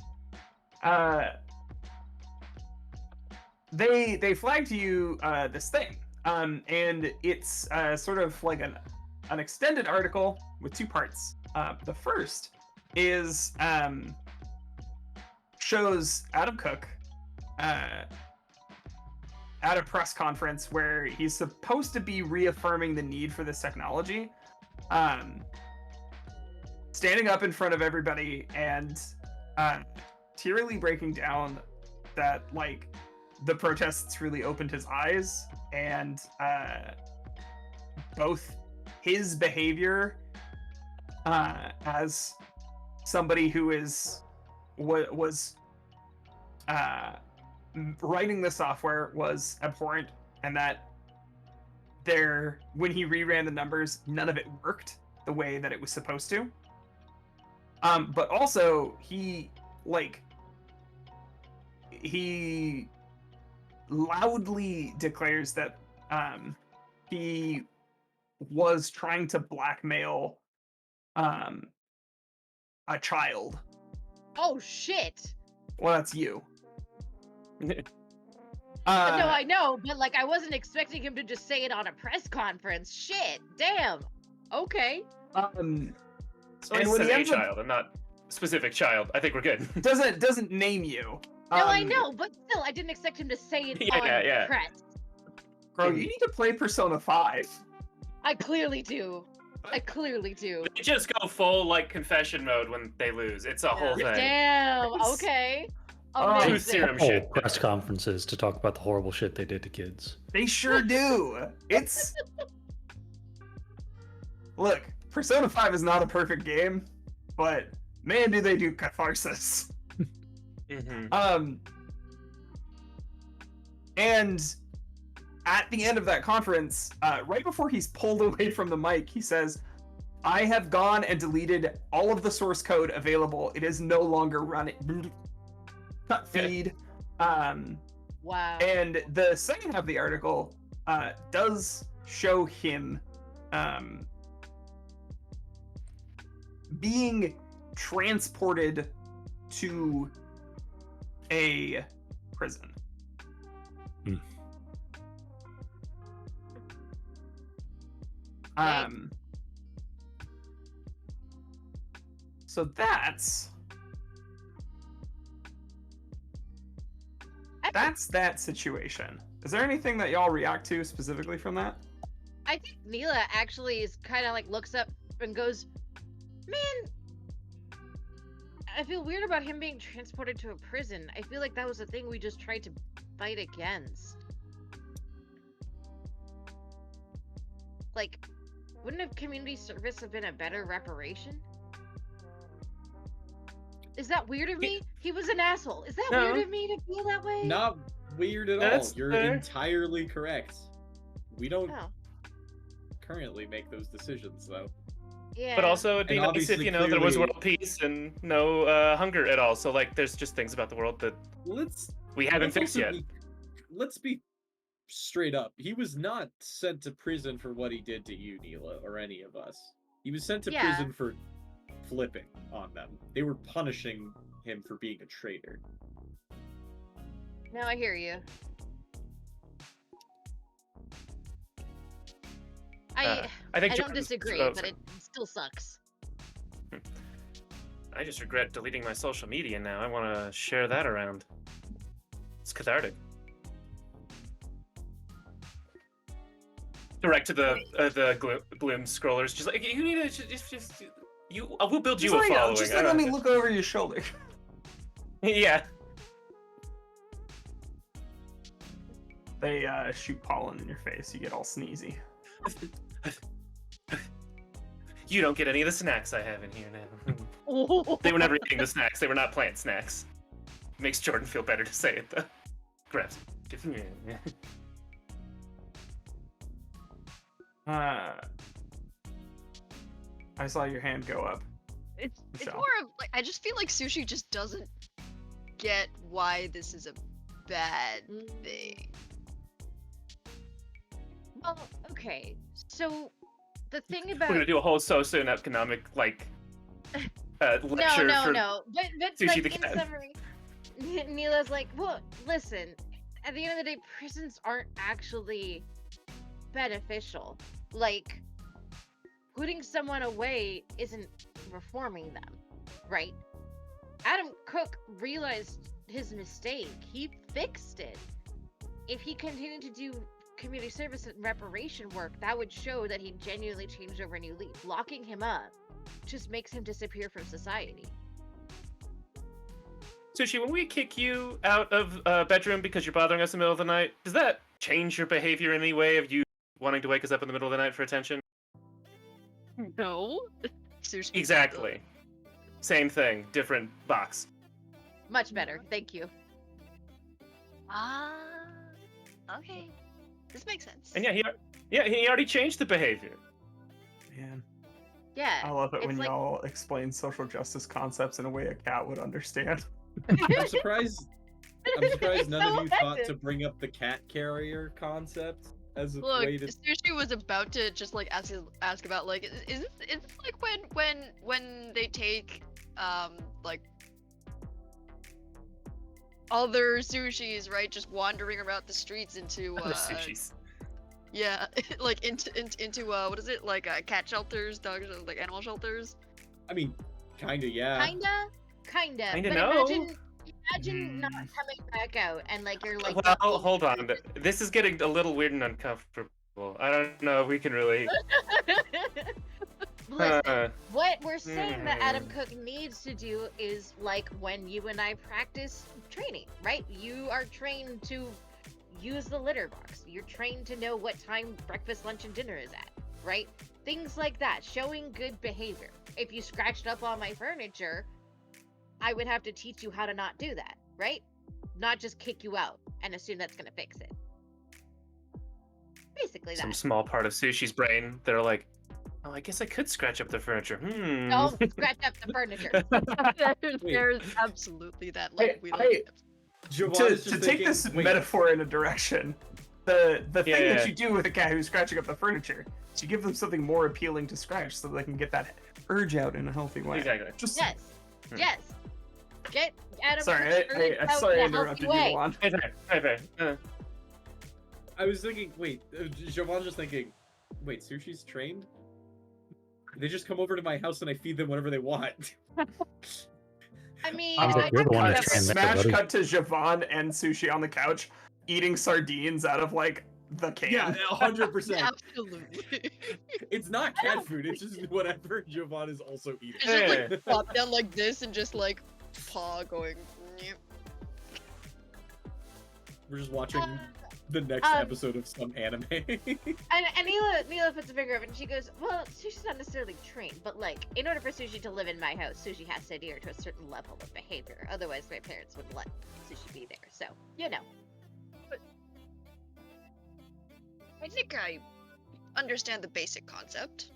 They flag to you this thing, and it's sort of like an extended article with two parts. The first is shows Adam Cook at a press conference where he's supposed to be reaffirming the need for this technology, standing up in front of everybody and tearily breaking down that like the protests really opened his eyes, and both his behavior as somebody who was writing the software was abhorrent, and that when he reran the numbers, none of it worked the way that it was supposed to. But also he loudly declares that he was trying to blackmail a child. Oh shit. Well, that's you. No, I know, but like I wasn't expecting him to just say it on a press conference. Shit. Damn. Okay. So And he when said he a ends up- child and not specific child. I think we're good. doesn't name you. No, I know, but still, I didn't expect him to say it on Yeah. press. Bro, you need to play Persona 5. I clearly do. I clearly do. They just go full like confession mode when they lose. It's a whole thing. Damn. It's- Okay. Oh, Truth Amazing. serum Whole shit. press conferences to talk about the horrible shit they did to kids. They sure do. It's look, Persona 5 is not a perfect game, but man, do they do catharsis. Mhm. And at the end of that conference, right before he's pulled away from the mic, he says, "I have gone and deleted all of the source code available. It is no longer running." Cut feed. Wow. And the second half of the article does show him being transported to a prison. Hmm. So that's that situation. Is there anything that y'all react to specifically from that? I think Neela actually is kind of like looks up and goes, "Man, I feel weird about him being transported to a prison. I feel like that was a thing we just tried to fight against. Like, wouldn't a community service have been a better reparation? Is that weird of me? He was an asshole. Is that No. weird of me to feel that way? Not weird at That's all. You're fair. entirely correct. We don't Oh, currently make those decisions, though. yeah. But also, it'd be And nice if obviously, there was clearly- world peace and no hunger at all. So like, there's just things about the world that Let's we haven't let's fixed also yet. let's be straight up. He was not sent to prison for what he did to you, Neela, or any of us. He was sent to Yeah. prison for flipping on them. They were punishing him for being a traitor. No, I hear you. I think I don't Jordan's- disagree, oh, but sorry. it still sucks. I just regret deleting my social media now. I want to share that around. It's cathartic. Direct to the gloom scrollers. Just like, you need to just you. I will build you a following. Just I like, don't let me know. look over your shoulder. Yeah. They shoot pollen in your face. You get all sneezy. You don't get any of the snacks I have in here now. They were never eating the snacks. They were not plant snacks. Makes Jordan feel better to say it though. Grabs. I saw your hand go up. It's Michelle. more of like I just feel like Sushi just doesn't get why this is a bad thing. Well, okay. So the thing We're about gonna do a whole socioeconomic like lecture for no. But Sushi like, the in cat. summary, Neela's like, well, listen. At the end of the day, prisons aren't actually beneficial. Like, putting someone away isn't reforming them, right? Adam Cook realized his mistake. He fixed it. If he continued to do community service and reparation work, that would show that he genuinely changed over a new leaf. Locking him up just makes him disappear from society. Sushi, when we kick you out of bedroom because you're bothering us in the middle of the night, does that change your behavior in any way of you wanting to wake us up in the middle of the night for attention? No. Seriously. Exactly. Same thing, different box. Much better. Thank you. Ah. Okay. This makes sense. And yeah, he already changed the behavior. Man. Yeah. I love it it's when like, y'all explain social justice concepts in a way a cat would understand. I'm surprised. I'm surprised It's none so of you thought to effective. bring up the cat carrier concept as a Look, way to. Sushi was about to just like ask about like is this like when they take like other sushis, right, just wandering around the streets into Other sushis. yeah, like into what is it, like cat shelters, dog like animal shelters. I mean, kinda, yeah. Kinda. Kinda But no. imagine not coming back out and like you're like. Well, not hold being- on. This is getting a little weird and uncomfortable. I don't know if we can really. Listen, what we're saying that Adam Hmm. Cook needs to do is like when you and I practice training, right? You are trained to use the litter box. You're trained to know what time breakfast, lunch, and dinner is at, right? Things like that, showing good behavior. If you scratched up on my furniture, I would have to teach you how to not do that, right? Not just kick you out and assume that's gonna fix it. Basically Some that. small part of Sushi's brain, they're like, oh, I guess I could scratch up the furniture. Don't scratch up the furniture. There's absolutely that. Hey, Like we like. Javon to is to just take thinking, this wait, metaphor in a direction, the thing Yeah. that you do with a cat who's scratching up the furniture is you give them something more appealing to scratch so they can get that urge out in a healthy way. Exactly. Just Yes. Hmm. Yes. Get Adam sorry, Cook's urge I out sorry I in a healthy interrupted you, way. Juan. Hey, fair. I was thinking, wait, Javon's just thinking, wait, Sushi's trained? They just come over to my house and I feed them whatever they want. I mean, Sounds like you're the one Cut- who's trained there, smash buddy. cut to Javon and Sushi on the couch eating sardines out of like the can. Yeah, 100%. Absolutely. It's not cat food, it's just whatever Javon is also eating. It's just Yeah. like pop down like this and just like paw going. "Nyeh." We're just watching the next episode of some anime. and Neela puts a finger up and she goes, well, Sushi's not necessarily trained, but like, in order for Sushi to live in my house, Sushi has to adhere to a certain level of behavior. Otherwise, my parents wouldn't let Sushi be there. So, you know. I think I understand the basic concept.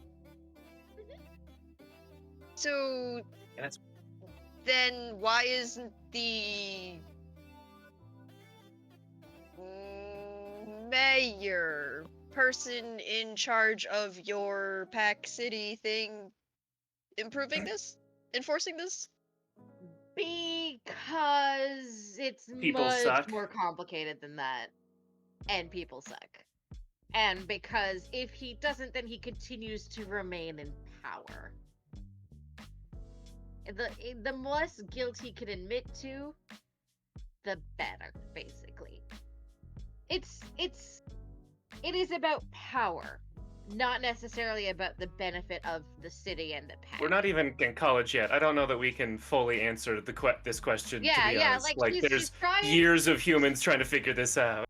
So Yeah, that's- then why isn't the mayor person in charge of your Pack City thing improving this? Enforcing this? Because it's People much suck. more complicated than that. And people suck. And because if he doesn't, then he continues to remain in power. The less guilt he can admit to, the better, basically. It is about power, not necessarily about the benefit of the city and the pack. We're not even in college yet. I don't know that we can fully answer this question. Yeah, to be yeah, honest. like, there's she's trying. years of humans trying to figure this out.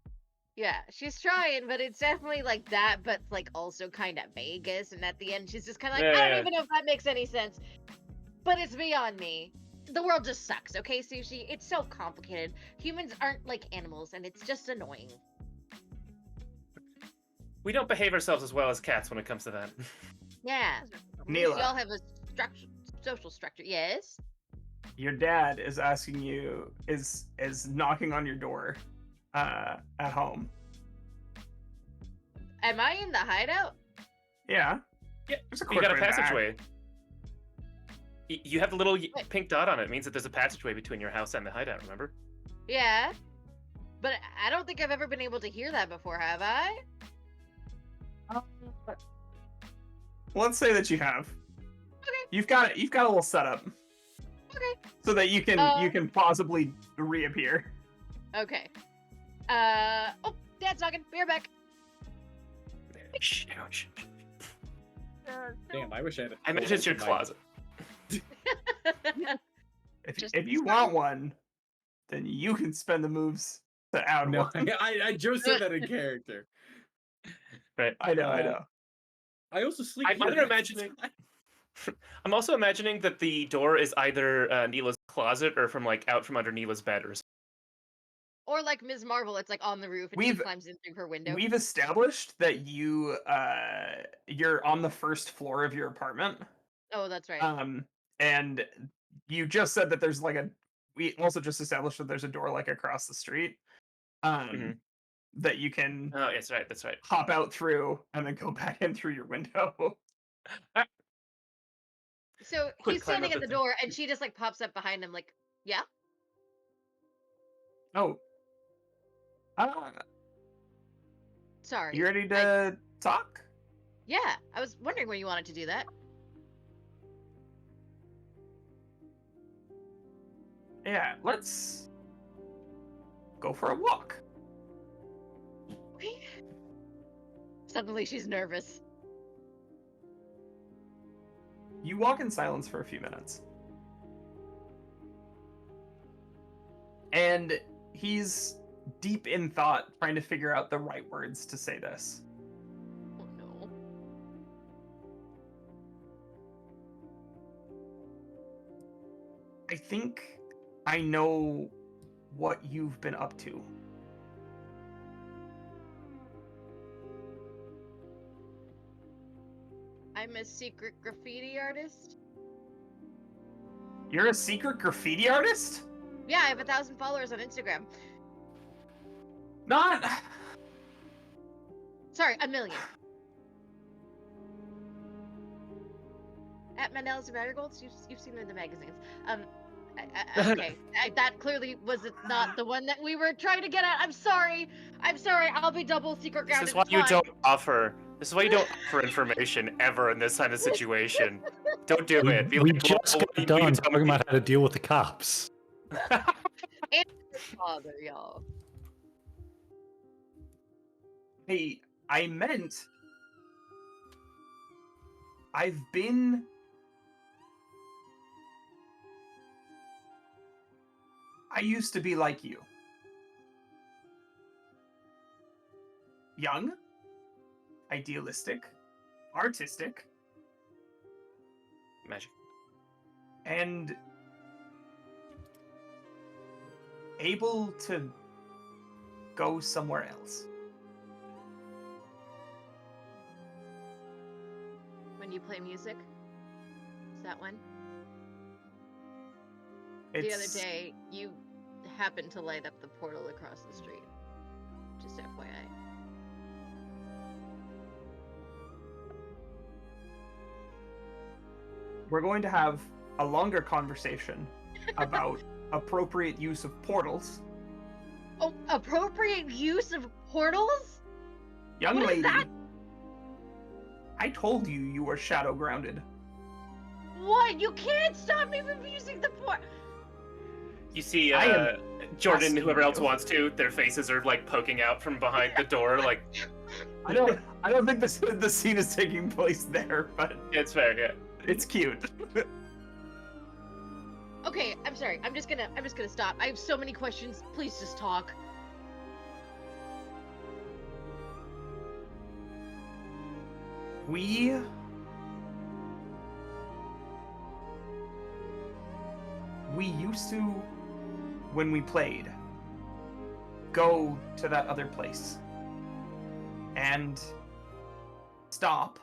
Yeah, she's trying, but it's definitely like that, but like also kind of Vegas. And at the end, she's just kind of like, I Yeah. don't even know if that makes any sense, but it's beyond me. The world just sucks, okay, Sushi? It's so complicated. Humans aren't like animals, and it's just annoying. We don't behave ourselves as well as cats when it comes to that. Yeah. Neela. We all have a social structure. Yes. Your dad is asking you is knocking on your door at home. Am I in the hideout? Yeah. Yeah, There's a You got a quick way back. passageway. You have the little pink dot on it. It means that there's a passageway between your house and the hideout, remember? Yeah. But I don't think I've ever been able to hear that before, have I? Let's say that you have. Okay. You've got a little setup. Okay. So that you can possibly reappear. Okay. Oh, Dad's knocking. Be right back. Damn, I wish I had a. I imagine it's your closet. If you want one, then you can spend the moves to add No, one. I just said that in character. Right. I know. I also sleep. I'm here either half the imagining- time. I'm also imagining that the door is either Neela's closet or from out from under Neela's bed or something. Or like Ms. Marvel, it's like on the roof and she climbs in through her window. We've established that you're on the first floor of your apartment. Oh, that's right. And you just said that there's like a. We also just established that there's a door like across the street. Mhm. That you can Oh, yes, right. That's right. hop out through and then go back in through your window. So Quick he's climb standing up at the the thing. door, and she just like pops up behind him, like, "Yeah, Oh, uh, sorry." you ready to talk? Yeah, I was wondering when you wanted to do that. Yeah, let's go for a walk. Okay. Suddenly, she's nervous. You walk in silence for a few minutes. And he's deep in thought, trying to figure out the right words to say this. Oh no. I think I know what you've been up to. I'm a secret graffiti artist. You're a secret graffiti artist? Yeah, I have 1,000 followers on Instagram. Not. Sorry, 1,000,000. At Manel's Marigolds, you've seen them in the magazines. Okay, that clearly was not the one that we were trying to get at. I'm sorry. I'll be double secret This grounded. is why It's you fine. don't offer. This is why you don't offer information ever in this kind of situation. Don't do it. Be We like, just "Well, got will done you tell talking me?" about how to deal with the cops. Father, y'all. Hey, I meant. I've been. I used to be like you. Young, idealistic, artistic, Magic. and able to go somewhere else. When you play music, is that one? It's, The other day, you happened to light up the portal across the street. Just FYI. we're going to have a longer conversation about appropriate use of portals. Oh, appropriate use of portals? Young What is lady, that? I told you you were shadow grounded. What? You can't stop me from using the portal. You see, I am Jordan, asking whoever else you. wants to, their faces are like poking out from behind the door. Like, I don't think the scene is taking place there, but it's fair, yeah. it's cute. Okay, I'm sorry. I'm just gonna stop. I have so many questions. Please just talk. We used to, when we played, go to that other place and stop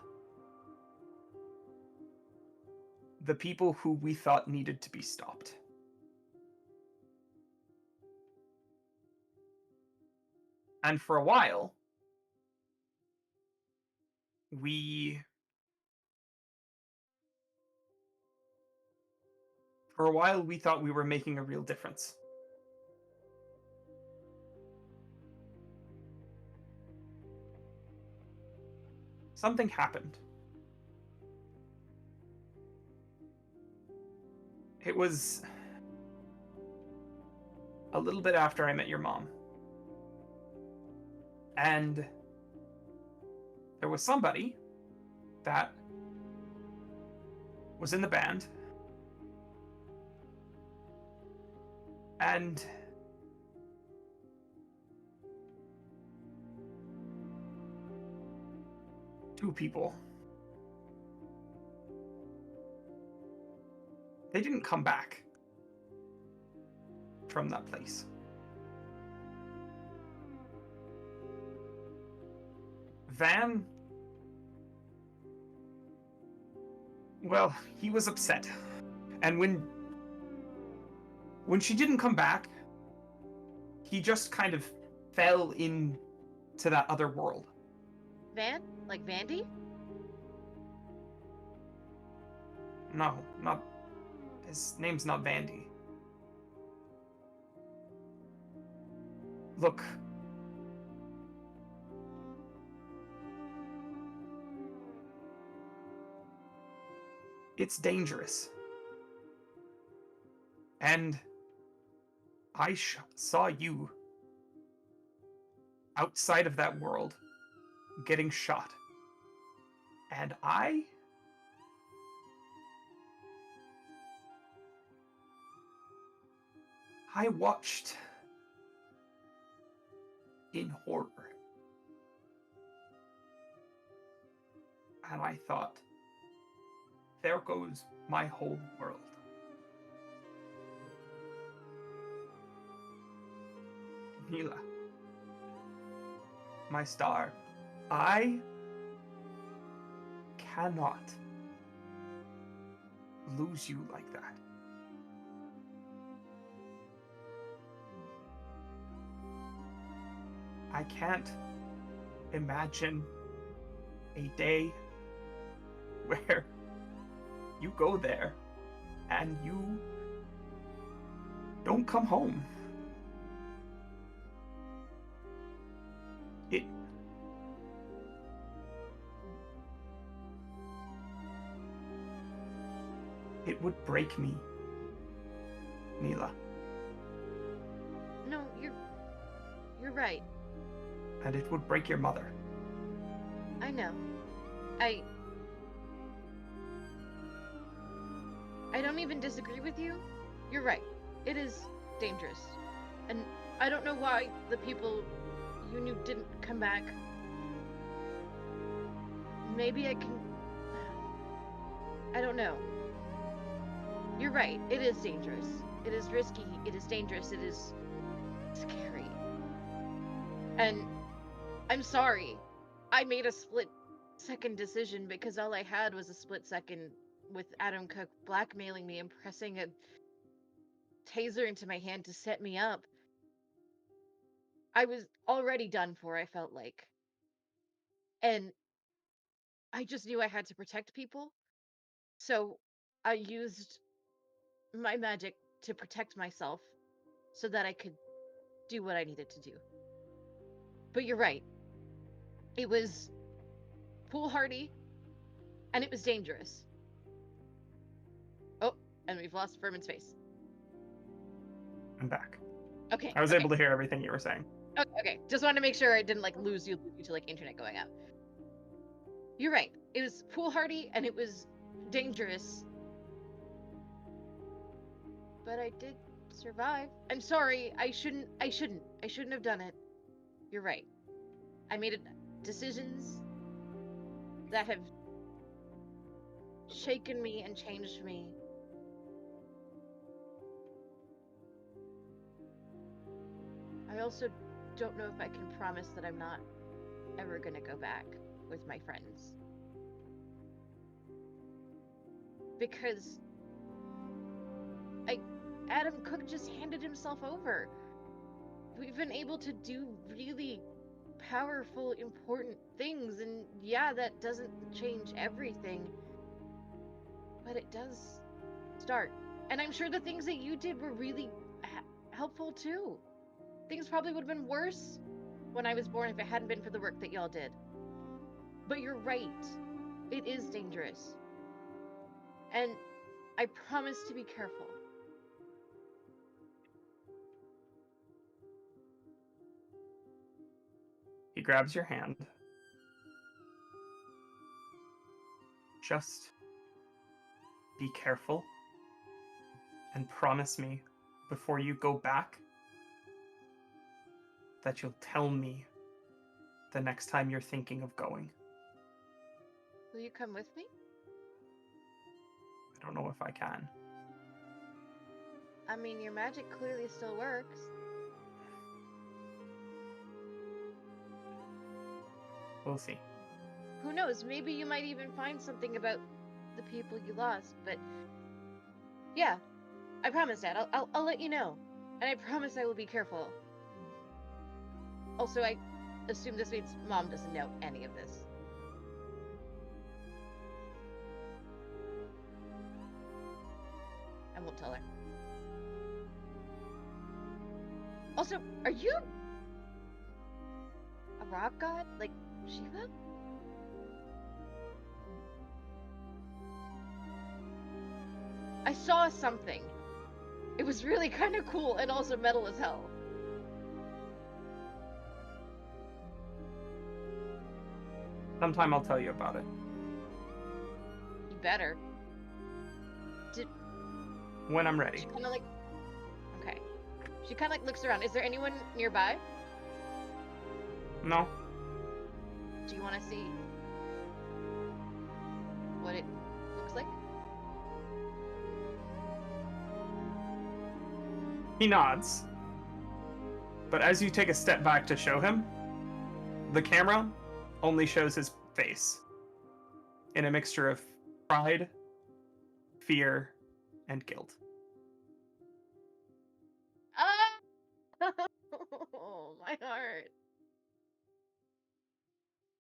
the people who we thought needed to be stopped. And for a while, we thought we were making a real difference. Something happened. It was a little bit after I met your mom. And there was somebody that was in the band. And two people. They didn't come back from that place. Van Well, he was upset. And when she didn't come back, he just kind of fell into that other world. Van? Like Vandy? No, not his name's not Vandy. Look. It's dangerous. And I saw you outside of that world getting shot. And I watched in horror. And I thought, there goes my whole world. Neela, my star, I cannot lose you like that. I can't imagine a day where you go there and you don't come home. It would break me, Neela. No, you're right. And it would break your mother. I know. I don't even disagree with you. You're right. It is dangerous. And I don't know why the people you knew didn't come back. Maybe I don't know. You're right. It is dangerous. It is risky. It is dangerous. It is scary. And I'm sorry. I made a split-second decision because all I had was a split second with Adam Cook blackmailing me and pressing a taser into my hand to set me up. I was already done for, I felt like. And I just knew I had to protect people. So I used my magic to protect myself so that I could do what I needed to do. But you're right. It was foolhardy and it was dangerous. Oh, and we've lost Furman's space. I'm back. Okay. I was able to hear everything you were saying. Okay. Just wanted to make sure I didn't lose you to internet going out. You're right. It was foolhardy and it was dangerous. But I did survive. I'm sorry. I shouldn't have done it. You're right. I made decisions that have shaken me and changed me. I also don't know if I can promise that I'm not ever gonna go back with my friends. Because Adam Cook just handed himself over. We've been able to do really powerful, important things, and yeah, that doesn't change everything, but it does start. And I'm sure the things that you did were really helpful too. Things probably would have been worse when I was born if it hadn't been for the work that y'all did. But you're right. It is dangerous. And I promise to be careful. He grabs your hand. Just be careful and promise me before you go back that you'll tell me the next time you're thinking of going. Will you come with me? I don't know if I can. I mean, your magic clearly still works. We'll see. Who knows? Maybe you might even find something about the people you lost, but yeah, I promise, Dad. I'll let you know, and I promise I will be careful. Also, I assume this means Mom doesn't know any of this. I won't tell her. Also, are you a rock god like Shiva? I saw something. It was really kind of cool and also metal as hell. Sometime I'll tell you about it. You better. When I'm ready. She kind of like... Okay. She kind of like looks around. Is there anyone nearby? No? Do you want to see what it looks like? He nods. But as you take a step back to show him, the camera only shows his face in a mixture of pride, fear, and guilt. Ah! Oh, my heart.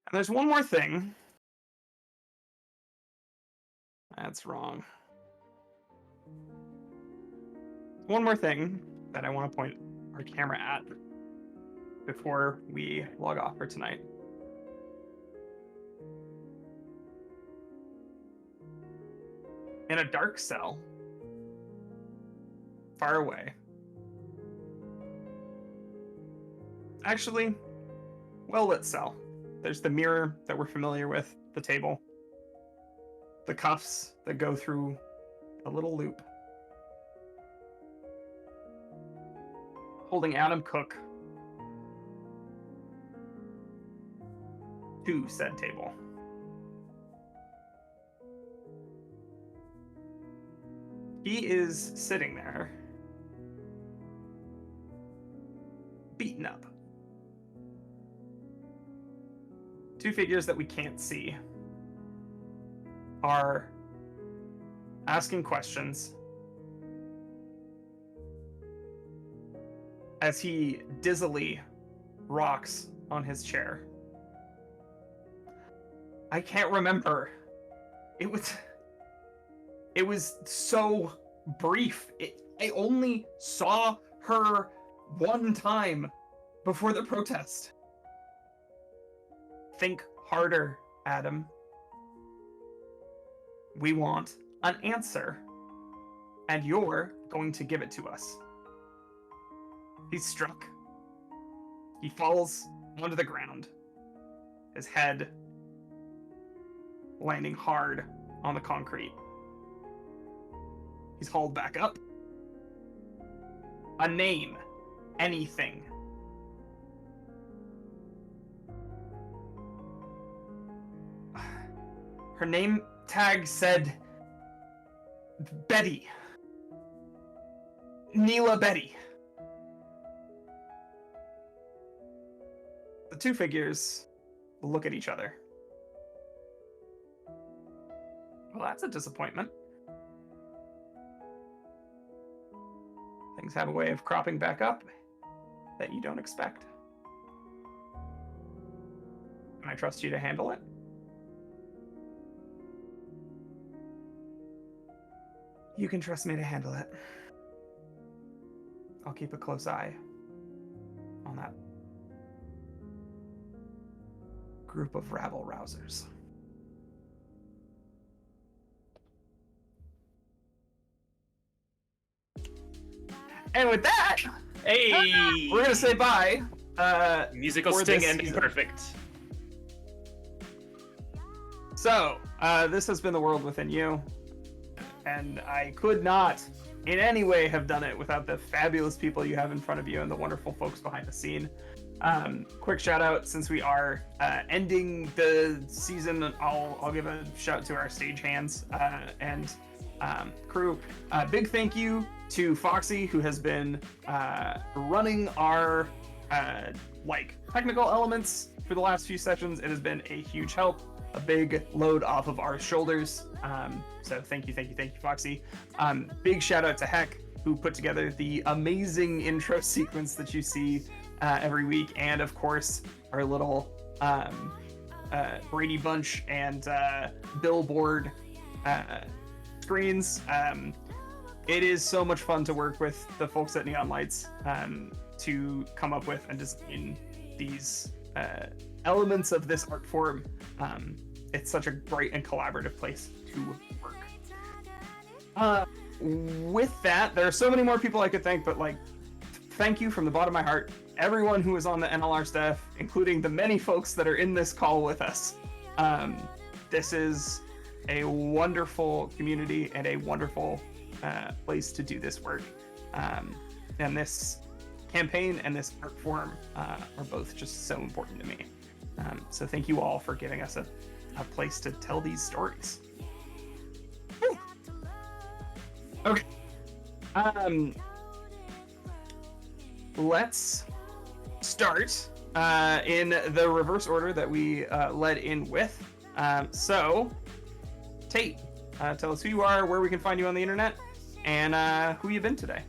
And there's one more thing. That's wrong. One more thing that I want to point our camera at before we log off for tonight. In a dark cell, far away. Actually, well-lit cell. There's the mirror that we're familiar with, the table, the cuffs that go through a little loop. Holding Adam Cook to said table. He is sitting there, beaten up. Two figures that we can't see are asking questions as he dizzily rocks on his chair. I can't remember. It was so brief. I only saw her one time before the protest. Think harder, Adam. We want an answer, and you're going to give it to us. He's struck. He falls onto the ground, his head landing hard on the concrete. He's hauled back up. A name. Anything. Her name tag said Betty. Neela Betty. The two figures look at each other. Well, that's a disappointment. Things have a way of cropping back up that you don't expect. Can I trust you to handle it? You can trust me to handle it. I'll keep a close eye on that group of rabble-rousers. And with that, Hey! we're gonna say bye. Musical for sting this ending season. perfect. So, this has been The World Within You, and I could not in any way have done it without the fabulous people you have in front of you and the wonderful folks behind the scene. Quick shout out, since we are ending the season, I'll give a shout to our stagehands and crew. Big thank you to Foxy, who has been running our technical elements for the last few sessions. It has been a huge help. a big load off of our shoulders. So thank you, Foxy. Big shout out to Heck, who put together the amazing intro sequence that you see every week, and of course our little Brady Bunch and billboard screens. It is so much fun to work with the folks at Neon Lights to come up with and design these elements of this art form. It's such a great and collaborative place to work. With that, there are so many more people I could thank, but like, thank you from the bottom of my heart, everyone who is on the NLR staff, including the many folks that are in this call with us. This is a wonderful community and a wonderful place to do this work. And this campaign and this art form are both just so important to me. So thank you all for giving us a place to tell these stories. Whew. Okay. Let's start in the reverse order that we led in with. So, Tate, tell us who you are, where we can find you on the internet, and who you've been today.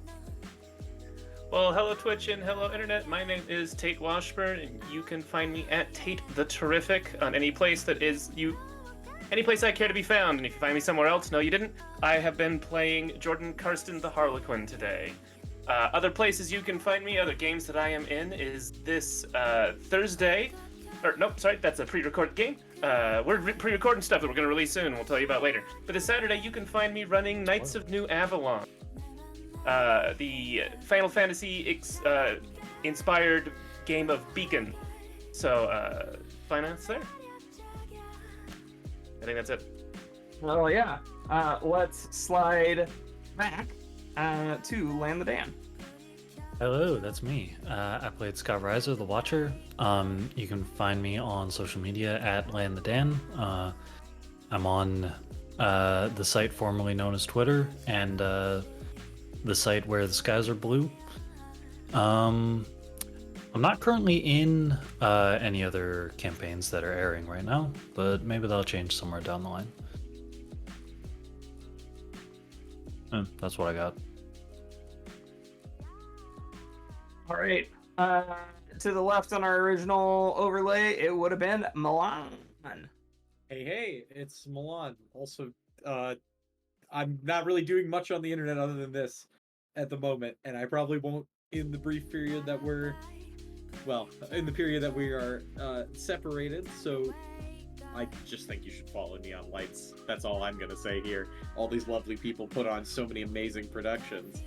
Well, hello Twitch and hello Internet. My name is Tate Washburn, and you can find me at Tate the Terrific on any place that is any place I care to be found. And if you find me somewhere else, no, you didn't. I have been playing Jordan Karsten the Harlequin today. Other places you can find me, other games that I am in, is this Thursday. Or nope, sorry, that's a pre-recorded game. We're pre-recording stuff that we're going to release soon. We'll tell you about later. But this Saturday, you can find me running Knights of New Avalon. The Final Fantasy inspired game of Beacon. So, find us there. I think that's it. Well, yeah. Let's slide back to Land the Dan. Hello, that's me. I played Scott Reiser, the Watcher. You can find me on social media at Land the Dan. I'm on the site formerly known as Twitter, and the site where the skies are blue. I'm not currently in any other campaigns that are airing right now, but maybe that'll change somewhere down the line. That's what I got. All right. To the left on our original overlay, it would have been Milan. Hey, it's Milan. Also, I'm not really doing much on the internet other than this at the moment, and I probably won't in the brief period that in the period that we are separated, so I just think you should follow Neon Lights. That's all I'm gonna say here. All these lovely people put on so many amazing productions.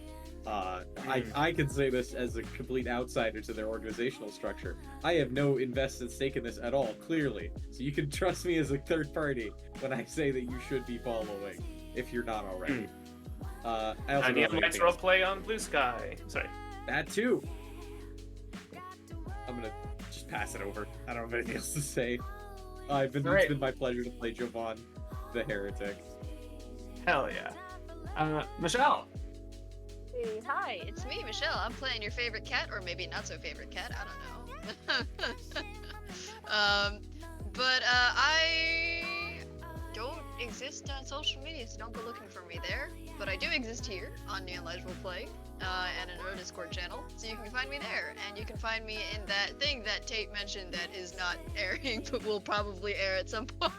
I can say this as a complete outsider to their organizational structure. I have no invested stake in this at all, clearly. So you can trust me as a third party when I say that you should be following, if you're not already. I also Neon Lights roleplay on Blue Sky. Sorry. That too. I'm gonna just pass it over. I don't have anything else to say. It's been my pleasure to play Jovan, the Heretic. Hell yeah. Michelle. Hey, hi, it's me, Michelle. I'm playing your favorite cat, or maybe not so favorite cat. I don't know. But I don't exist on social media, so don't go looking for me there. But I do exist here on Neon Lights Roleplay and in our Discord channel, so you can find me there. And you can find me in that thing that Tate mentioned that is not airing, but will probably air at some point.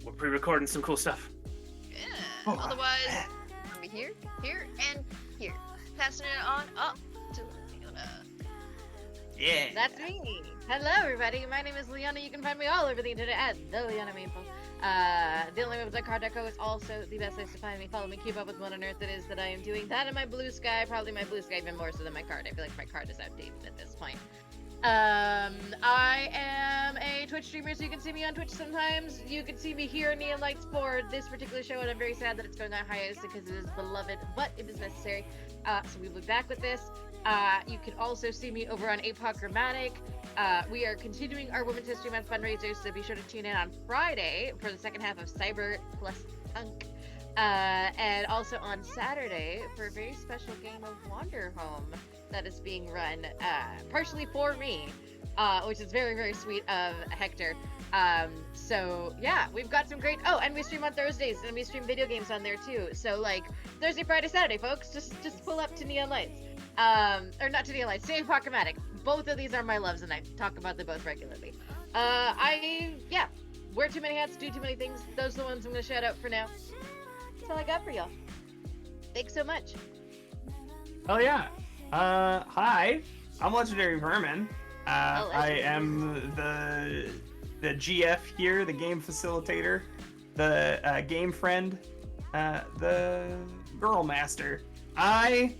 We're pre-recording some cool stuff. Yeah. Otherwise, I'll be here, and here. Passing it on up to Leona. Yeah. That's me. Hello, everybody. My name is Leona. You can find me all over the internet at the Leona Maple. The only website card.co is also the best place to find me. Follow me, keep up with what on earth it is that I am doing. That and my Blue Sky, probably my Blue Sky even more so than my card. I feel like my card is outdated at this point. I am a Twitch streamer, so you can see me on Twitch sometimes. You can see me here in Neon Lights for this particular show, and I'm very sad that it's going on hiatus because it is beloved, but it is necessary. So we will be back with this. You can also see me over on Apochramatic. We are continuing our Women's History Month fundraiser, so be sure to tune in on Friday for the second half of Cyber plus Punk. And also on Saturday for a very special game of Wander Home that is being run partially for me, which is very, very sweet of Hector. So yeah, we've got some great. Oh, and we stream on Thursdays, and we stream video games on there too. So like Thursday, Friday, Saturday, folks, just pull up to Neon Lights. Or not to Neon Lights, to Pocketmatic. Both of these are my loves, and I talk about them both regularly. Yeah, wear too many hats, do too many things. Those are the ones I'm gonna shout out for now. That's all I got for y'all. Thanks so much. Oh yeah. Hi. I'm Legendary Vermin. I am the GF here, the game facilitator, the game friend, the girl master. I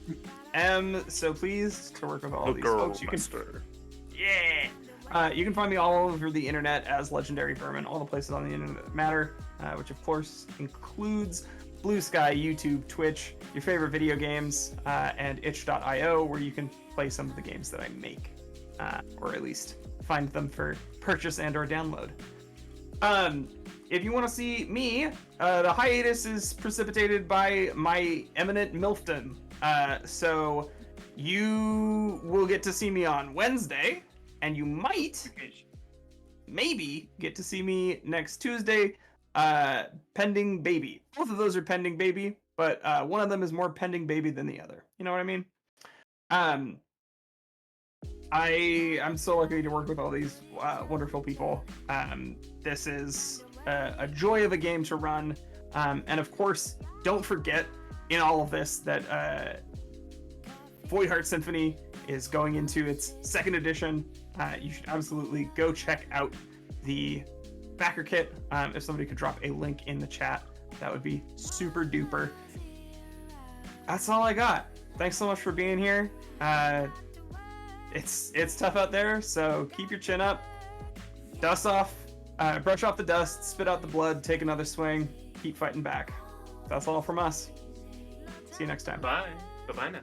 am so pleased to work with all these folks. You can find me all over the internet as Legendary Vermin, all the places on the internet that matter, which of course includes Blue Sky, YouTube, Twitch, your favorite video games, and itch.io, where you can play some of the games that I make, or at least find them for purchase and or download. If you want to see me, the hiatus is precipitated by my eminent milfdom. So you will get to see me on Wednesday, and you maybe get to see me next Tuesday, pending baby. Both of those are pending baby, but one of them is more pending baby than the other. You know what I mean? I'm so lucky to work with all these wonderful people. This is a joy of a game to run. And of course, don't forget in all of this that Void Heart Symphony is going into its second edition. You should absolutely go check out the backer kit. If somebody could drop a link in the chat, that would be super duper. That's all I got. Thanks so much for being here. It's tough out there, so keep your chin up, dust off, brush off the dust, spit out the blood, take another swing, keep fighting back. That's all from us. See you next time. Bye. Bye-bye now.